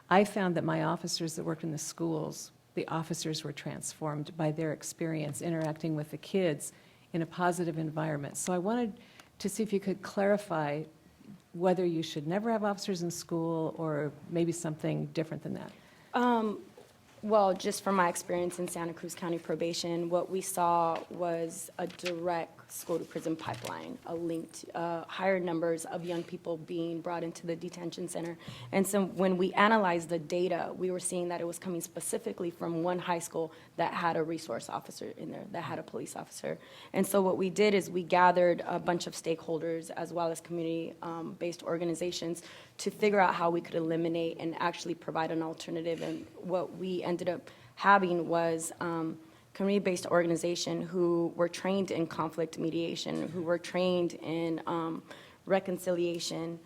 I found that my officers that worked in the schools, the officers were transformed by their experience interacting with the kids in a positive environment. So I wanted to see if you could clarify whether you should never have officers in school or maybe something different than that. Well, just from my experience in Santa Cruz County Probation, what we saw was a direct school-to-prison pipeline, a linked higher numbers of young people being brought into the detention center. And so when we analyzed the data, we were seeing that it was coming specifically from one high school that had a resource officer in there, that had a police officer. And so what we did is we gathered a bunch of stakeholders as well as community-based organizations to figure out how we could eliminate and actually provide an alternative. And what we ended up having was community-based organization who were trained in conflict mediation, who were trained in reconciliation,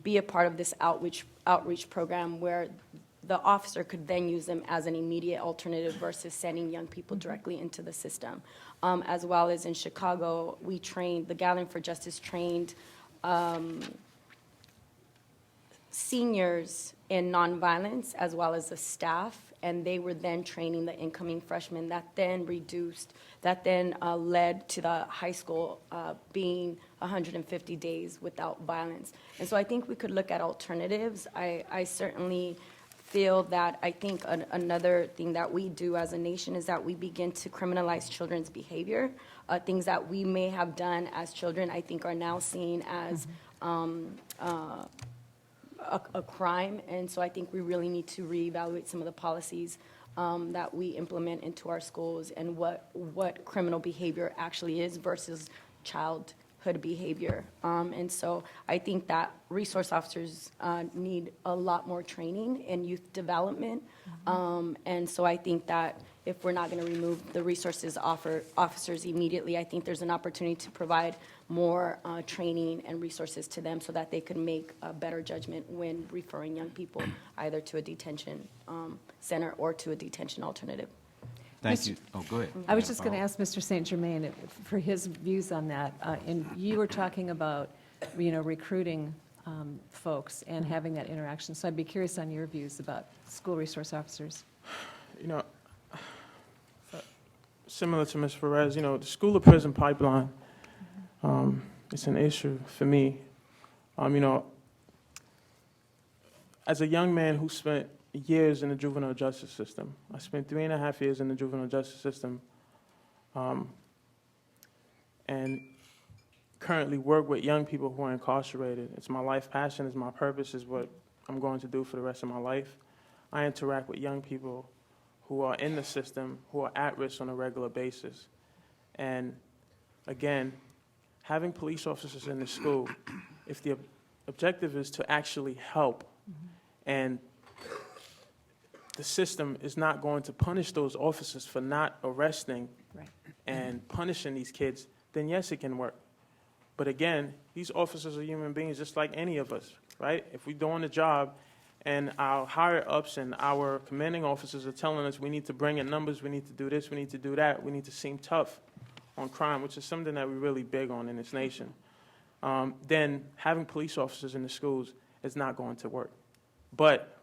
be a part of this outreach program where the officer could then use them as an immediate alternative versus sending young people directly into the system. As well as in Chicago, the Gathering for Justice trained seniors in nonviolence as well as the staff, and they were then training the incoming freshmen. That then led to the high school being 150 days without violence. And so I think we could look at alternatives. I certainly feel that I think another thing that we do as a nation is that we begin to criminalize children's behavior. Things that we may have done as children, I think, are now seen as a crime. And so I think we really need to reevaluate some of the policies that we implement into our schools and what criminal behavior actually is versus childhood behavior. And so I think that resource officers need a lot more training in youth development. And so I think that if we're not going to remove the resources officers immediately, I think there's an opportunity to provide more training and resources to them so that they can make a better judgment when referring young people either to a detention center or to a detention alternative. Thank you. Oh, go ahead. I was just going to ask Mr. St. Germain for his views on that. And you were talking about, recruiting folks and having that interaction. So I'd be curious on your views about school resource officers. Similar to Ms. Perez, the school to prison pipeline, it's an issue for me. As a young man who spent years in the juvenile justice system, I spent 3.5 years in the juvenile justice system, and currently work with young people who are incarcerated. It's my life passion, it's my purpose, is what I'm going to do for the rest of my life. I interact with young people who are in the system, who are at risk on a regular basis. And again, having police officers in the school, if the objective is to actually help, and the system is not going to punish those officers for not arresting and punishing these kids, then yes, it can work. But again, these officers are human beings just like any of us, right? If we're doing the job and our higher-ups and our commanding officers are telling us we need to bring in numbers, we need to do this, we need to do that, we need to seem tough on crime, which is something that we're really big on in this nation, then having police officers in the schools is not going to work. But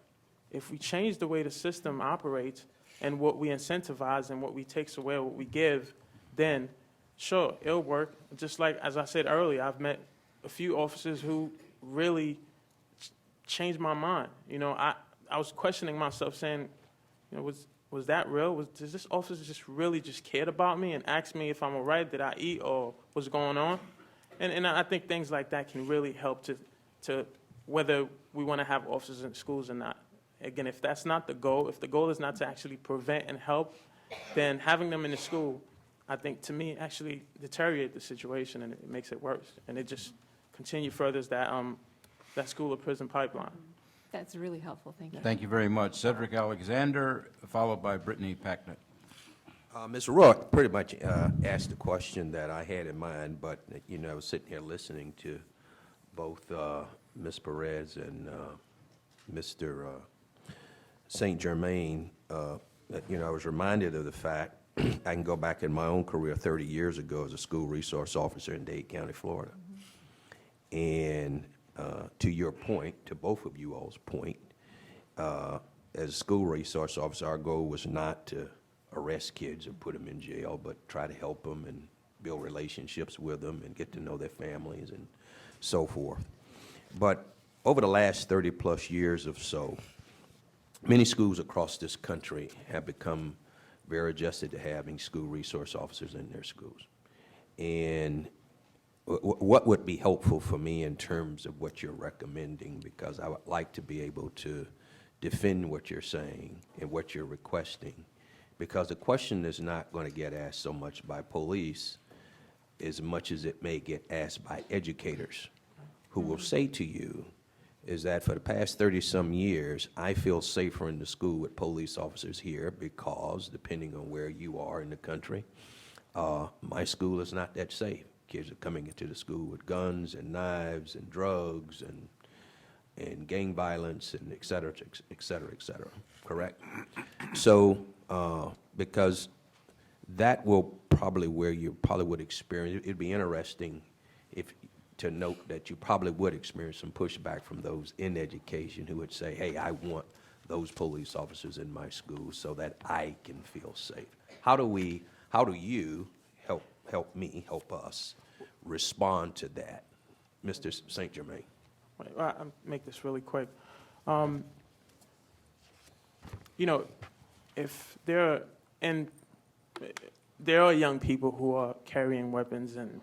if we change the way the system operates and what we incentivize and what we take away, what we give, then sure, it'll work. Just like, as I said earlier, I've met a few officers who really changed my mind. I was questioning myself, saying, was that real? Does this officer just really just cared about me and asked me if I'm all right, did I eat, or what's going on? And I think things like that can really help to whether we want to have officers in schools or not. Again, if that's not the goal, if the goal is not to actually prevent and help, then having them in the school, I think, to me, actually deteriorate the situation, and it makes it worse. And it just furthers that school or prison pipeline. That's really helpful. Thank you. Thank you very much. Cedric Alexander, followed by Brittany Packnett. Mr. Rourke pretty much asked the question that I had in mind, but, I was sitting here listening to both Ms. Perez and Mr. St. Germain. I was reminded of the fact I can go back in my own career 30 years ago as a school resource officer in Dade County, Florida. And to your point, to both of you all's point, as a school resource officer, our goal was not to arrest kids or put them in jail, but try to help them and build relationships with them and get to know their families and so forth. But over the last 30-plus years or so, many schools across this country have become very adjusted to having school resource officers in their schools. And what would be helpful for me in terms of what you're recommending, because I would like to be able to defend what you're saying and what you're requesting, because the question is not going to get asked so much by police as much as it may get asked by educators who will say to you is that for the past 30-some years, I feel safer in the school with police officers here because, depending on where you are in the country, my school is not that safe. Kids are coming into the school with guns and knives and drugs and gang violence and et cetera, et cetera, et cetera. Correct? So, because that will probably where you probably would experience, it'd be interesting to note that you probably would experience some pushback from those in education who would say, hey, I want those police officers in my school so that I can feel safe. How do you help me, help us respond to that, Mr. St. Germain? I'll make this really quick. If there are young people who are carrying weapons and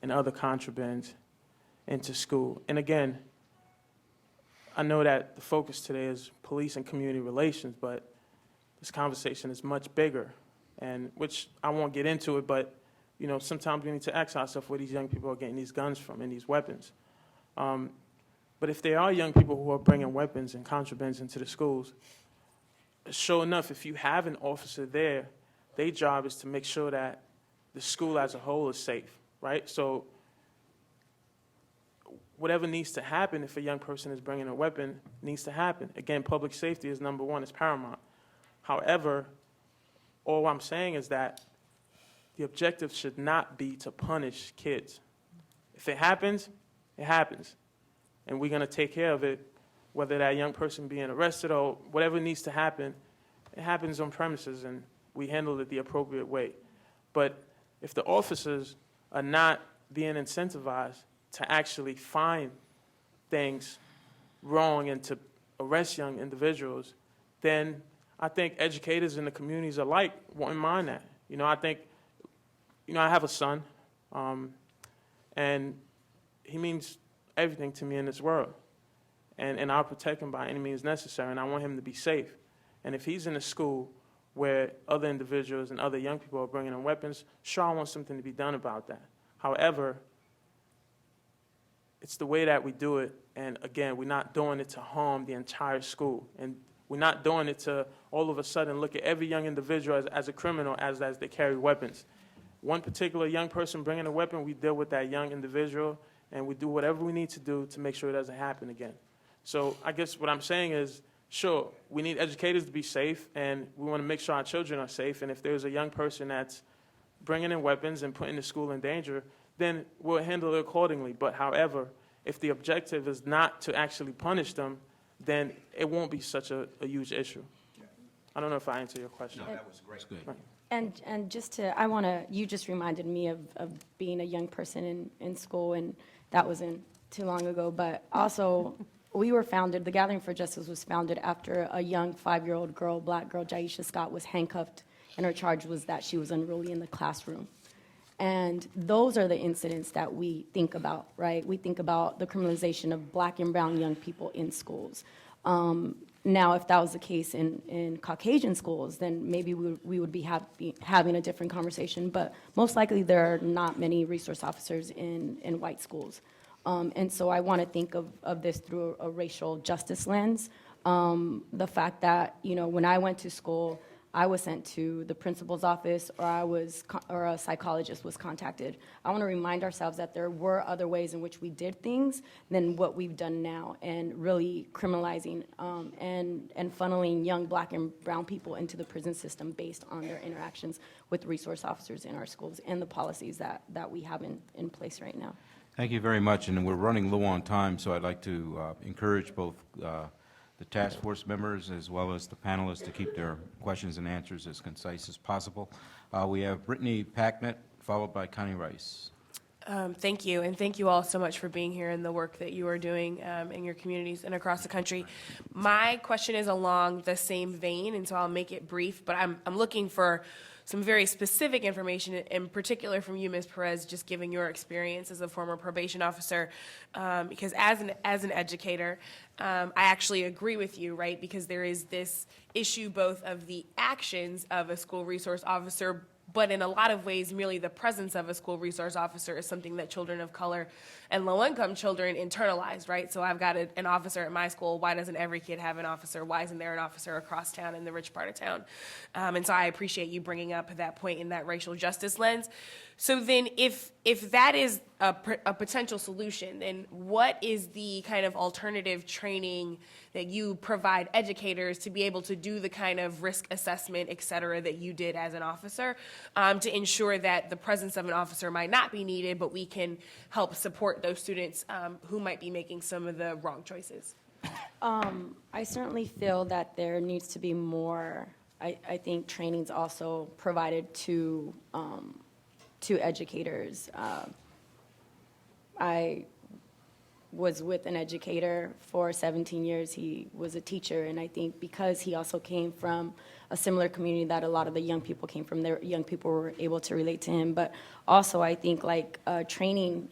other contraband into school, and again, I know that the focus today is police and community relations, but this conversation is much bigger, and which I won't get into it, but sometimes we need to ask ourselves where these young people are getting these guns from and these weapons. But if there are young people who are bringing weapons and contrabands into the schools, sure enough, if you have an officer there, their job is to make sure that the school as a whole is safe, right? So whatever needs to happen if a young person is bringing a weapon needs to happen. Again, public safety is number one, it's paramount. However, all I'm saying is that the objective should not be to punish kids. If it happens, it happens. And we're going to take care of it, whether that young person being arrested or whatever needs to happen, it happens on premises, and we handle it the appropriate way. But if the officers are not being incentivized to actually find things wrong and to arrest young individuals, then I think educators in the communities alike won't mind that. I think, I have a son, and he means everything to me in this world. And I'll protect him by any means necessary, and I want him to be safe. And if he's in a school where other individuals and other young people are bringing in weapons, sure, I want something to be done about that. However, it's the way that we do it, and again, we're not doing it to harm the entire school. And we're not doing it to all of a sudden look at every young individual as a criminal as they carry weapons. One particular young person bringing a weapon, we deal with that young individual, and we do whatever we need to do to make sure it doesn't happen again. So I guess what I'm saying is, sure, we need educators to be safe, and we want to make sure our children are safe. And if there's a young person that's bringing in weapons and putting the school in danger, then we'll handle it accordingly. But however, if the objective is not to actually punish them, then it won't be such a huge issue. I don't know if I answered your question. No, that was great. Right. And you just reminded me of being a young person in school, and that wasn't too long ago, but also the Gathering for Justice was founded after a young 5-year-old girl, black girl, Jaisha Scott, was handcuffed, and her charge was that she was unruly in the classroom. And those are the incidents that we think about, right? We think about the criminalization of black and brown young people in schools. Now, if that was the case in Caucasian schools, then maybe we would be having a different conversation. But most likely, there are not many resource officers in white schools. And so I want to think of this through a racial justice lens. The fact that, when I went to school, I was sent to the principal's office, or a psychologist was contacted. I want to remind ourselves that there were other ways in which we did things than what we've done now, and really criminalizing and funneling young black and brown people into the prison system based on their interactions with resource officers in our schools and the policies that we have in place right now. Thank you very much, and we're running low on time, so I'd like to encourage both the task force members as well as the panelists to keep their questions and answers as concise as possible. We have Brittany Packnett, followed by Connie Rice. Thank you, and thank you all so much for being here and the work that you are doing in your communities and across the country. My question is along the same vein, and so I'll make it brief, but I'm looking for some very specific information, in particular from you, Ms. Perez, just giving your experience as a former probation officer, because as an educator, I actually agree with you, right? Because there is this issue both of the actions of a school resource officer, but in a lot of ways, merely the presence of a school resource officer is something that children of color and low-income children internalize, right? So I've got an officer at my school. Why doesn't every kid have an officer? Why isn't there an officer across town in the rich part of town? And so I appreciate you bringing up that point in that racial justice lens. So then if that is a potential solution, then what is the kind of alternative training that you provide educators to be able to do the kind of risk assessment, et cetera, that you did as an officer, to ensure that the presence of an officer might not be needed, but we can help support those students who might be making some of the wrong choices? I certainly feel that there needs to be more, I think, trainings also provided to educators. I was with an educator for 17 years. He was a teacher, and I think because he also came from a similar community that a lot of the young people came from, their young people were able to relate to him. But also, I think like training,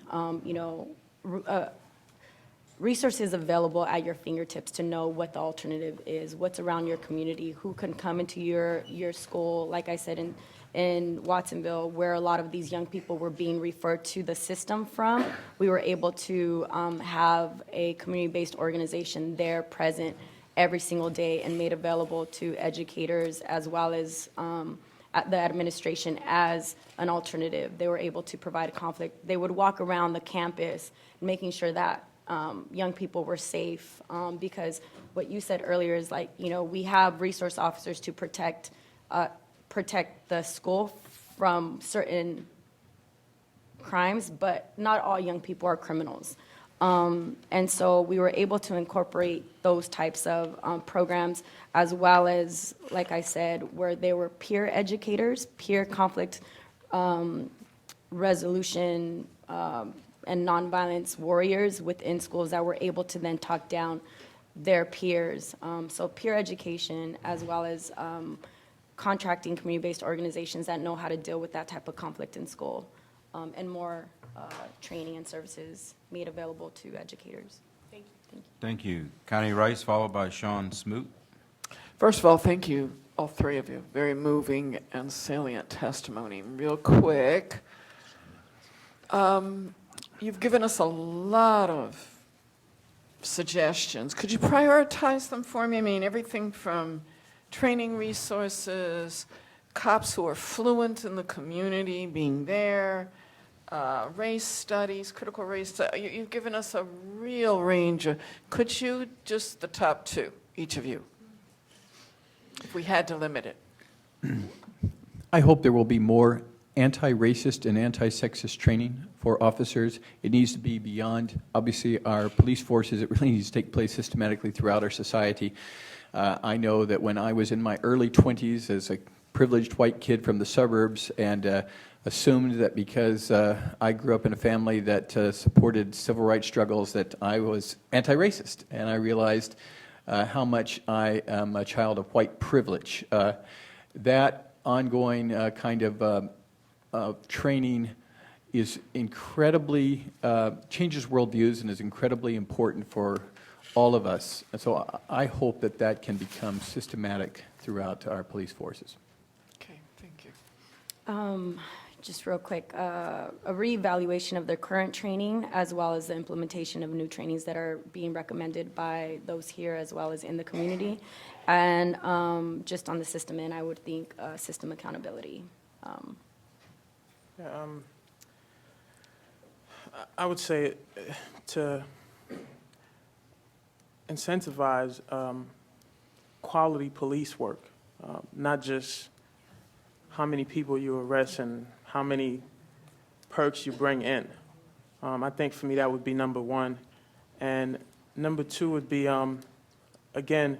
resources available at your fingertips to know what the alternative is, what's around your community, who can come into your school. Like I said, in Watsonville, where a lot of these young people were being referred to the system from, we were able to have a community-based organization there present every single day and made available to educators as well as the administration as an alternative. They were able to provide conflict. They would walk around the campus making sure that young people were safe, because what you said earlier is like, we have resource officers to protect the school from certain crimes, but not all young people are criminals. And so we were able to incorporate those types of programs, as well as, like I said, where they were peer educators, peer conflict resolution and nonviolence warriors within schools that were able to then talk down their peers. So peer education, as well as contracting community-based organizations that know how to deal with that type of conflict in school, and more training and services made available to educators. Thank you. Thank you. Connie Rice, followed by Sean Smoot. First of all, thank you, all three of you. Very moving and salient testimony. Real quick, you've given us a lot of suggestions. Could you prioritize them for me? I mean, everything from training resources, cops who are fluent in the community being there, race studies, critical race studies. You've given us a real range of, could you, just the top two, each of you, if we had to limit it? I hope there will be more anti-racist and anti-sexist training for officers. It needs to be beyond, obviously, our police forces. It really needs to take place systematically throughout our society. I know that when I was in my early 20s as a privileged white kid from the suburbs and assumed that because I grew up in a family that supported civil rights struggles that I was anti-racist. And I realized how much I am a child of white privilege. That ongoing kind of training is incredibly, changes worldviews and is incredibly important for all of us. And so I hope that that can become systematic throughout our police forces. Okay, thank you. Just real quick, a reevaluation of their current training, as well as the implementation of new trainings that are being recommended by those here as well as in the community. And just on the system end, I would think system accountability. I would say to incentivize quality police work, not just how many people you arrest and how many perks you bring in. I think for me that would be number one. And number two would be, again,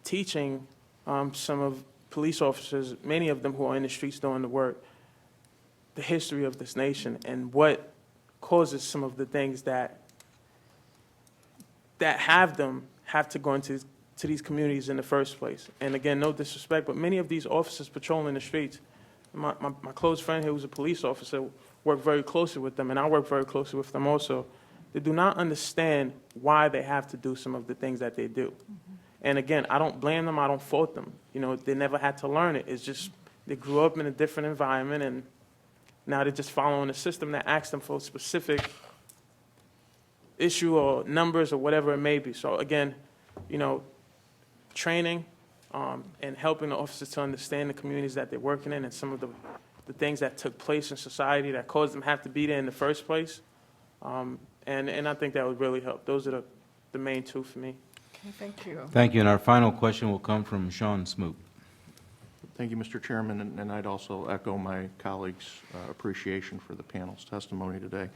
teaching some of police officers, many of them who are in the streets doing the work, the history of this nation and what causes some of the things that have them have to go into these communities in the first place. And again, no disrespect, but many of these officers patrolling the streets, my close friend here who's a police officer work very closely with them, and I work very closely with them also. They do not understand why they have to do some of the things that they do. Mm-hmm. And again, I don't blame them, I don't fault them. You know, they never had to learn it. It's just they grew up in a different environment, and now they're just following a system that asks them for a specific issue or numbers or whatever it may be. So again, you know, training and helping the officers to understand the communities that they're working in and some of the the things that took place in society that caused them to have to be there in the first place. And I think that would really help. Those are the main two for me. Okay, thank you. Thank you. And our final question will come from Sean Smoot. Thank you, Mr. Chairman, and I'd also echo my colleagues' appreciation for the panel's testimony today.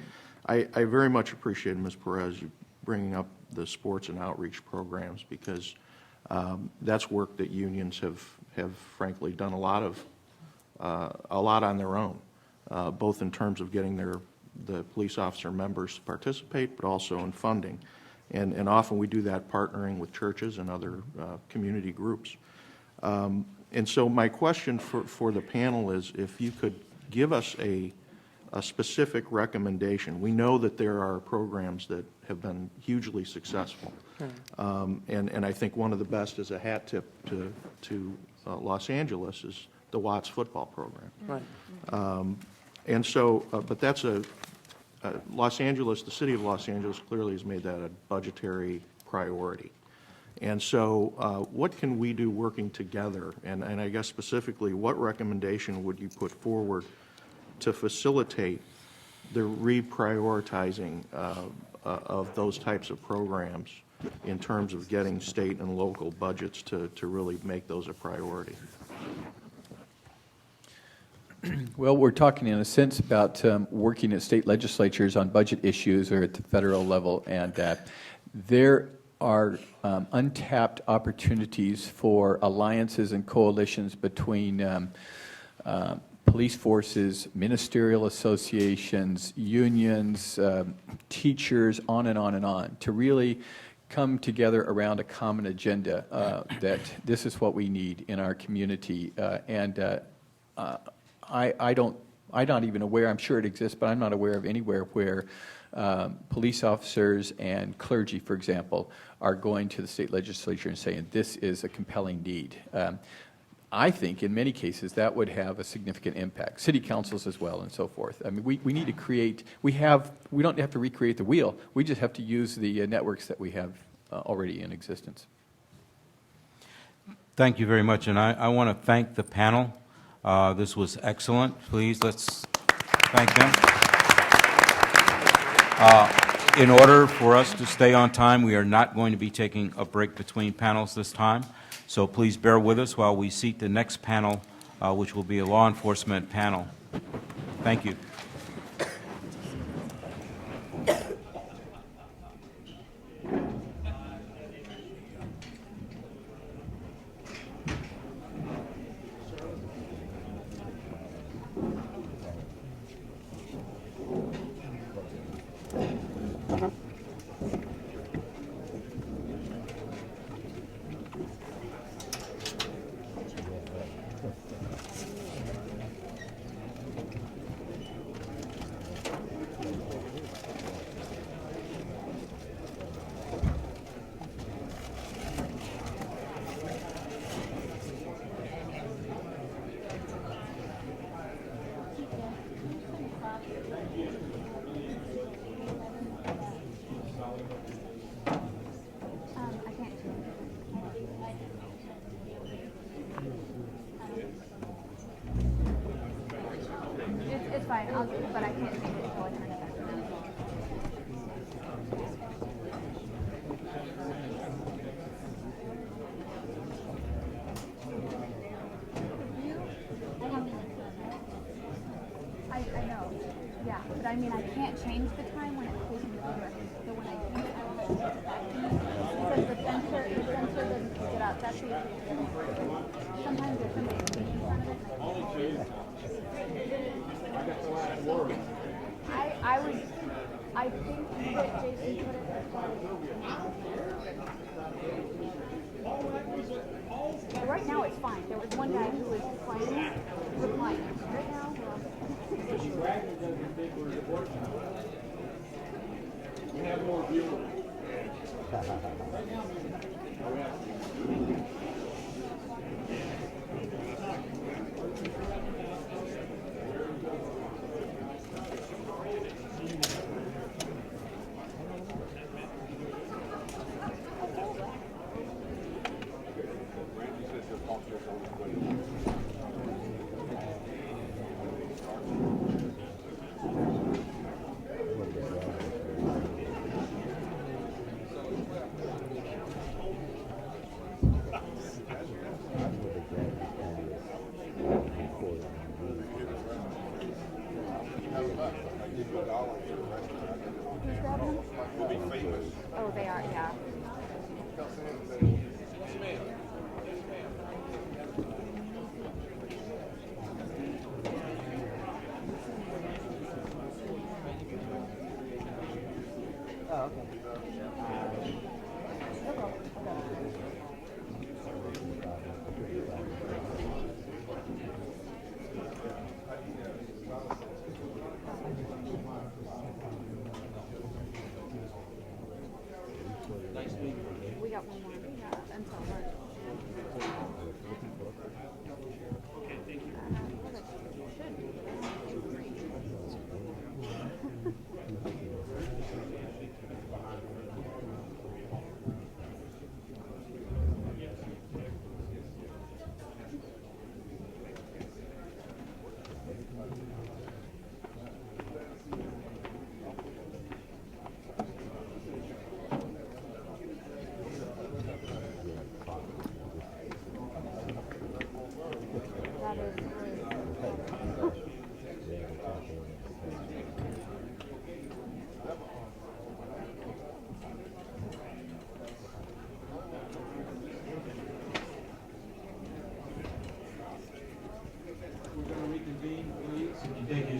I very much appreciate, Ms. Perez, you bringing up the sports and outreach programs, because that's work that unions have frankly done a lot on their own, both in terms of getting the police officer members to participate, but also in funding. And often we do that partnering with churches and other community groups. And so my question for the panel is, if you could give us a specific recommendation. We know that there are programs that have been hugely successful. And I think one of the best is a hat tip to Los Angeles is the Watts football program. Right. And so, but that's Los Angeles, the city of Los Angeles clearly has made that a budgetary priority. And so what can we do working together? And I guess specifically, what recommendation would you put forward to facilitate the reprioritizing of those types of programs in terms of getting state and local budgets to really make those a priority? Well, we're talking in a sense about working at state legislatures on budget issues or at the federal level, and there are untapped opportunities for alliances and coalitions between police forces, ministerial associations, unions, teachers, on and on and on, to really come together around a common agenda that this is what we need in our community. I'm not even aware, I'm sure it exists, but I'm not aware of anywhere where police officers and clergy, for example, are going to the state legislature and saying this is a compelling need. I think in many cases that would have a significant impact. City councils as well and so forth. I mean, we need to create, we don't have to recreate the wheel. We just have to use the networks that we have already in existence. Thank you very much, and I want to thank the panel. This was excellent. Please, let's thank them. In order for us to stay on time, we are not going to be taking a break between panels this time. So please bear with us while we seat the next panel, which will be a law enforcement panel. Thank you. It's fine, but I can't change it until I turn it back around. I know, yeah, but I mean, I can't change the time when it's facing the other direction. So when I change it, I will have to take it back to me because the sensor doesn't pick it up. That's the issue. Sometimes there's somebody speaking in front of it. I think that Jason put it. Right now it's fine. There was one guy who was replying. Right now, We have more viewers.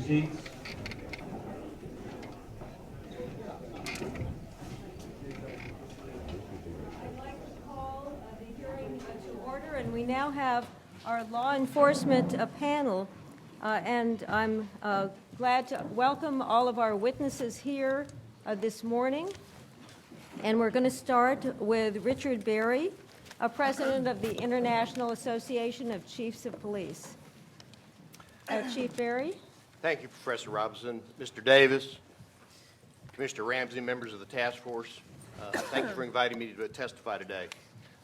seats. To order, and we now have our law enforcement panel, and I'm glad to welcome all of our witnesses here this morning. And we're going to start with Richard Berry, President of the International Association of Chiefs of Police. Chief Berry. Thank you, Professor Robinson. Mr. Davis, Commissioner Ramsey, members of the task force, thank you for inviting me to testify today.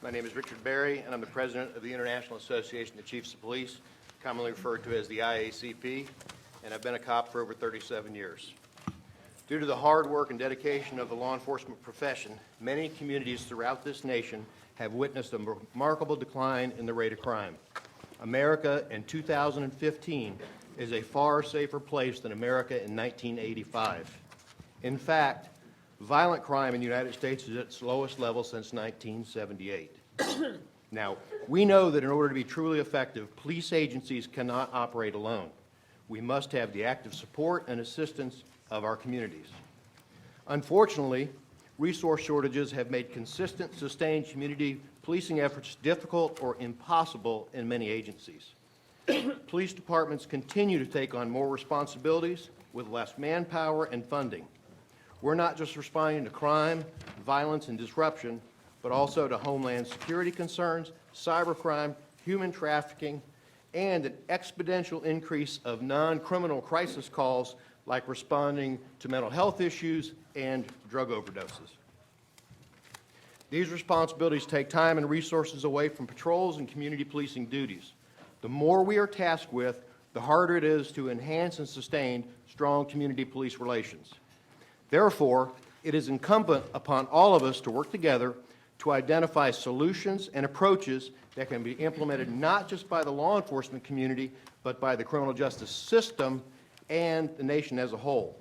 My name is Richard Berry, and I'm the President of the International Association of Chiefs of Police, commonly referred to as the IACP, and I've been a cop for over 37 years. Due to the hard work and dedication of the law enforcement profession, many communities throughout this nation have witnessed a remarkable decline in the rate of crime. America in 2015 is a far safer place than America in 1985. In fact, violent crime in the United States is at its lowest level since 1978. Now, we know that in order to be truly effective, police agencies cannot operate alone. We must have the active support and assistance of our communities. Unfortunately, resource shortages have made consistent, sustained community policing efforts difficult or impossible in many agencies. Police departments continue to take on more responsibilities with less manpower and funding. We're not just responding to crime, violence, and disruption, but also to homeland security concerns, cybercrime, human trafficking, and an exponential increase of non-criminal crisis calls like responding to mental health issues and drug overdoses. These responsibilities take time and resources away from patrols and community policing duties. The more we are tasked with, the harder it is to enhance and sustain strong community police relations. Therefore, it is incumbent upon all of us to work together to identify solutions and approaches that can be implemented not just by the law enforcement community, but by the criminal justice system and the nation as a whole.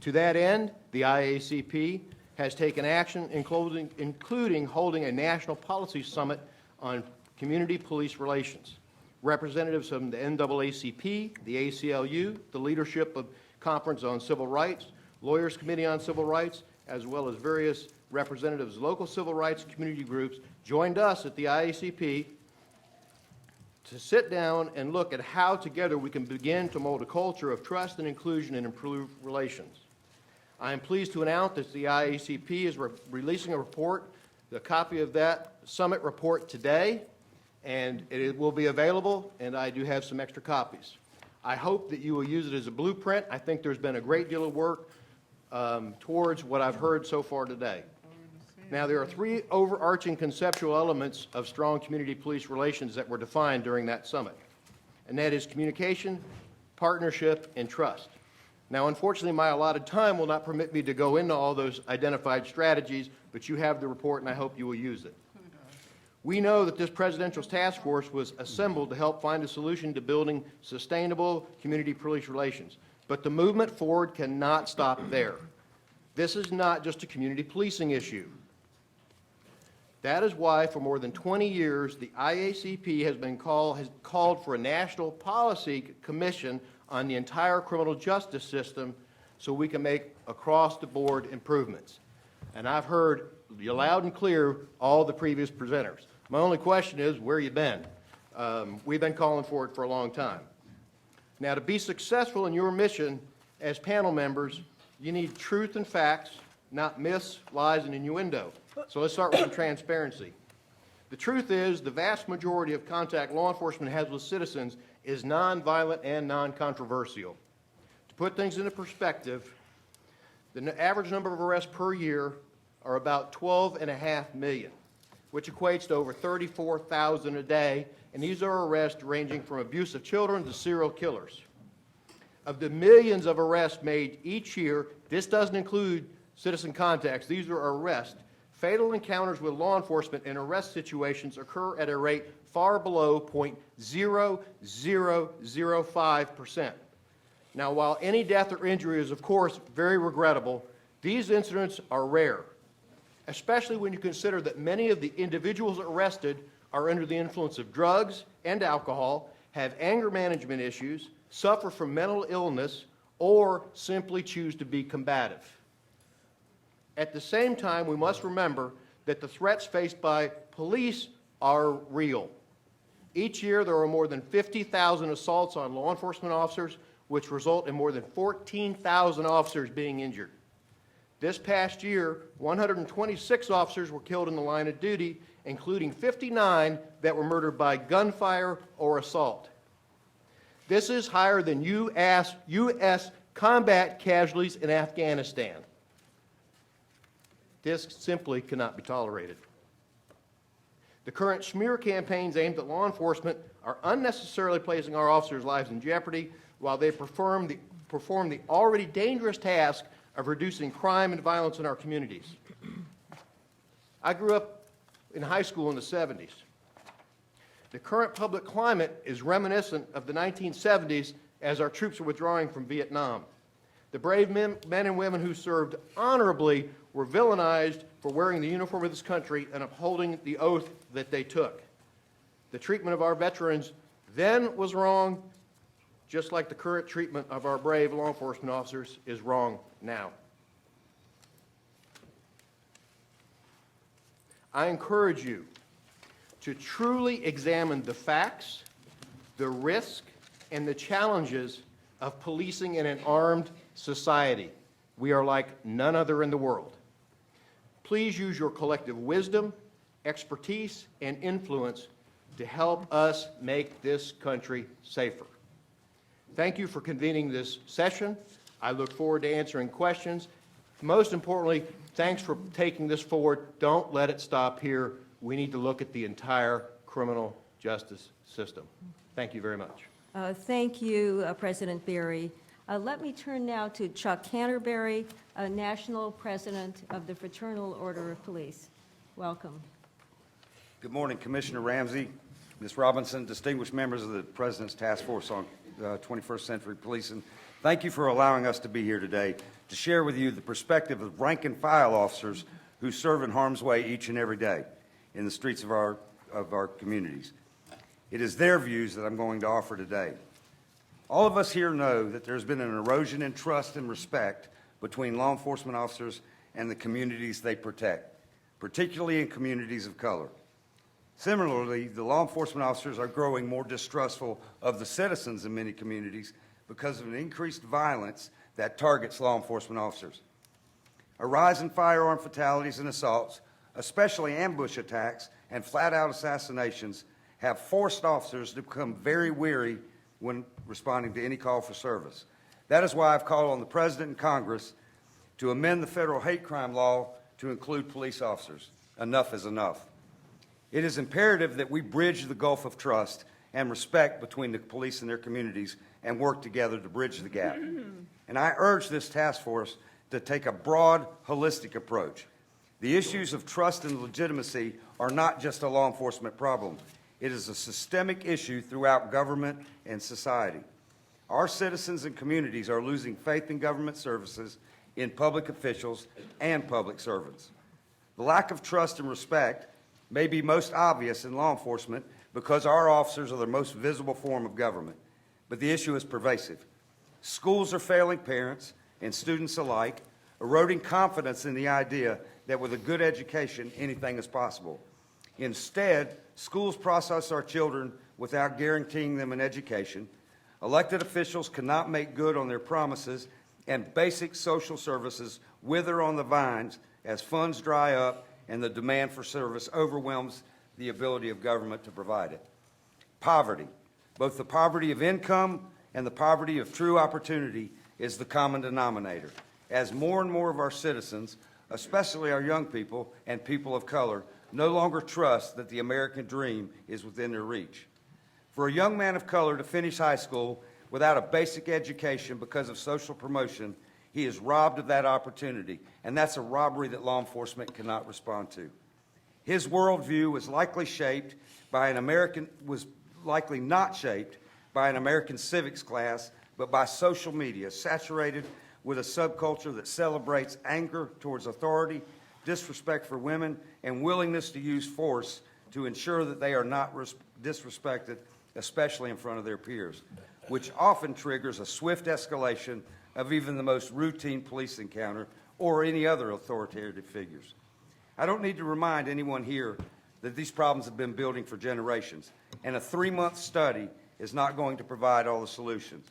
To that end, the IACP has taken action, including holding a national policy summit on community police relations. Representatives from the NAACP, the ACLU, the Leadership of Conference on Civil Rights, Lawyers Committee on Civil Rights, as well as various representatives of local civil rights community groups, joined us at the IACP to sit down and look at how together we can begin to mold a culture of trust and inclusion and improve relations. I am pleased to announce that the IACP is releasing a report, a copy of that summit report today, and it will be available, and I do have some extra copies. I hope that you will use it as a blueprint. I think there's been a great deal of work towards what I've heard so far today. Now, there are three overarching conceptual elements of strong community police relations that were defined during that summit, and that is communication, partnership, and trust. Now, unfortunately, my allotted time will not permit me to go into all those identified strategies, but you have the report, and I hope you will use it. We know that this presidential task force was assembled to help find a solution to building sustainable community police relations, but the movement forward cannot stop there. This is not just a community policing issue. That is why, for more than 20 years, the IACP has called for a national policy commission on the entire criminal justice system so we can make across-the-board improvements. And I've heard loud and clear all the previous presenters. My only question is, where you been? We've been calling for it for a long time. Now, to be successful in your mission as panel members, you need truth and facts, not myths, lies, and innuendo. So let's start with some transparency. The truth is, the vast majority of contact law enforcement has with citizens is nonviolent and non-controversial. To put things into perspective, the average number of arrests per year are about 12.5 million, which equates to over 34,000 a day, and these are arrests ranging from abuse of children to serial killers. Of the millions of arrests made each year, this doesn't include citizen contacts, these are arrests. Fatal encounters with law enforcement in arrest situations occur at a rate far below 0.0005%. Now, while any death or injury is, of course, very regrettable, these incidents are rare, especially when you consider that many of the individuals arrested are under the influence of drugs and alcohol, have anger management issues, suffer from mental illness, or simply choose to be combative. At the same time, we must remember that the threats faced by police are real. Each year, there are more than 50,000 assaults on law enforcement officers, which result in more than 14,000 officers being injured. This past year, 126 officers were killed in the line of duty, including 59 that were murdered by gunfire or assault. This is higher than U.S. combat casualties in Afghanistan. This simply cannot be tolerated. The current smear campaigns aimed at law enforcement are unnecessarily placing our officers' lives in jeopardy while they perform the already dangerous task of reducing crime and violence in our communities. I grew up in high school in the 70s. The current public climate is reminiscent of the 1970s as our troops were withdrawing from Vietnam. The brave men and women who served honorably were villainized for wearing the uniform of this country and upholding the oath that they took. The treatment of our veterans then was wrong, just like the current treatment of our brave law enforcement officers is wrong now. I encourage you to truly examine the facts, the risk, and the challenges of policing in an armed society. We are like none other in the world. Please use your collective wisdom, expertise, and influence to help us make this country safer. Thank you for convening this session. I look forward to answering questions. Most importantly, thanks for taking this forward. Don't let it stop here. We need to look at the entire criminal justice system. Thank you very much. Thank you, President Berry. Let me turn now to Chuck Canterbury, National President of the Fraternal Order of Police. Welcome. Good morning, Commissioner Ramsey, Ms. Robinson, distinguished members of the President's Task Force on 21st Century Policing. Thank you for allowing us to be here today to share with you the perspective of rank and file officers who serve in harm's way each and every day in the streets of our communities. It is their views that I'm going to offer today. All of us here know that there's been an erosion in trust and respect between law enforcement officers and the communities they protect, particularly in communities of color. Similarly, the law enforcement officers are growing more distrustful of the citizens in many communities because of an increased violence that targets law enforcement officers. A rise in firearm fatalities and assaults, especially ambush attacks and flat-out assassinations, have forced officers to become very weary when responding to any call for service. That is why I've called on the President and Congress to amend the federal hate crime law to include police officers. Enough is enough. It is imperative that we bridge the gulf of trust and respect between the police and their communities and work together to bridge the gap. And I urge this task force to take a broad, holistic approach. The issues of trust and legitimacy are not just a law enforcement problem. It is a systemic issue throughout government and society. Our citizens and communities are losing faith in government services, in public officials, and public servants. The lack of trust and respect may be most obvious in law enforcement because our officers are the most visible form of government, but the issue is pervasive. Schools are failing parents and students alike, eroding confidence in the idea that with a good education, anything is possible. Instead, schools process our children without guaranteeing them an education. Elected officials cannot make good on their promises, and basic social services wither on the vines as funds dry up and the demand for service overwhelms the ability of government to provide it. Poverty, both the poverty of income and the poverty of true opportunity, is the common denominator. As more and more of our citizens, especially our young people and people of color, no longer trust that the American dream is within their reach. For a young man of color to finish high school without a basic education because of social promotion, he is robbed of that opportunity, and that's a robbery that law enforcement cannot respond to. His worldview was likely not shaped by an American civics class, but by social media, saturated with a subculture that celebrates anger towards authority, disrespect for women, and willingness to use force to ensure that they are not disrespected, especially in front of their peers. which often triggers a swift escalation of even the most routine police encounter or any other authoritative figures. I don't need to remind anyone here that these problems have been building for generations, and a 3-month study is not going to provide all the solutions.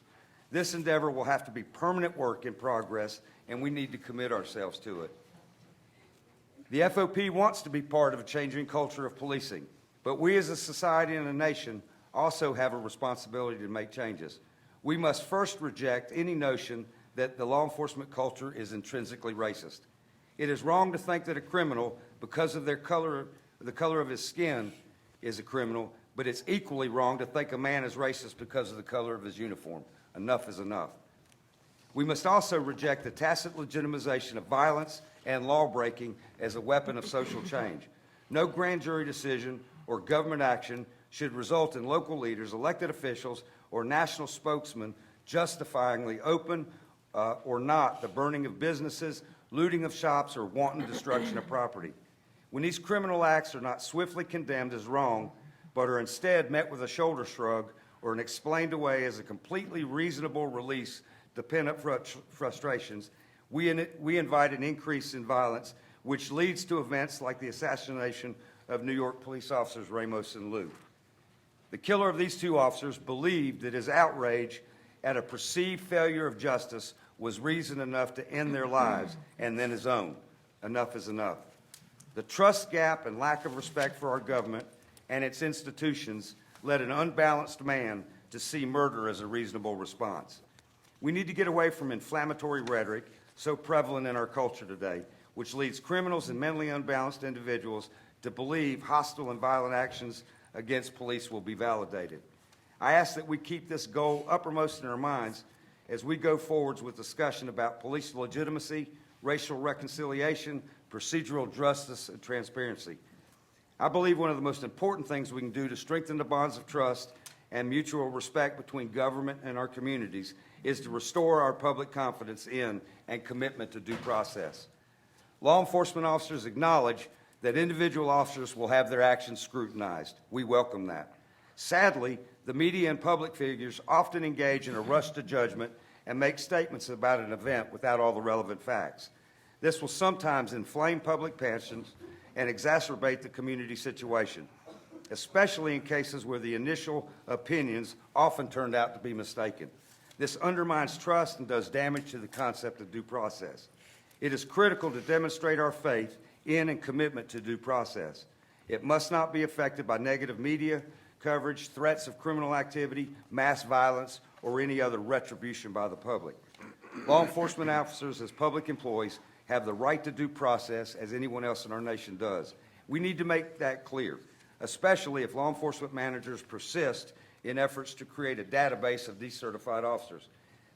This endeavor will have to be permanent work in progress, and we need to commit ourselves to it. The FOP wants to be part of a changing culture of policing, but we as a society and a nation also have a responsibility to make changes. We must first reject any notion that the law enforcement culture is intrinsically racist. It is wrong to think that a criminal, because of the color of his skin, is a criminal, but it's equally wrong to think a man is racist because of the color of his uniform. Enough is enough. We must also reject the tacit legitimization of violence and law-breaking as a weapon of social change. No grand jury decision or government action should result in local leaders, elected officials, or national spokesmen justifyingly open or not the burning of businesses, looting of shops, or wanton destruction of property. When these criminal acts are not swiftly condemned as wrong, but are instead met with a shoulder shrug or explained away as a completely reasonable release to pent-up frustrations, we invite an increase in violence, which leads to events like the assassination of New York police officers Ramos and Liu. The killer of these 2 officers believed that his outrage at a perceived failure of justice was reason enough to end their lives, and then his own. Enough is enough. The trust gap and lack of respect for our government and its institutions led an unbalanced man to see murder as a reasonable response. We need to get away from inflammatory rhetoric so prevalent in our culture today, which leads criminals and mentally unbalanced individuals to believe hostile and violent actions against police will be validated. I ask that we keep this goal uppermost in our minds as we go forwards with discussion about police legitimacy, racial reconciliation, procedural justice, and transparency. I believe one of the most important things we can do to strengthen the bonds of trust and mutual respect between government and our communities is to restore our public confidence in and commitment to due process. Law enforcement officers acknowledge that individual officers will have their actions scrutinized. We welcome that. Sadly, the media and public figures often engage in a rush to judgment and make statements about an event without all the relevant facts. This will sometimes inflame public passions and exacerbate the community situation, especially in cases where the initial opinions often turned out to be mistaken. This undermines trust and does damage to the concept of due process. It is critical to demonstrate our faith in and commitment to due process. It must not be affected by negative media coverage, threats of criminal activity, mass violence, or any other retribution by the public. Law enforcement officers as public employees have the right to due process as anyone else in our nation does. We need to make that clear, especially if law enforcement managers persist in efforts to create a database of decertified officers.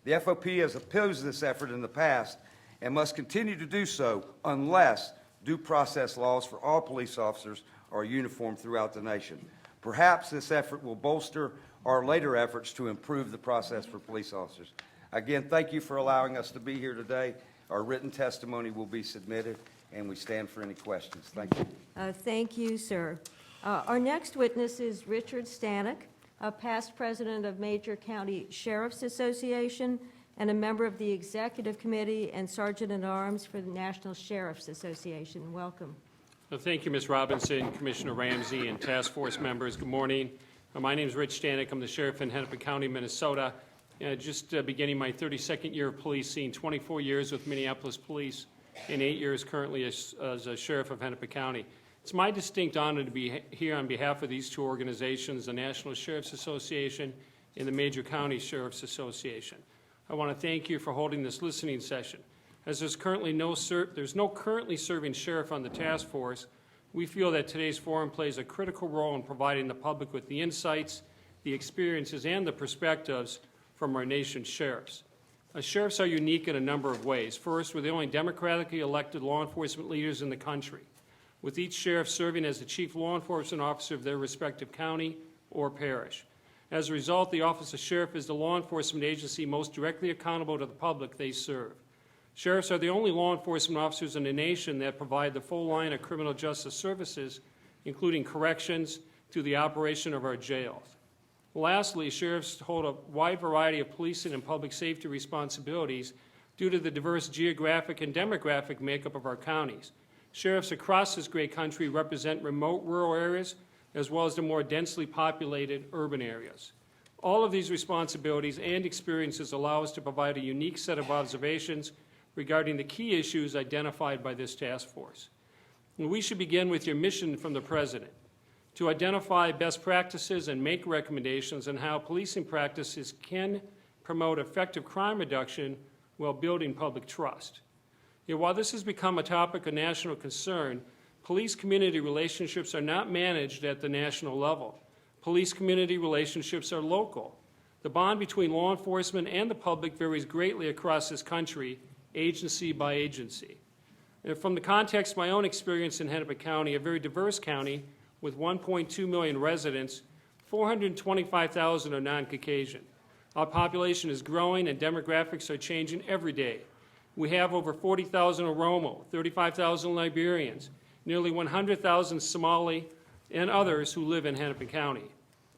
The FOP has opposed this effort in the past and must continue to do so unless due process laws for all police officers are uniform throughout the nation. Perhaps this effort will bolster our later efforts to improve the process for police officers. Again, thank you for allowing us to be here today. Our written testimony will be submitted, and we stand for any questions. Thank you. Thank you, sir. Our next witness is Richard Stanek, a past president of Major County Sheriff's Association and a member of the Executive Committee and Sergeant-at-Arms for the National Sheriff's Association. Welcome. Well, thank you, Ms. Robinson, Commissioner Ramsey, and task force members. Good morning. My name is Rich Stanek. I'm the sheriff in Hennepin County, Minnesota. Just beginning my 32nd year of policing, 24 years with Minneapolis Police, and 8 years currently as a sheriff of Hennepin County. It's my distinct honor to be here on behalf of these 2 organizations, the National Sheriff's Association and the Major County Sheriff's Association. I want to thank you for holding this listening session. As there's no currently serving sheriff on the task force, we feel that today's forum plays a critical role in providing the public with the insights, the experiences, and the perspectives from our nation's sheriffs. Sheriffs are unique in a number of ways. First, we're the only democratically elected law enforcement leaders in the country, with each sheriff serving as the chief law enforcement officer of their respective county or parish. As a result, the Office of Sheriff is the law enforcement agency most directly accountable to the public they serve. Sheriffs are the only law enforcement officers in the nation that provide the full line of criminal justice services, including corrections, to the operation of our jails. Lastly, sheriffs hold a wide variety of policing and public safety responsibilities due to the diverse geographic and demographic makeup of our counties. Sheriffs across this great country represent remote rural areas as well as the more densely populated urban areas. All of these responsibilities and experiences allow us to provide a unique set of observations regarding the key issues identified by this task force. And we should begin with your mission from the President, to identify best practices and make recommendations on how policing practices can promote effective crime reduction while building public trust. Yet while this has become a topic of national concern, police-community relationships are not managed at the national level. Police-community relationships are local. The bond between law enforcement and the public varies greatly across this country, agency by agency. And from the context of my own experience in Hennepin County, a very diverse county with 1.2 million residents, 425,000 are non-Caucasian. Our population is growing and demographics are changing every day. We have over 40,000 Oromo, 35,000 Liberians, nearly 100,000 Somali, and others who live in Hennepin County.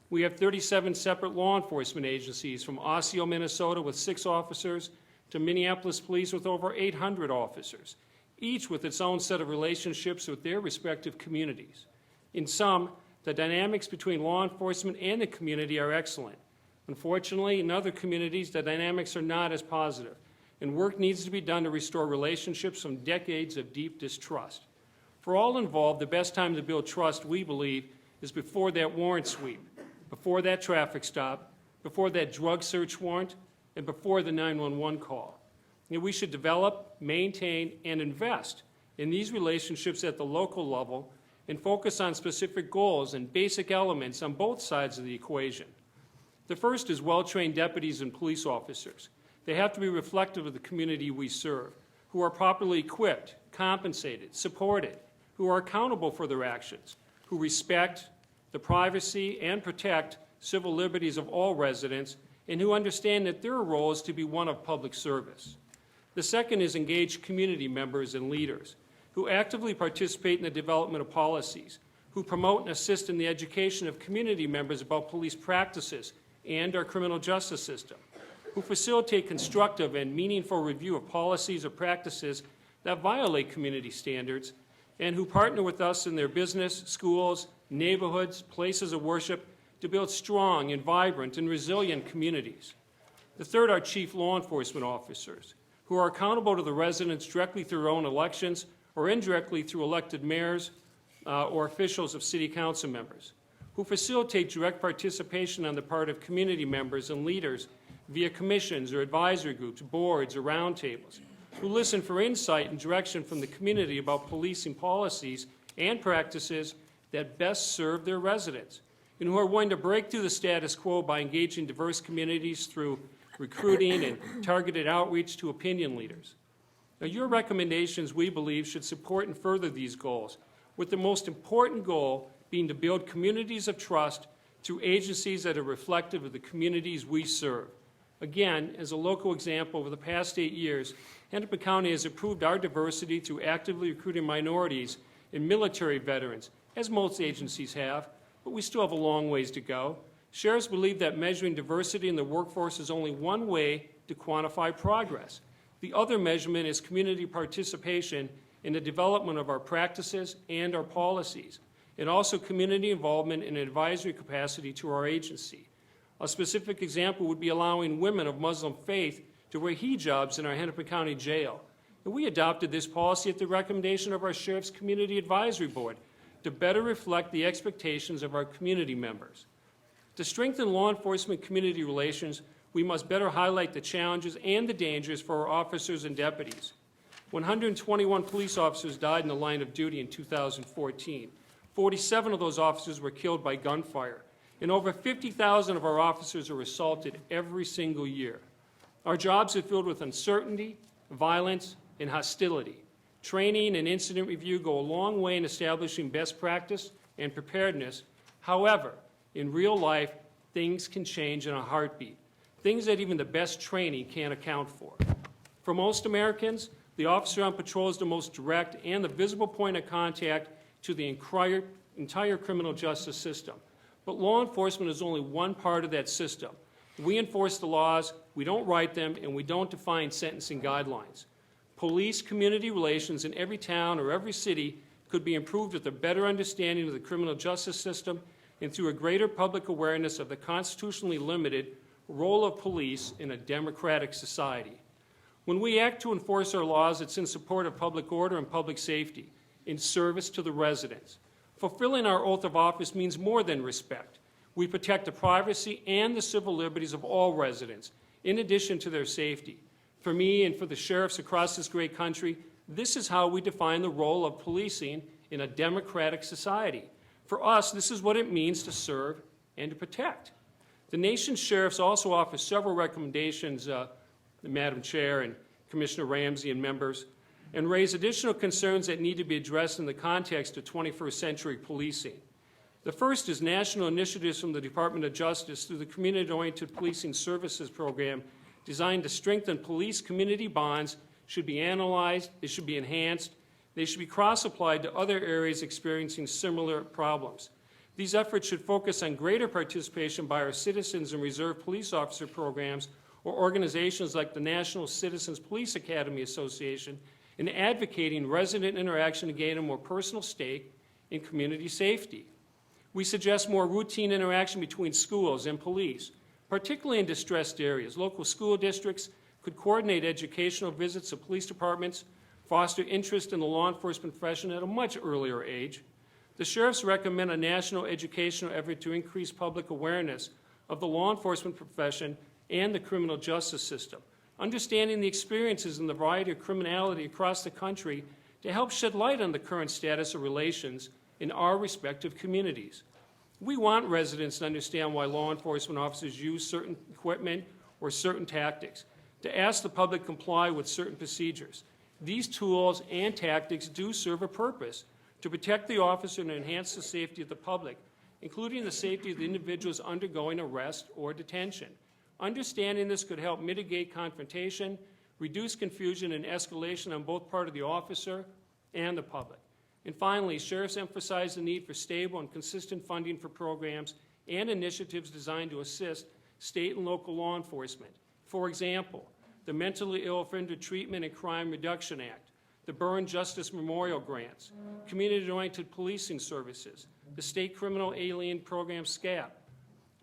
We have 37 separate law enforcement agencies, from Osseo, Minnesota, with 6 officers, to Minneapolis Police with over 800 officers, each with its own set of relationships with their respective communities. In sum, the dynamics between law enforcement and the community are excellent. Unfortunately, in other communities, the dynamics are not as positive, and work needs to be done to restore relationships from decades of deep distrust. For all involved, the best time to build trust, we believe, is before that warrant sweep, before that traffic stop, before that drug search warrant, and before the 911 call. And we should develop, maintain, and invest in these relationships at the local level and focus on specific goals and basic elements on both sides of the equation. The first is well-trained deputies and police officers. They have to be reflective of the community we serve, who are properly equipped, compensated, supported, who are accountable for their actions, who respect the privacy and protect civil liberties of all residents, and who understand that their role is to be one of public service. The second is engaged community members and leaders who actively participate in the development of policies, who promote and assist in the education of community members about police practices and our criminal justice system, who facilitate constructive and meaningful review of policies or practices that violate community standards, and who partner with us in their business, schools, neighborhoods, places of worship to build strong and vibrant and resilient communities. The third are chief law enforcement officers, who are accountable to the residents directly through their own elections or indirectly through elected mayors or officials of city council members, who facilitate direct participation on the part of community members and leaders via commissions or advisory groups, boards, or roundtables, who listen for insight and direction from the community about policing policies and practices that best serve their residents, and who are willing to break through the status quo by engaging diverse communities through recruiting and targeted outreach to opinion leaders. Now, your recommendations, we believe, should support and further these goals, with the most important goal being to build communities of trust through agencies that are reflective of the communities we serve. Again, as a local example, over the past 8 years, Hennepin County has improved our diversity through actively recruiting minorities and military veterans, as most agencies have, but we still have a long ways to go. Sheriffs believe that measuring diversity in the workforce is only one way to quantify progress. The other measurement is community participation in the development of our practices and our policies, and also community involvement in an advisory capacity to our agency. A specific example would be allowing women of Muslim faith to wear hijabs in our Hennepin County Jail. And we adopted this policy at the recommendation of our Sheriff's Community Advisory Board to better reflect the expectations of our community members. To strengthen law enforcement community relations, we must better highlight the challenges and the dangers for our officers and deputies. 121 police officers died in the line of duty in 2014. 47 of those officers were killed by gunfire, and over 50,000 of our officers are assaulted every single year. Our jobs are filled with uncertainty, violence, and hostility. Training and incident review go a long way in establishing best practice and preparedness. However, in real life, things can change in a heartbeat, things that even the best training can't account for. For most Americans, the officer on patrol is the most direct and the visible point of contact to the entire criminal justice system. But law enforcement is only one part of that system. We enforce the laws, we don't write them, and we don't define sentencing guidelines. Police-community relations in every town or every city could be improved with a better understanding of the criminal justice system and through a greater public awareness of the constitutionally limited role of police in a democratic society. When we act to enforce our laws, it's in support of public order and public safety, in service to the residents. Fulfilling our oath of office means more than respect. We protect the privacy and the civil liberties of all residents, in addition to their safety. For me and for the sheriffs across this great country, this is how we define the role of policing in a democratic society. For us, this is what it means to serve and to protect. The nation's sheriffs also offer several recommendations, Madam Chair and Commissioner Ramsey and members, and raise additional concerns that need to be addressed in the context of 21st century policing. The first is national initiatives from the Department of Justice through the Community-Oriented Policing Services Program designed to strengthen police-community bonds should be analyzed, they should be enhanced, they should be cross-applied to other areas experiencing similar problems. These efforts should focus on greater participation by our citizens in reserve police officer programs or organizations like the National Citizens Police Academy Association in advocating resident interaction to gain a more personal stake in community safety. We suggest more routine interaction between schools and police, particularly in distressed areas. Local school districts could coordinate educational visits to police departments, foster interest in the law enforcement profession at a much earlier age. The sheriffs recommend a national educational effort to increase public awareness of the law enforcement profession and the criminal justice system, understanding the experiences and the variety of criminality across the country to help shed light on the current status of relations in our respective communities. We want residents to understand why law enforcement officers use certain equipment or certain tactics, to ask the public comply with certain procedures. These tools and tactics do serve a purpose to protect the officer and enhance the safety of the public, including the safety of the individuals undergoing arrest or detention. Understanding this could help mitigate confrontation, reduce confusion and escalation on both part of the officer and the public. And finally, sheriffs emphasize the need for stable and consistent funding for programs and initiatives designed to assist state and local law enforcement. For example, the Mentally Ill Offender Treatment and Crime Reduction Act, the Burn Justice Memorial Grants, Community-Oriented Policing Services, the State Criminal Alien Program, SCAP.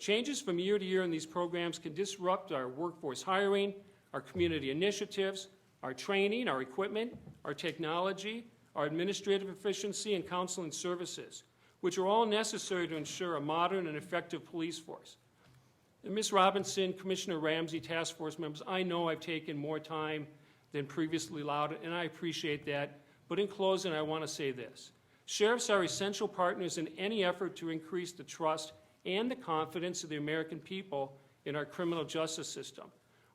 Changes from year to year in these programs can disrupt our workforce hiring, our community initiatives, our training, our equipment, our technology, our administrative efficiency, and counseling services, which are all necessary to ensure a modern and effective police force. And Ms. Robinson, Commissioner Ramsey, task force members, I know I've taken more time than previously allowed, and I appreciate that. But in closing, I want to say this. Sheriffs are essential partners in any effort to increase the trust and the confidence of the American people in our criminal justice system.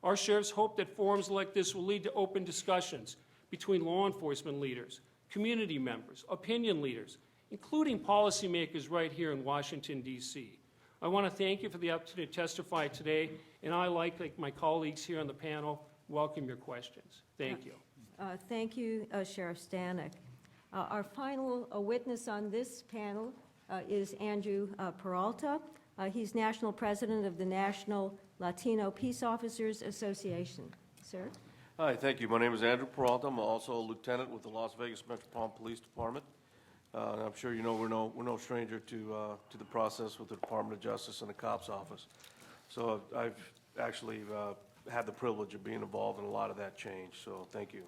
Our sheriffs hope that forums like this will lead to open discussions between law enforcement leaders, community members, opinion leaders, including policymakers right here in Washington, D.C. I want to thank you for the opportunity to testify today, and I, like my colleagues here on the panel, welcome your questions. Thank you. Thank you, Sheriff Stanek. Our final witness on this panel is Andrew Peralta. He's National President of the National Latino Peace Officers Association. Sir? Hi, thank you. My name is Andrew Peralta. I'm also a lieutenant with the Las Vegas Metropolitan Police Department. And I'm sure you know we're no stranger to the process with the Department of Justice and the COPS office. So I've actually had the privilege of being involved in a lot of that change, so thank you.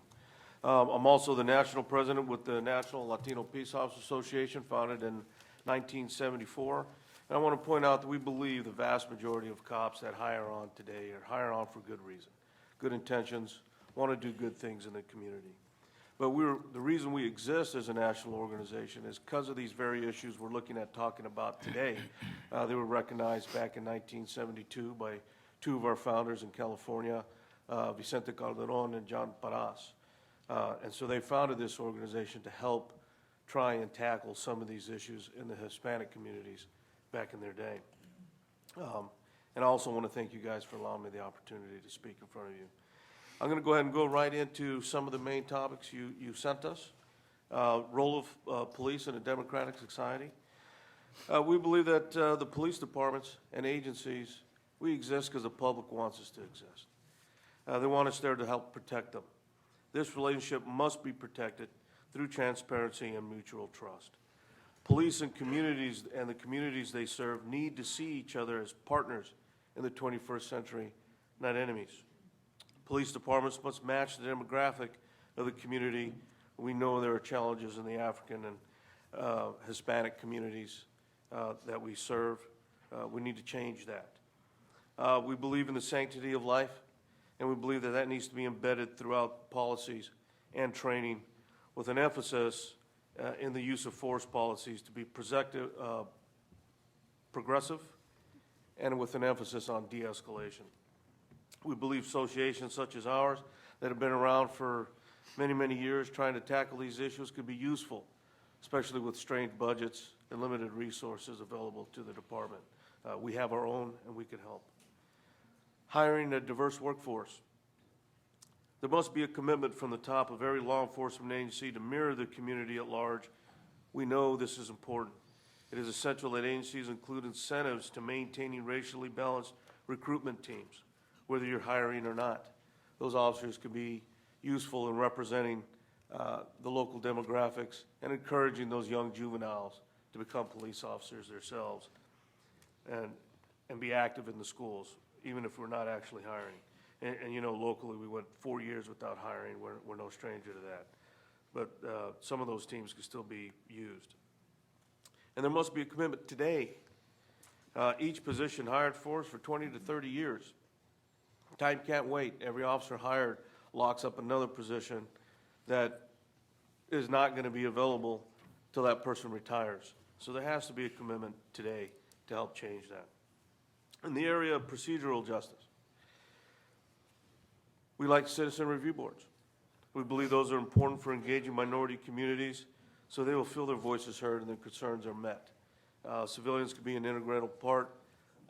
I'm also the national president with the National Latino Peace Officers Association, founded in 1974. And I want to point out that we believe the vast majority of cops that hire on today are hired on for good reason, good intentions, want to do good things in the community. But the reason we exist as a national organization is because of these very issues we're looking at talking about today. They were recognized back in 1972 by two of our founders in California, Vicente Calderon and John Parras. And so they founded this organization to help try and tackle some of these issues in the Hispanic communities back in their day. And I also want to thank you guys for allowing me the opportunity to speak in front of you. I'm going to go ahead and go right into some of the main topics you sent us. Role of police in a democratic society. We believe that the police departments and agencies, we exist because the public wants us to exist. They want us there to help protect them. This relationship must be protected through transparency and mutual trust. Police and the communities they serve need to see each other as partners in the 21st century, not enemies. Police departments must match the demographic of the community. We know there are challenges in the African and Hispanic communities that we serve. We need to change that. We believe in the sanctity of life, and we believe that that needs to be embedded throughout policies and training, with an emphasis in the use of force policies to be progressive and with an emphasis on de-escalation. We believe associations such as ours that have been around for many, many years trying to tackle these issues could be useful, especially with strained budgets and limited resources available to the department. We have our own, and we can help. Hiring a diverse workforce. There must be a commitment from the top of every law enforcement agency to mirror the community at large. We know this is important. It is essential that agencies include incentives to maintaining racially balanced recruitment teams, whether you're hiring or not. Those officers can be useful in representing the local demographics and encouraging those young juveniles to become police officers themselves and be active in the schools, even if we're not actually hiring. And you know, locally, we went 4 years without hiring. We're no stranger to that. But some of those teams can still be used. And there must be a commitment today. Each position hired for us for 20 to 30 years. Time can't wait. Every officer hired locks up another position that is not going to be available till that person retires. So there has to be a commitment today to help change that. In the area of procedural justice, we like citizen review boards. We believe those are important for engaging minority communities so they will feel their voices heard and their concerns are met. Civilians can be an integral part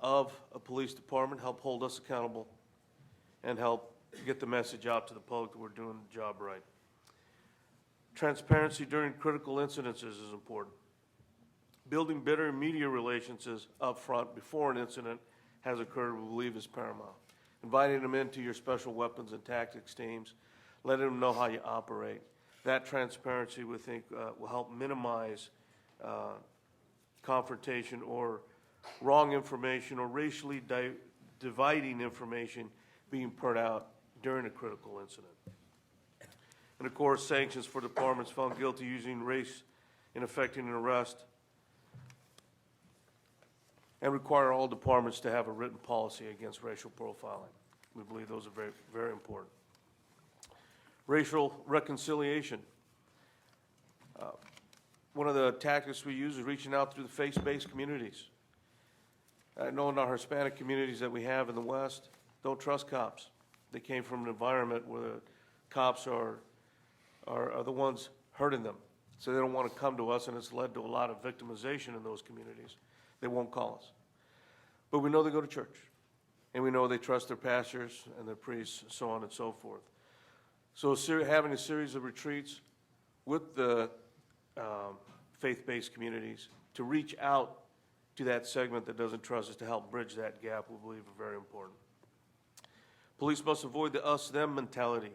of a police department, help hold us accountable, and help get the message out to the public that we're doing the job right. Transparency during critical incidences is important. Building better media relations up front before an incident has occurred, we believe, is paramount. Inviting them into your special weapons and tactics teams, letting them know how you operate. That transparency, we think, will help minimize confrontation or wrong information or racially dividing information being put out during a critical incident. And of course, sanctions for departments found guilty using race in effecting an arrest, and require all departments to have a written policy against racial profiling. We believe those are very, very important. Racial reconciliation. One of the tactics we use is reaching out through the faith-based communities. I know in our Hispanic communities that we have in the West, don't trust cops. They came from an environment where the cops are the ones hurting them. So they don't want to come to us, and it's led to a lot of victimization in those communities. They won't call us. But we know they go to church, and we know they trust their pastors and their priests, so on and so forth. So having a series of retreats with the faith-based communities to reach out to that segment that doesn't trust us, to help bridge that gap, we believe are very important. Police must avoid the us-them mentality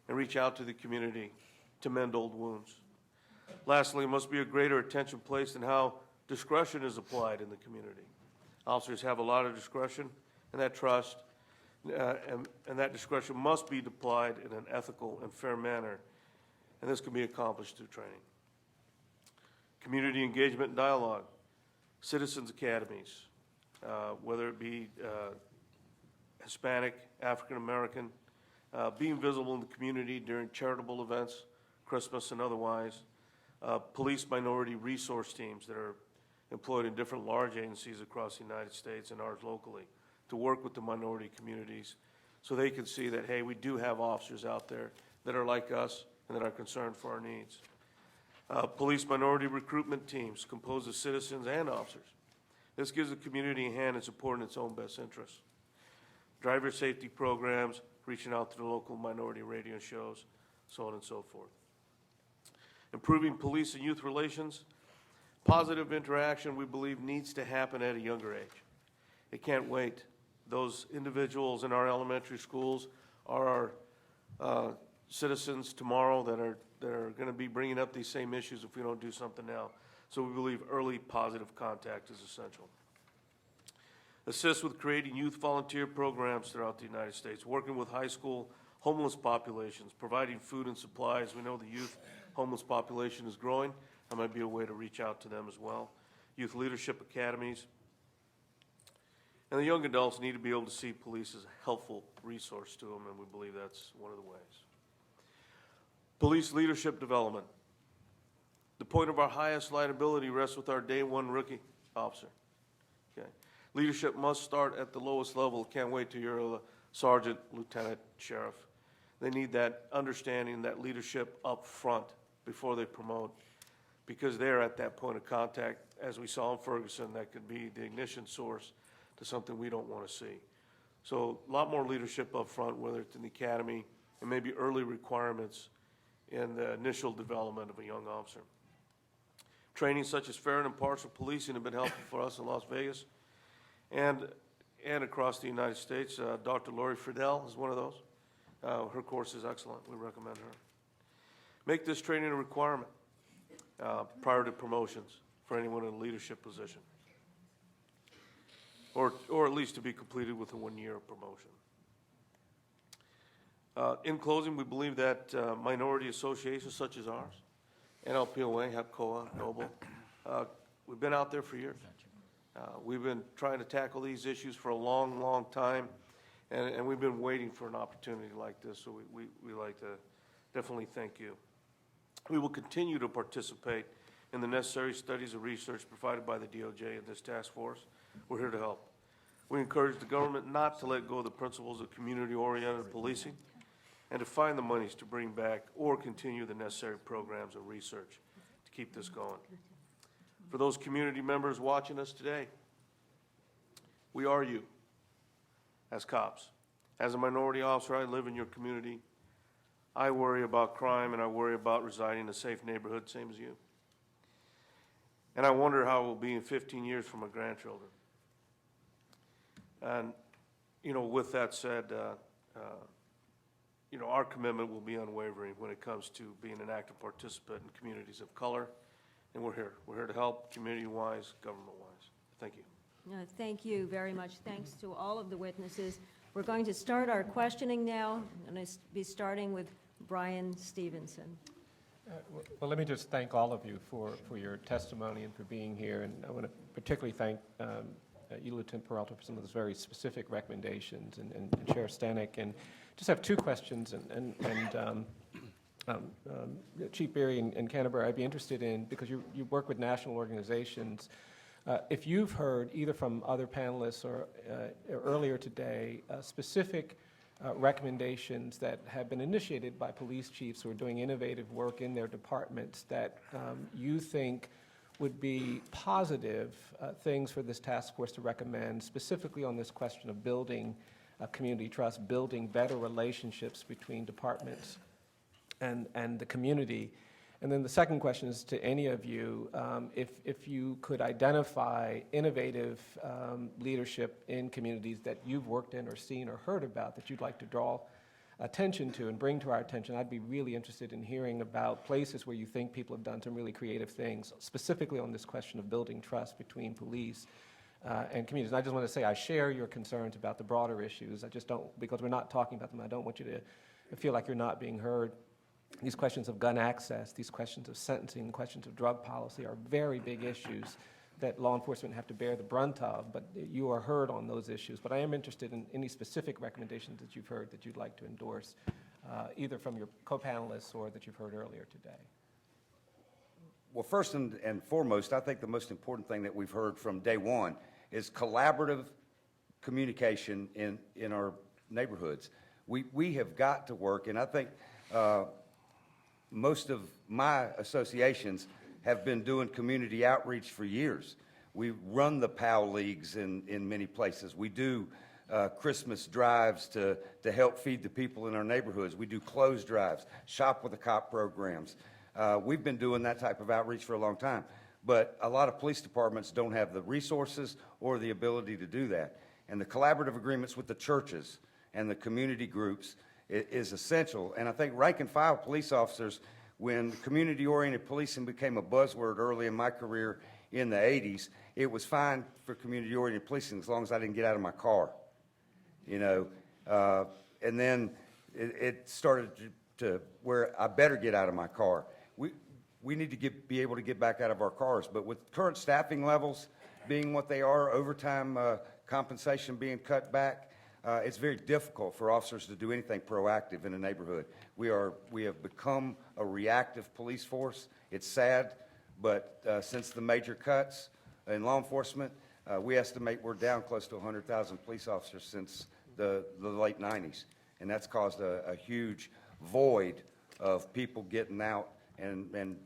and reach out to the community to mend old wounds. Lastly, there must be a greater attention placed in how discretion is applied in the community. Officers have a lot of discretion, and that trust and that discretion must be applied in an ethical and fair manner, and this can be accomplished through training. Community engagement and dialogue, citizens academies, whether it be Hispanic, African American, being visible in the community during charitable events, Christmas and otherwise, police minority resource teams that are employed in different large agencies across the United States and ours locally to work with the minority communities so they can see that, hey, we do have officers out there that are like us and that are concerned for our needs. Police minority recruitment teams composed of citizens and officers. This gives the community a hand in supporting its own best interests. Driver safety programs, reaching out to the local minority radio shows, so on and so forth. Improving police and youth relations. Positive interaction, we believe, needs to happen at a younger age. It can't wait. Those individuals in our elementary schools are our citizens tomorrow that are going to be bringing up these same issues if we don't do something now. So we believe early positive contact is essential. Assist with creating youth volunteer programs throughout the United States, working with high school homeless populations, providing food and supplies. We know the youth homeless population is growing. That might be a way to reach out to them as well. Youth leadership academies. And the young adults need to be able to see police as a helpful resource to them, and we believe that's one of the ways. Police leadership development. The point of our highest liability rests with our day one rookie officer. Okay. Leadership must start at the lowest level. Can't wait till you're a sergeant, lieutenant, sheriff. They need that understanding, that leadership up front before they promote, because they're at that point of contact, as we saw in Ferguson, that could be the ignition source to something we don't want to see. So a lot more leadership up front, whether it's in the academy and maybe early requirements in the initial development of a young officer. Training such as fair and impartial policing have been helpful for us in Las Vegas and across the United States. Dr. Lori Friedel is one of those. Her course is excellent. We recommend her. Make this training a requirement prior to promotions for anyone in a leadership position, or at least to be completed with a 1 year promotion. In closing, we believe that minority associations such as ours, NLPOA, HEPCOA, Noble, we've been out there for years. We've been trying to tackle these issues for a long, long time, and we've been waiting for an opportunity like this, so we like to definitely thank you. We will continue to participate in the necessary studies and research provided by the DOJ and this task force. We're here to help. We encourage the government not to let go of the principles of community-oriented policing and to find the monies to bring back or continue the necessary programs and research to keep this going. For those community members watching us today, we are you as cops. As a minority officer, I live in your community. I worry about crime and I worry about residing in a safe neighborhood, same as you. And I wonder how it will be in 15 years for my grandchildren. And, you know, with that said, you know, our commitment will be unwavering when it comes to being an active participant in communities of color. And we're here. We're here to help community-wise, government-wise. Thank you. Thank you very much. Thanks to all of the witnesses. We're going to start our questioning now. I'm going to be starting with Brian Stevenson. Well, let me just thank all of you for your testimony and for being here. And I want to particularly thank you, Lieutenant Peralta, for some of those very specific recommendations, and Sheriff Stanek. And just have two questions. Chief Berry and Canterbury, I'd be interested in, because you work with national organizations, if you've heard either from other panelists or earlier today specific recommendations that have been initiated by police chiefs who are doing innovative work in their departments that you think would be positive things for this task force to recommend, specifically on this question of building community trust, building better relationships between departments and the community. And then the second question is to any of you, if you could identify innovative leadership in communities that you've worked in or seen or heard about that you'd like to draw attention to and bring to our attention. I'd be really interested in hearing about places where you think people have done some really creative things, specifically on this question of building trust between police and communities. And I just want to say I share your concerns about the broader issues. I just don't, because we're not talking about them, I don't want you to feel like you're not being heard. These questions of gun access, these questions of sentencing, questions of drug policy are very big issues that law enforcement have to bear the brunt of, but you are heard on those issues. But I am interested in any specific recommendations that you've heard that you'd like to endorse, either from your co-panelists or that you've heard earlier today. Well, first and foremost, I think the most important thing that we've heard from day one is collaborative communication in our neighborhoods. We have got to work, and I think most of my associations have been doing community outreach for years. We run the POW leagues in many places. We do Christmas drives to help feed the people in our neighborhoods. We do clothes drives, shop with a cop programs. We've been doing that type of outreach for a long time. but a lot of police departments don't have the resources or the ability to do that. And the collaborative agreements with the churches and the community groups is essential. And I think rank and file police officers, when community-oriented policing became a buzzword early in my career in the 80s, it was fine for community-oriented policing as long as I didn't get out of my car, you know. And then it started to where I better get out of my car. We need to be able to get back out of our cars. But with current staffing levels being what they are, overtime compensation being cut back, it's very difficult for officers to do anything proactive in a neighborhood. We have become a reactive police force. It's sad, but since the major cuts in law enforcement, we estimate we're down close to 100,000 police officers since the late 90s. And that's caused a huge void of people getting out and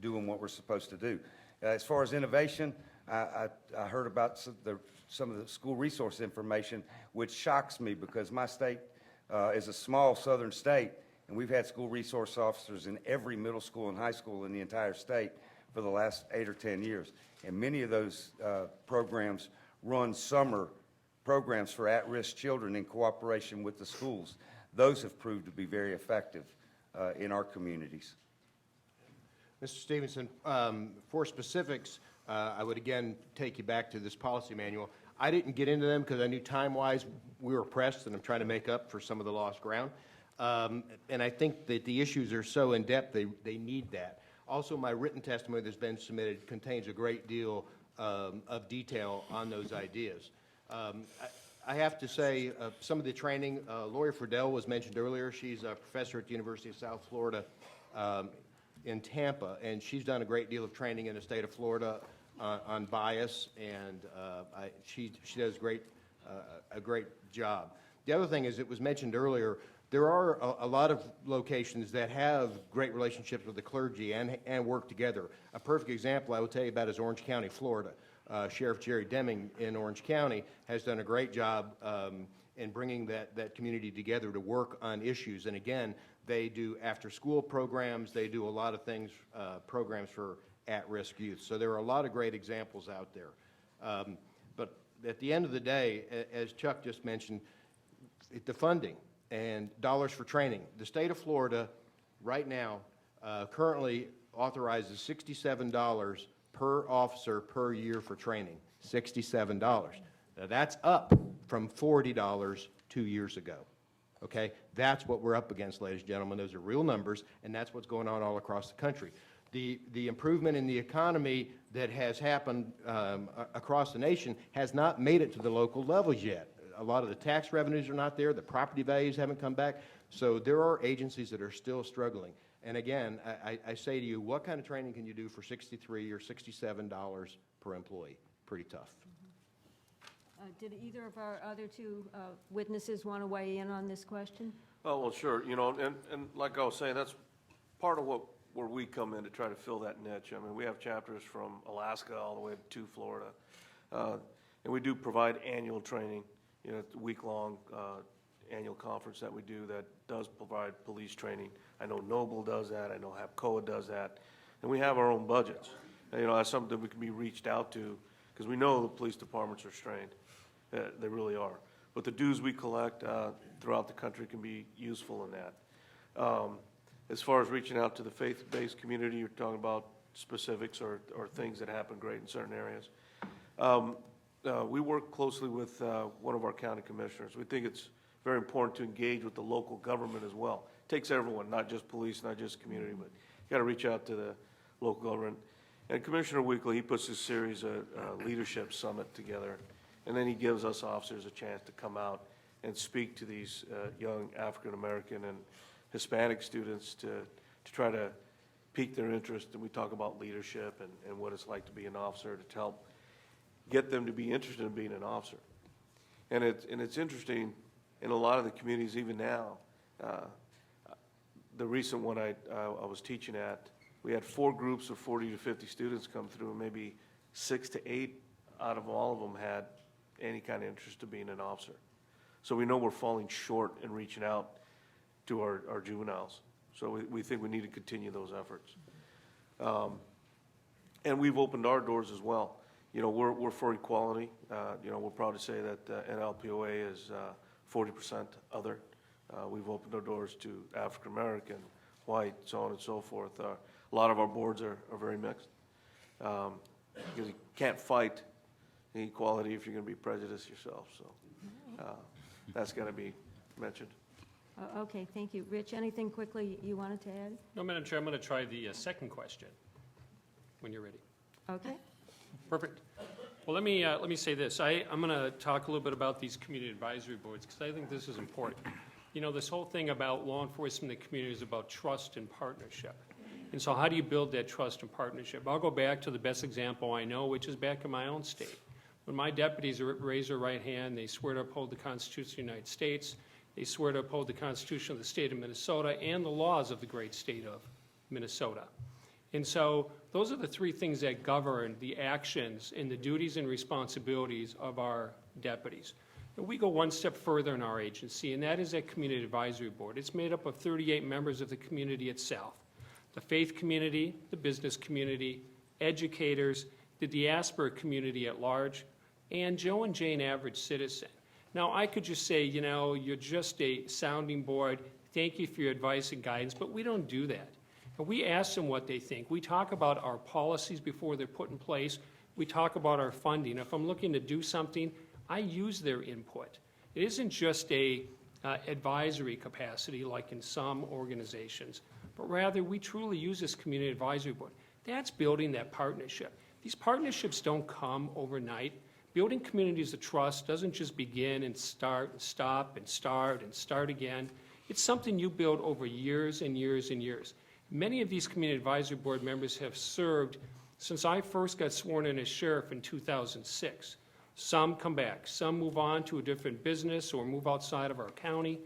doing what we're supposed to do. As far as innovation, I heard about some of the school resource information, which shocks me because my state is a small southern state, and we've had school resource officers in every middle school and high school in the entire state for the last 8 or 10 years. And many of those programs run summer programs for at-risk children in cooperation with the schools. Those have proved to be very effective in our communities. Mr. Stevenson, for specifics, I would again take you back to this policy manual. I didn't get into them because I knew time-wise we were pressed, and I'm trying to make up for some of the lost ground. And I think that the issues are so in-depth, they need that. Also, my written testimony that's been submitted contains a great deal of detail on those ideas. I have to say, some of the training, Lori Friedel was mentioned earlier. She's a professor at the University of South Florida in Tampa, and she's done a great deal of training in the state of Florida on bias, and she does a great job. The other thing is, it was mentioned earlier, there are a lot of locations that have great relationships with the clergy and work together. A perfect example I will tell you about is Orange County, Florida. Sheriff Jerry Deming in Orange County has done a great job in bringing that community together to work on issues. And again, they do after-school programs. They do a lot of things, programs for at-risk youth. So there are a lot of great examples out there. But at the end of the day, as Chuck just mentioned, the funding and dollars for training. The state of Florida right now currently authorizes $67 per officer per year for training. $67. Now that's up from $40 2 years ago. Okay, that's what we're up against, ladies and gentlemen. Those are real numbers, and that's what's going on all across the country. The improvement in the economy that has happened across the nation has not made it to the local levels yet. A lot of the tax revenues are not there. The property values haven't come back. So there are agencies that are still struggling. And again, I say to you, what kind of training can you do for $63 or $67 per employee? Pretty tough. Did either of our other two witnesses want to weigh in on this question? Oh, well, sure. You know, and like I was saying, that's part of where we come in to try to fill that niche. I mean, we have chapters from Alaska all the way to Florida. And we do provide annual training, you know, week-long annual conference that we do that does provide police training. I know Noble does that. I know HAPCOA does that. And we have our own budgets. And, you know, that's something that we can be reached out to because we know the police departments are strained. They really are. But the dues we collect throughout the country can be useful in that. As far as reaching out to the faith-based community, you're talking about specifics or things that happen great in certain areas. We work closely with one of our county commissioners. We think it's very important to engage with the local government as well. It takes everyone, not just police, not just community, but you got to reach out to the local government. And Commissioner Weekly, he puts this series of leadership summit together, and then he gives us officers a chance to come out and speak to these young African-American and Hispanic students to try to pique their interest. And we talk about leadership and what it's like to be an officer, to help get them to be interested in being an officer. And it's interesting, in a lot of the communities even now, the recent one I was teaching at, we had 4 groups of 40 to 50 students come through, and maybe 6 to 8 out of all of them had any kind of interest in being an officer. So we know we're falling short in reaching out to our juveniles. So we think we need to continue those efforts. And we've opened our doors as well. You know, we're for equality. You know, we're proud to say that NLPOA is 40% other. We've opened our doors to African American, white, so on and so forth. A lot of our boards are very mixed. Because you can't fight equality if you're going to be prejudiced yourself. So that's got to be mentioned. Okay, thank you. Rich, anything quickly you wanted to add? No, Madam Chair, I'm going to try the second question when you're ready. Okay. Perfect. Well, let me say this. I'm going to talk a little bit about these community advisory boards because I think this is important. You know, this whole thing about law enforcement in the community is about trust and partnership. And so how do you build that trust and partnership? I'll go back to the best example I know, which is back in my own state. When my deputies raise their right hand, they swear to uphold the Constitution of the United States, they swear to uphold the Constitution of the state of Minnesota and the laws of the great state of Minnesota. And so those are the three things that govern the actions and the duties and responsibilities of our deputies. And we go one step further in our agency, and that is that Community Advisory Board. It's made up of 38 members of the community itself. The faith community, the business community, educators, the diaspora community at large, and Joe and Jane average citizen. Now, I could just say, you know, you're just a sounding board. Thank you for your advice and guidance, but we don't do that. And we ask them what they think. We talk about our policies before they're put in place. We talk about our funding. If I'm looking to do something, I use their input. It isn't just a advisory capacity like in some organizations, but rather we truly use this community advisory board. That's building that partnership. These partnerships don't come overnight. Building communities of trust doesn't just begin and start and stop and start and start again. It's something you build over years and years and years. Many of these community advisory board members have served since I first got sworn in as sheriff in 2006. Some come back, some move on to a different business or move outside of our county.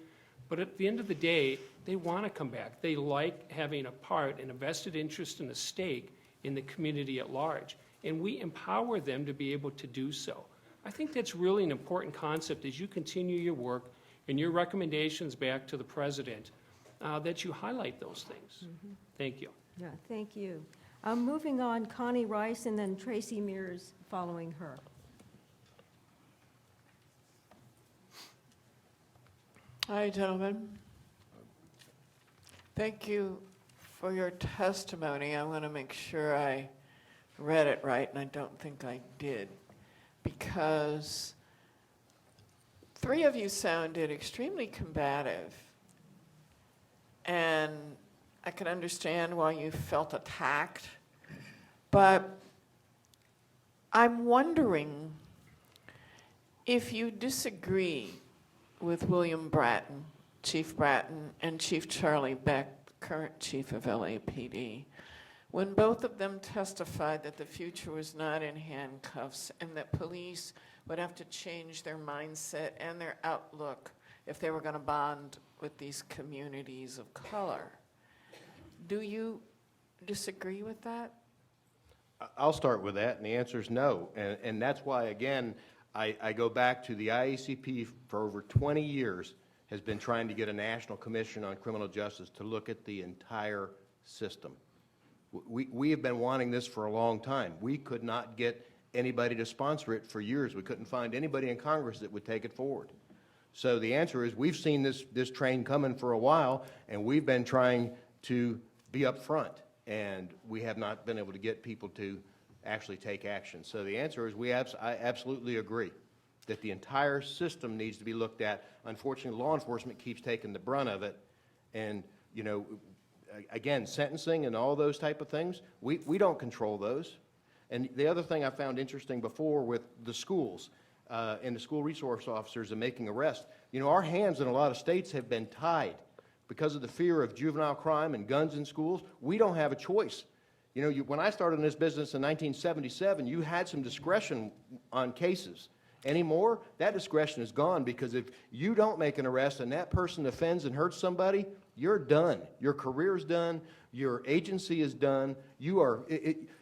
But at the end of the day, they want to come back. They like having a part and a vested interest and a stake in the community at large. And we empower them to be able to do so. I think that's really an important concept as you continue your work and your recommendations back to the president, that you highlight those things. Mm-hmm. Thank you. Yeah, thank you. Moving on, Connie Rice and then Tracy Mears following her. Hi, gentlemen. Thank you for your testimony. I want to make sure I read it right, and I don't think I did, because three of you sounded extremely combative, and I can understand why you felt attacked, but I'm wondering if you disagree with William Bratton, Chief Bratton, and Chief Charlie Beck, current chief of LAPD, when both of them testified that the future was not in handcuffs and that police would have to change their mindset and their outlook if they were going to bond with these communities of color. Do you disagree with that? I'll start with that, and the answer is no. And that's why, again, I go back to the IACP for over 20 years has been trying to get a National Commission on Criminal Justice to look at the entire system. We have been wanting this for a long time. We could not get anybody to sponsor it for years. We couldn't find anybody in Congress that would take it forward. So the answer is we've seen this train coming for a while, and we've been trying to be up front, and we have not been able to get people to actually take action. So the answer is I absolutely agree that the entire system needs to be looked at. Unfortunately, law enforcement keeps taking the brunt of it, and, you know, again, sentencing and all those type of things, we don't control those. And the other thing I found interesting before with the schools and the school resource officers and making arrests, you know, our hands in a lot of states have been tied because of the fear of juvenile crime and guns in schools. We don't have a choice. You know, when I started in this business in 1977, you had some discretion on cases. Anymore, that discretion is gone, because if you don't make an arrest and that person offends and hurts somebody, you're done. Your career's done. Your agency is done. You are.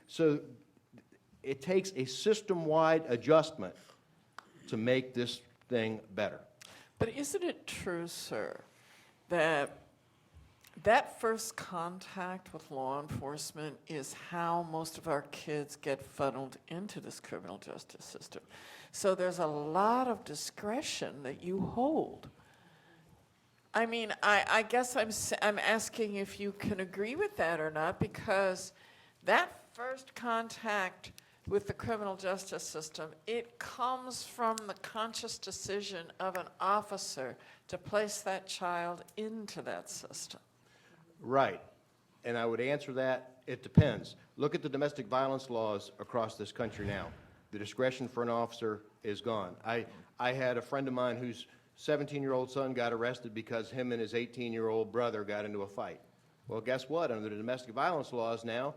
So it takes a system-wide adjustment to make this thing better. But isn't it true, sir, that That first contact with law enforcement is how most of our kids get funneled into this criminal justice system. So there's a lot of discretion that you hold. I mean, I guess I'm asking if you can agree with that or not, because that first contact with the criminal justice system, it comes from the conscious decision of an officer to place that child into that system. Right. And I would answer that, it depends. Look at the domestic violence laws across this country now. The discretion for an officer is gone. I had a friend of mine whose 17-year-old son got arrested because him and his 18-year-old brother got into a fight. Well, guess what? Under the domestic violence laws now,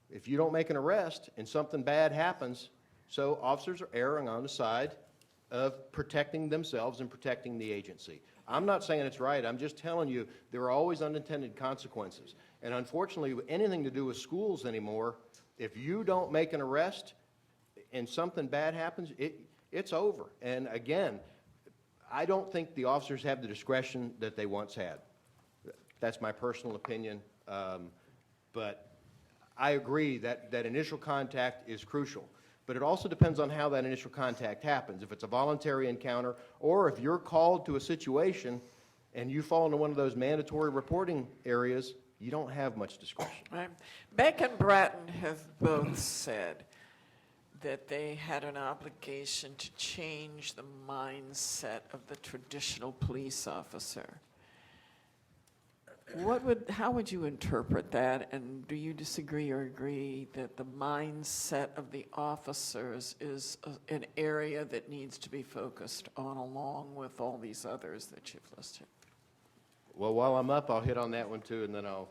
if you don't make an arrest and something bad happens, so officers are erring on the side of protecting themselves and protecting the agency. I'm not saying it's right. I'm just telling you there are always unintended consequences. And unfortunately, anything to do with schools anymore, if you don't make an arrest and something bad happens, it's over. And again, I don't think the officers have the discretion that they once had. That's my personal opinion. But I agree that initial contact is crucial. But it also depends on how that initial contact happens. If it's a voluntary encounter, or if you're called to a situation and you fall into one of those mandatory reporting areas, you don't have much discretion. Right. Beck and Bratton have both said that they had an obligation to change the mindset of the traditional police officer. How would you interpret that, and do you disagree or agree that the mindset of the officers is an area that needs to be focused on along with all these others that you've listed? Well, while I'm up, I'll hit on that one too, and then I'll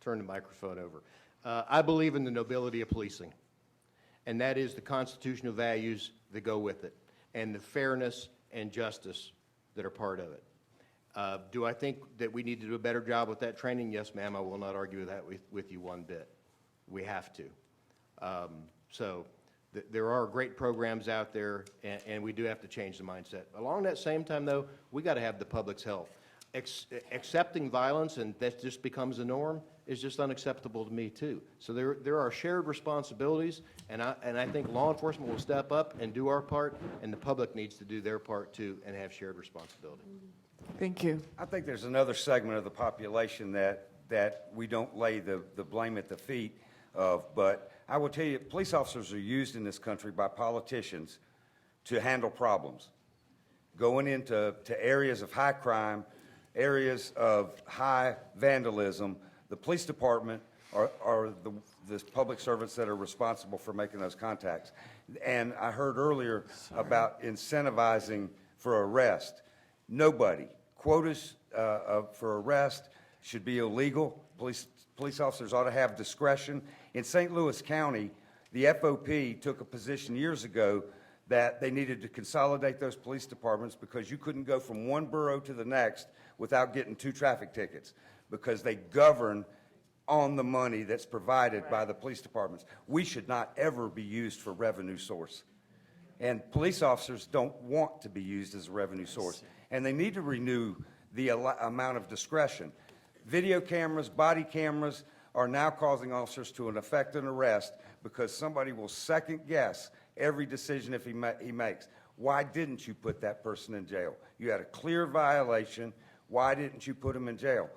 turn the microphone over. I believe in the nobility of policing, and that is the constitutional values that go with it, and the fairness and justice that are part of it. Do I think that we need to do a better job with that training? Yes, ma'am. I will not argue that with you one bit. We have to. There are great programs out there, and we do have to change the mindset. Along that same time, though, we got to have the public's help. Accepting violence, and that just becomes the norm, is just unacceptable to me, too. So there are shared responsibilities, and I think law enforcement will step up and do our part, and the public needs to do their part, too, and have shared responsibility. Thank you. I think there's another segment of the population that we don't lay the blame at the feet of, but I will tell you, police officers are used in this country by politicians to handle problems. Going into areas of high crime, areas of high vandalism, the police department are the public servants that are responsible for making those contacts. And I heard earlier about incentivizing for arrest. Nobody. Quotas for arrest should be illegal. Police officers ought to have discretion. In St. Louis County, the FOP took a position years ago that they needed to consolidate those police departments because you couldn't go from one borough to the next without getting 2 traffic tickets, because they govern on the money that's provided by the police departments. We should not ever be used for revenue source. And police officers don't want to be used as a revenue source. And they need to renew the amount of discretion. Video cameras, body cameras are now causing officers to effect an arrest because somebody will second guess every decision if he makes. Why didn't you put that person in jail? You had a clear violation. Why didn't you put him in jail?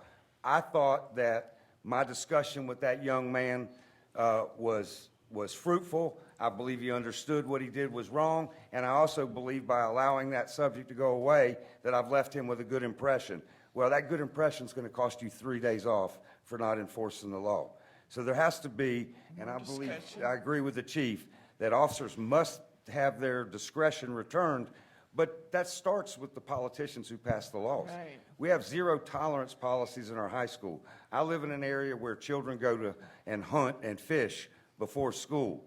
I thought that my discussion with that young man was fruitful. I believe he understood what he did was wrong, and I also believe by allowing that subject to go away that I've left him with a good impression. Well, that good impression is going to cost you 3 days off for not enforcing the law. So there has to be, and I agree with the chief, that officers must have their discretion returned, but that starts with the politicians who pass the laws. Right. We have zero tolerance policies in our high school. I live in an area where children go to and hunt and fish before school.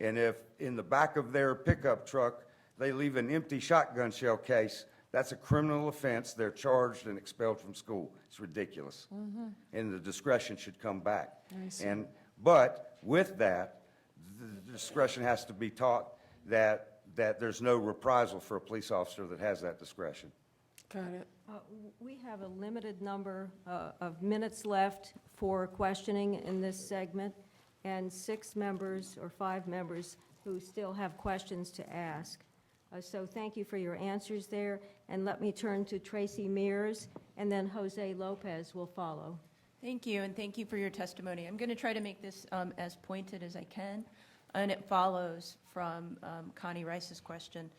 And if in the back of their pickup truck they leave an empty shotgun shell case, that's a criminal offense. They're charged and expelled from school. It's ridiculous. Mm-hmm. And the discretion should come back. I see. But with that, the discretion has to be taught that there's no reprisal for a police officer that has that discretion. Got it. We have a limited number of minutes left for questioning in this segment, and 6 members or 5 members who still have questions to ask. So thank you for your answers there, and let me turn to Tracy Mears, and then Jose Lopez will follow. Thank you, and thank you for your testimony. I'm going to try to make this as pointed as I can, and it follows from Connie Rice's question.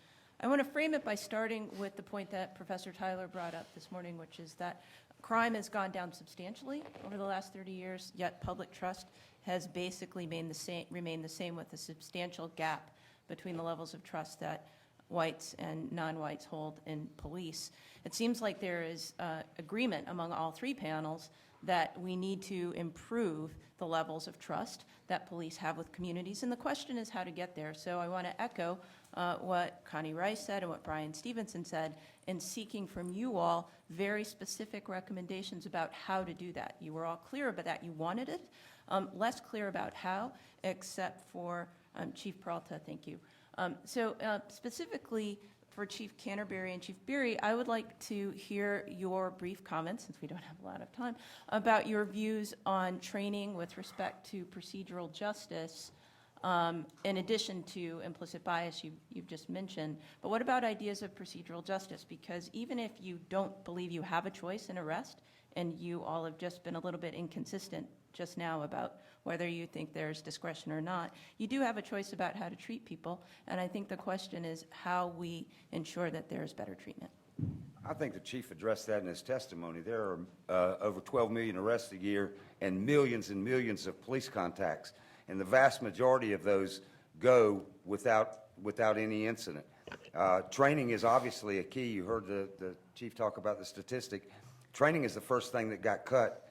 I want to frame it by starting with the point that Professor Tyler brought up this morning, which is that crime has gone down substantially over the last 30 years, yet public trust has basically remained the same with a substantial gap between the levels of trust that whites and non-whites hold in police. It seems like there is agreement among all 3 panels that we need to improve the levels of trust that police have with communities, and the question is how to get there. So I want to echo what Connie Rice said and what Brian Stevenson said in seeking from you all very specific recommendations about how to do that. You were all clear about that. You wanted it. Less clear about how, except for Chief Peralta. Thank you. So specifically for Chief Canterbury and Chief Beery, I would like to hear your brief comments, since we don't have a lot of time, about your views on training with respect to procedural justice, in addition to implicit bias you've just mentioned. But what about ideas of procedural justice? Because even if you don't believe you have a choice in arrest, and you all have just been a little bit inconsistent just now about whether you think there's discretion or not, you do have a choice about how to treat people, and I think the question is how we ensure that there's better treatment. I think the chief addressed that in his testimony. There are over 12 million arrests a year and millions of police contacts, and the vast majority of those go without any incident. Training is obviously a key. You heard the chief talk about the statistic. Training is the first thing that got cut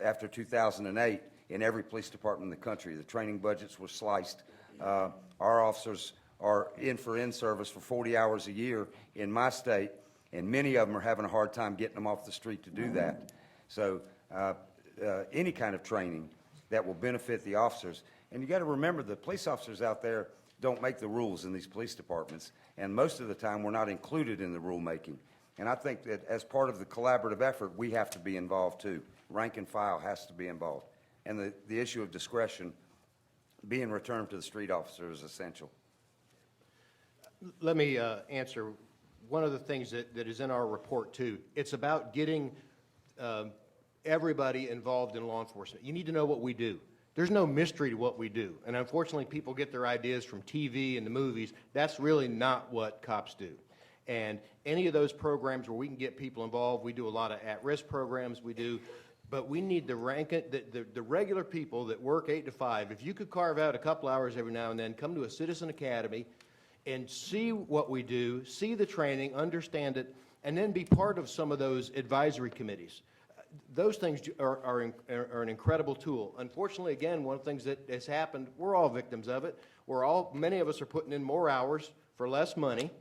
after 2008 in every police department in the country. The training budgets were sliced. Our officers are in service for 40 hours a year in my state, and many of them are having a hard time getting them off the street to do that. So any kind of training that will benefit the officers. And you got to remember, the police officers out there don't make the rules in these police departments, and most of the time we're not included in the rulemaking. And I think that as part of the collaborative effort, we have to be involved too. Rank and file has to be involved. And the issue of discretion being returned to the street officer is essential. Let me answer one of the things that is in our report too. It's about getting everybody involved in law enforcement. You need to know what we do. There's no mystery to what we do. And unfortunately, people get their ideas from TV and the movies. That's really not what cops do. And any of those programs where we can get people involved, we do a lot of at-risk programs, but we need the regular people that work 8 to 5. If you could carve out a couple hours every now and then, come to a citizen academy and see what we do, see the training, understand it, and then be part of some of those advisory committees. Those things are an incredible tool. Unfortunately, again, one of the things that has happened, we're all victims of it. Many of us are putting in more hours for less money.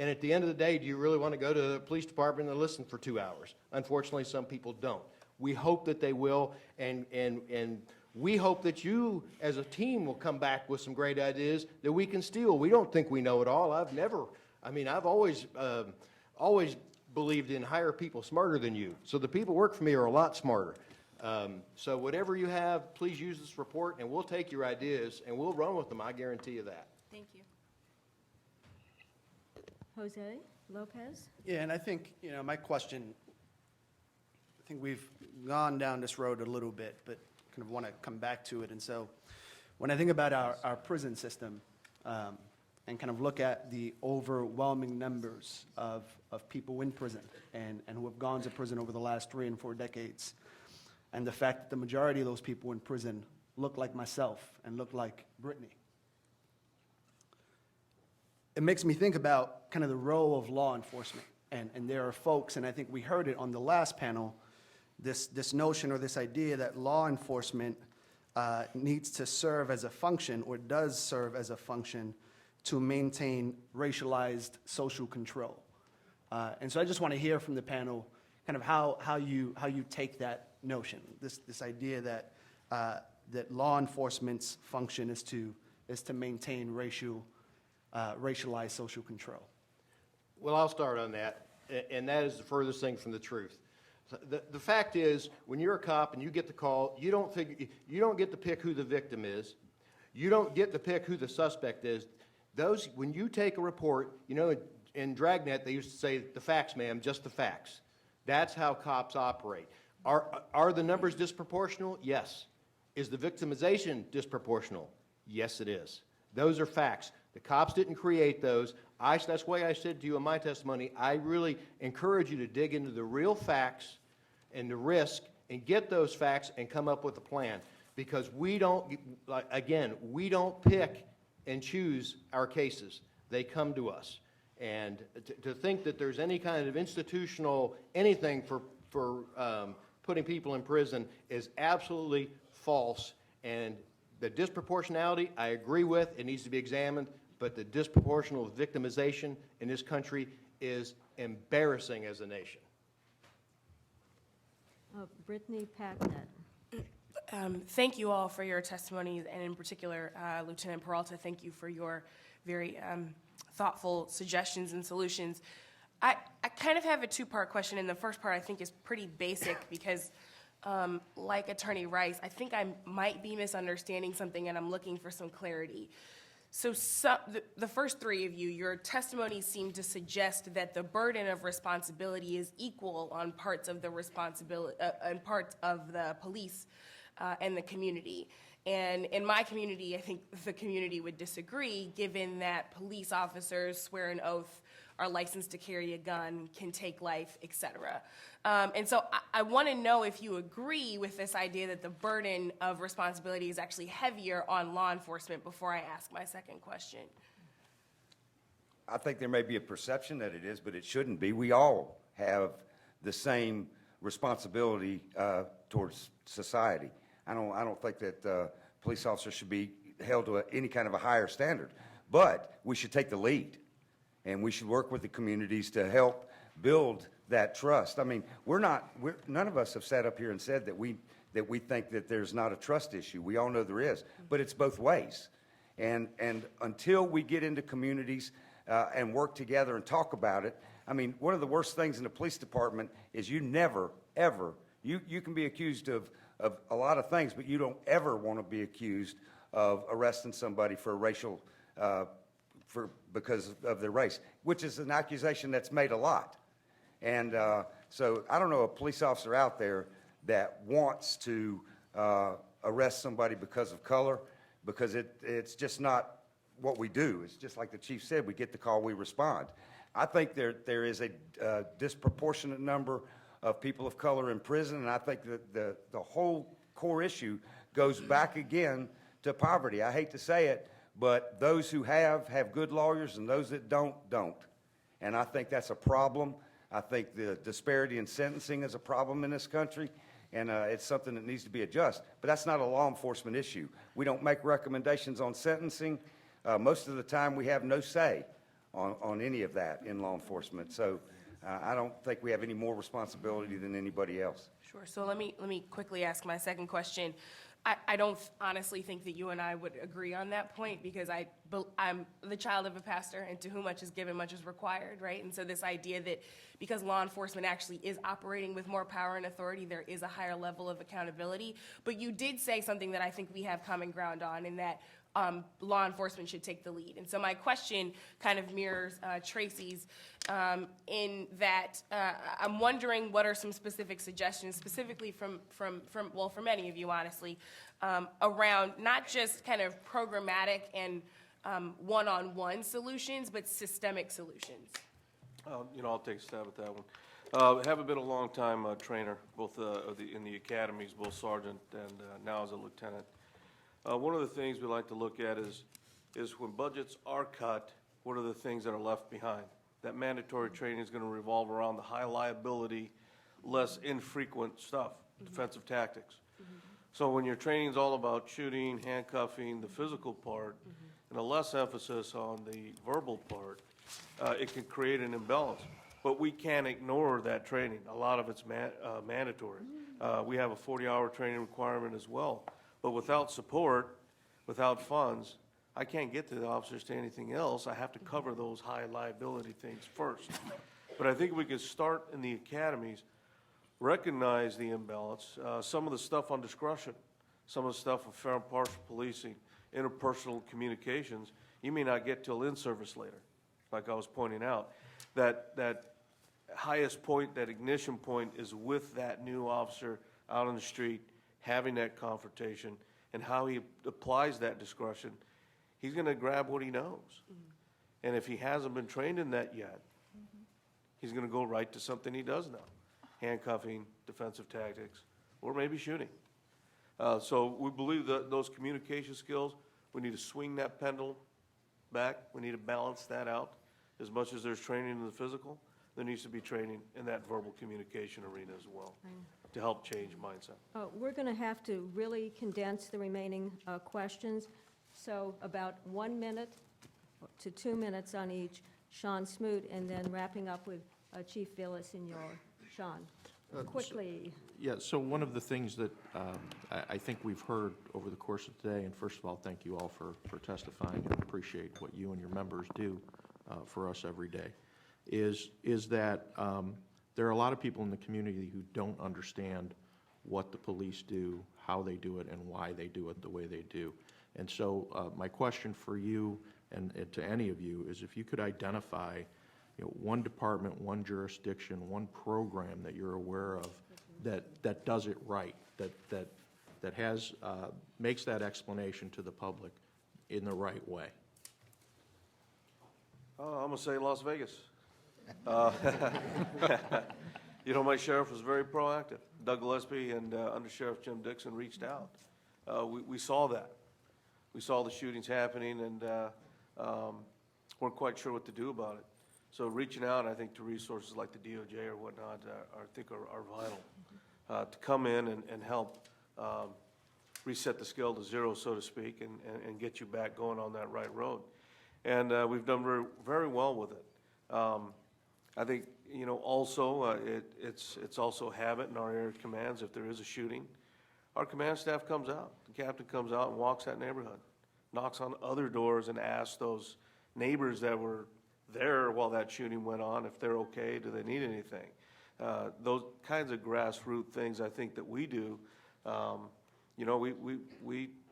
And at the end of the day, do you really want to go to the police department and listen for 2 hours? Unfortunately, some people don't. We hope that they will, and we hope that you, as a team, will come back with some great ideas that we can steal. We don't think we know it all. I've always believed in hire people smarter than you. So the people who work for me are a lot smarter. So whatever you have, please use this report, and we'll take your ideas, and we'll run with them. I guarantee you that. Thank you. Jose Lopez? Yeah, and I think, my question, I think we've gone down this road a little bit, but kind of want to come back to it. And so when I think about our prison system and kind of look at the overwhelming numbers of people in prison and who have gone to prison over the last 3 and 4 decades, and the fact that the majority of those people in prison look like myself and look like Brittany, it makes me think about kind of the role of law enforcement. And there are folks, and I think we heard it on the last panel, this notion or this idea that law enforcement needs to serve as a function, or does serve as a function, to maintain racialized social control. And so I just want to hear from the panel kind of how you take that notion, this idea that law enforcement's function is to maintain racialized social control. Well, I'll start on that. and that is the furthest thing from the truth. The fact is, when you're a cop and you get the call, you don't get to pick who the victim is. You don't get to pick who the suspect is. When you take a report, you know, in Dragnet, they used to say, the facts, ma'am, just the facts. That's how cops operate. Are the numbers disproportional? Yes. Is the victimization disproportional? Yes, it is. Those are facts. The cops didn't create those. That's why I said to you in my testimony, I really encourage you to dig into the real facts and the risk and get those facts and come up with a plan. Because we don't pick and choose our cases. They come to us. And to think that there's any kind of institutional anything for putting people in prison is absolutely false. And the disproportionality, I agree with, it needs to be examined, but the disproportional victimization in this country is embarrassing as a nation. Brittany Packnett. Thank you all for your testimonies, and in particular, Lieutenant Peralta, thank you for your very thoughtful suggestions and solutions. I kind of have a two-part question, and the first part I think is pretty basic because like Attorney Rice, I think I might be misunderstanding something and I'm looking for some clarity. So the first three of you, your testimony seemed to suggest that the burden of responsibility is equal on parts of the parts of the police and the community. And in my community, I think the community would disagree, given that police officers swear an oath, are licensed to carry a gun, can take life, et cetera. And so I want to know if you agree with this idea that the burden of responsibility is actually heavier on law enforcement before I ask my second question. I think there may be a perception that it is, but it shouldn't be. We all have the same responsibility towards society. I don't think that police officers should be held to any kind of a higher standard, but we should take the lead, and we should work with the communities to help build that trust. I mean, none of us have sat up here and said that we think that there's not a trust issue. We all know there is, but it's both ways. And until we get into communities and work together and talk about it, I mean, one of the worst things in the police department is you never, ever, you can be accused of a lot of things, but you don't ever want to be accused of arresting somebody for racial, because of their race, which is an accusation that's made a lot. And so I don't know a police officer out there that wants to arrest somebody because of color, because it's just not what we do. It's just like the chief said, we get the call, we respond. I think there is a disproportionate number of people of color in prison, and I think that the whole core issue goes back again to poverty. I hate to say it, but those who have good lawyers, and those that don't. And I think that's a problem. I think the disparity in sentencing is a problem in this country, and it's something that needs to be addressed. But that's not a law enforcement issue. We don't make recommendations on sentencing. Most of the time, we have no say on any of that in law enforcement. So I don't think we have any more responsibility than anybody else. Sure. So let me quickly ask my second question. I don't honestly think that you and I would agree on that point, because I'm the child of a pastor, and to whom much is given, much is required, right? And so this idea that because law enforcement actually is operating with more power and authority, there is a higher level of accountability. But you did say something that I think we have common ground on, in that law enforcement should take the lead. And so my question kind of mirrors Tracy's, in that I'm wondering what are some specific suggestions, specifically from many of you, honestly, around not just kind of programmatic and one-on-one solutions, but systemic solutions. I'll take a stab at that one. Haven't been a long-time trainer, both in the academies, both sergeant and now as a lieutenant. One of the things we like to look at is when budgets are cut, what are the things that are left behind? That mandatory training is going to revolve around the high liability, less infrequent stuff, defensive tactics. So when your training is all about shooting, handcuffing, the physical part, and a less emphasis on the verbal part, it can create an imbalance. But we can't ignore that training. A lot of it's mandatory. We have a 40-hour training requirement as well. But without support, without funds, I can't get to the officers to anything else. I have to cover those high liability things first. But I think we could start in the academies, recognize the imbalance, some of the stuff on discretion, some of the stuff of fair and partial policing, interpersonal communications, you may not get till in-service later, like I was pointing out. That highest point, that ignition point is with that new officer out on the street, having that confrontation, and how he applies that discretion. He's going to grab what he knows. And if he hasn't been trained in that yet, he's going to go right to something he does know. Handcuffing, defensive tactics, or maybe shooting. So we believe that those communication skills, we need to swing that pendulum back. We need to balance that out. As much as there's training in the physical, there needs to be training in that verbal communication arena as well to help change mindset. We're going to have to really condense the remaining questions, so about 1 minute to 2 minutes on each. Sean Smoot, and then wrapping up with Chief Villasenor. Sean, quickly. Yeah, so one of the things that I think we've heard over the course of today, and first of all, thank you all for testifying and appreciate what you and your members do for us every day, is that there are a lot of people in the community who don't understand what the police do, how they do it, and why they do it the way they do. And so my question for you and to any of you is if you could identify one department, one jurisdiction, one program that you're aware of that does it right, that has makes that explanation to the public in the right way. I'm going to say Las Vegas. My sheriff was very proactive. Doug Gillespie and Under Sheriff Jim Dixon reached out. We saw that. We saw the shootings happening and weren't quite sure what to do about it. So reaching out, I think, to resources like the DOJ or whatnot, I think are vital to come in and help reset the scale to zero, so to speak, and get you back going on that right road. And we've done very, very well with it. I think, also it's also a habit in our area commands. If there is a shooting, our command staff comes out. The captain comes out and walks that neighborhood, knocks on other doors and asks those neighbors that were there while that shooting went on if they're okay, do they need anything. Those kinds of grassroots things I think that we do.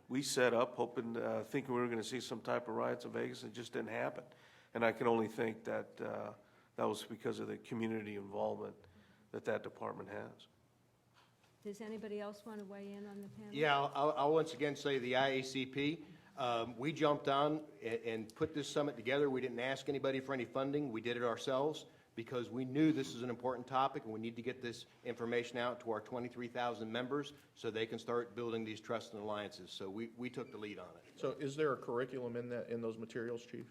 We set up hoping, thinking we were going to see some type of riots in Vegas. It just didn't happen. And I can only think that that was because of the community involvement that department has. Does anybody else want to weigh in on the panel? Yeah, I'll once again say the IACP, we jumped on and put this summit together. We didn't ask anybody for any funding. We did it ourselves because we knew this is an important topic and we need to get this information out to our 23,000 members so they can start building these trust and alliances. So we took the lead on it. So is there a curriculum in those materials, Chief?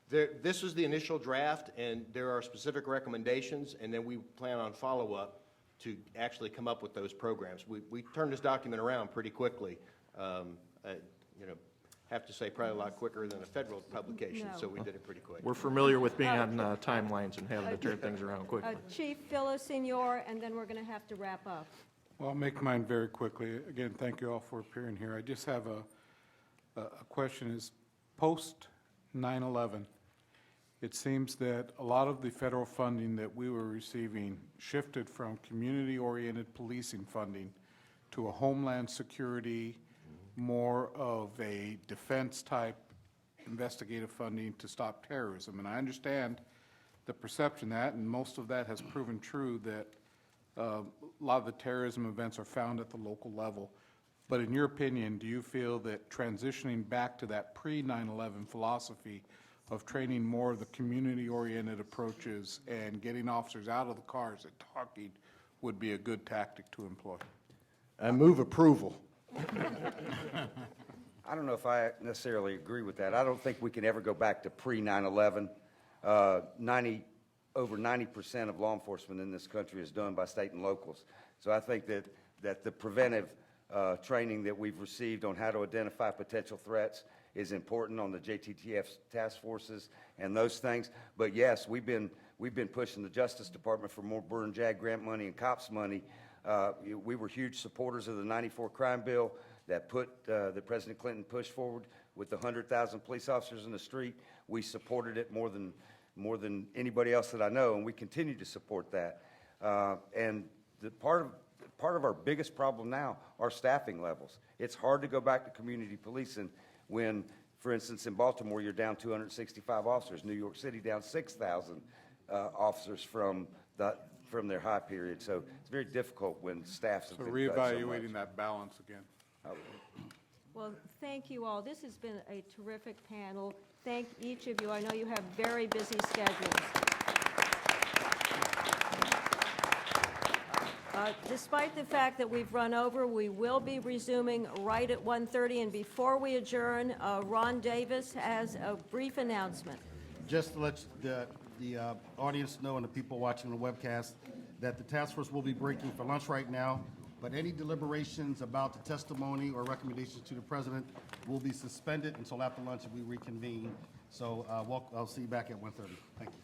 This is the initial draft, and there are specific recommendations, and then we plan on follow-up to actually come up with those programs. We turned this document around pretty quickly. Have to say probably a lot quicker than a federal publication, so we did it pretty quick. We're familiar with being on timelines and having to turn things around quickly. Chief Villasenor, and then we're going to have to wrap up. Well, I'll make mine very quickly. Again, thank you all for appearing here. I just have a question is post 9/11, it seems that a lot of the federal funding that we were receiving shifted from community-oriented policing funding to a homeland security, more of a defense-type investigative funding to stop terrorism. And I understand the perception that, and most of that has proven true, that a lot of the terrorism events are found at the local level. But in your opinion, do you feel that transitioning back to that pre-9/11 philosophy of training more of the community-oriented approaches and getting officers out of the cars and talking would be a good tactic to employ? I move approval. I don't know if I necessarily agree with that. I don't think we can ever go back to pre-9/11. Over 90% of law enforcement in this country is done by state and locals. So I think that the preventive training that we've received on how to identify potential threats is important on the JTTF task forces and those things. But yes, we've been pushing the Justice Department for more burn JAG grant money and COPS money. We were huge supporters of the 94 crime bill that President Clinton pushed forward with the 100,000 police officers in the street. We supported it more than more than anybody else that I know, and we continue to support that. And the part of our biggest problem now are staffing levels. It's hard to go back to community policing when, for instance, in Baltimore, you're down 265 officers. New York City down 6,000 officers from their high period. So it's very difficult when staffs have So been cut so reevaluating much. that balance again. Well, thank you all. This has been a terrific panel. Thank each of you. I know you have very busy schedules. Despite the fact that we've run over, we will be resuming right at 1:30. And before we adjourn, Ron Davis has a brief announcement. Just to let the audience know and the people watching the webcast that the task force will be breaking for lunch right now, but any deliberations about the testimony or recommendations to the president will be suspended until after lunch and we reconvene. So I'll see you back at 1:30. Thank you.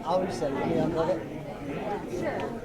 I'll reset it. Can you unplug it? Sure.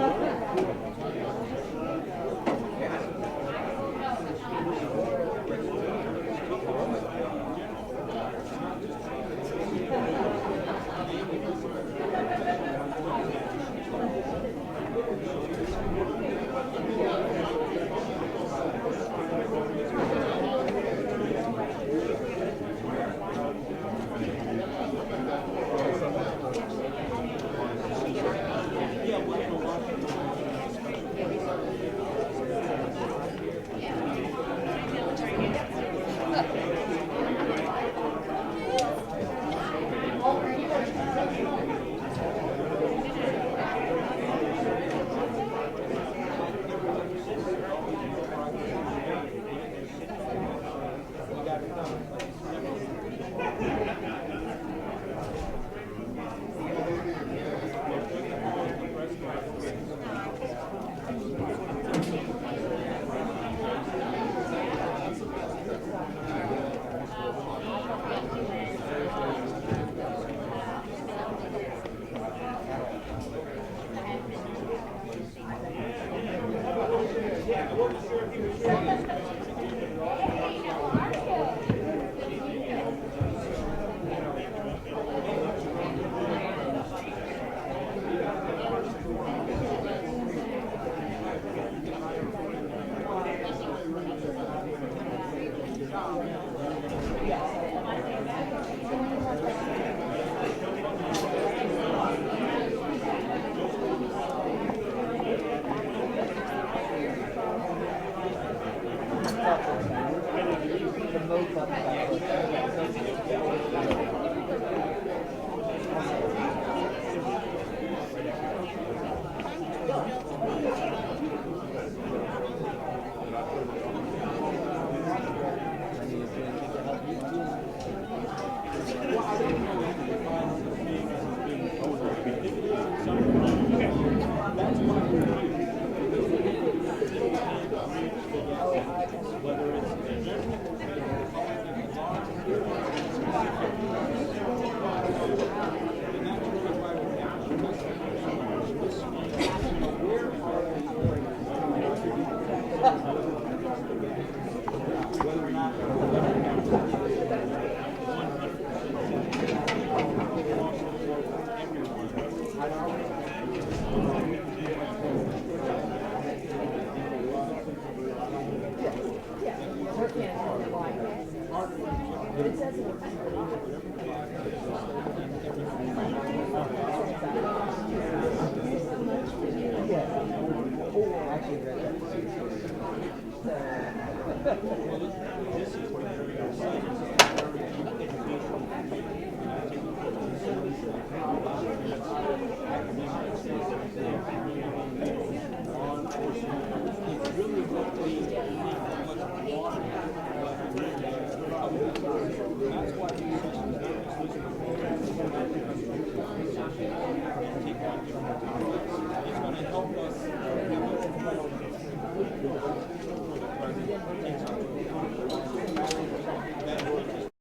Thank you.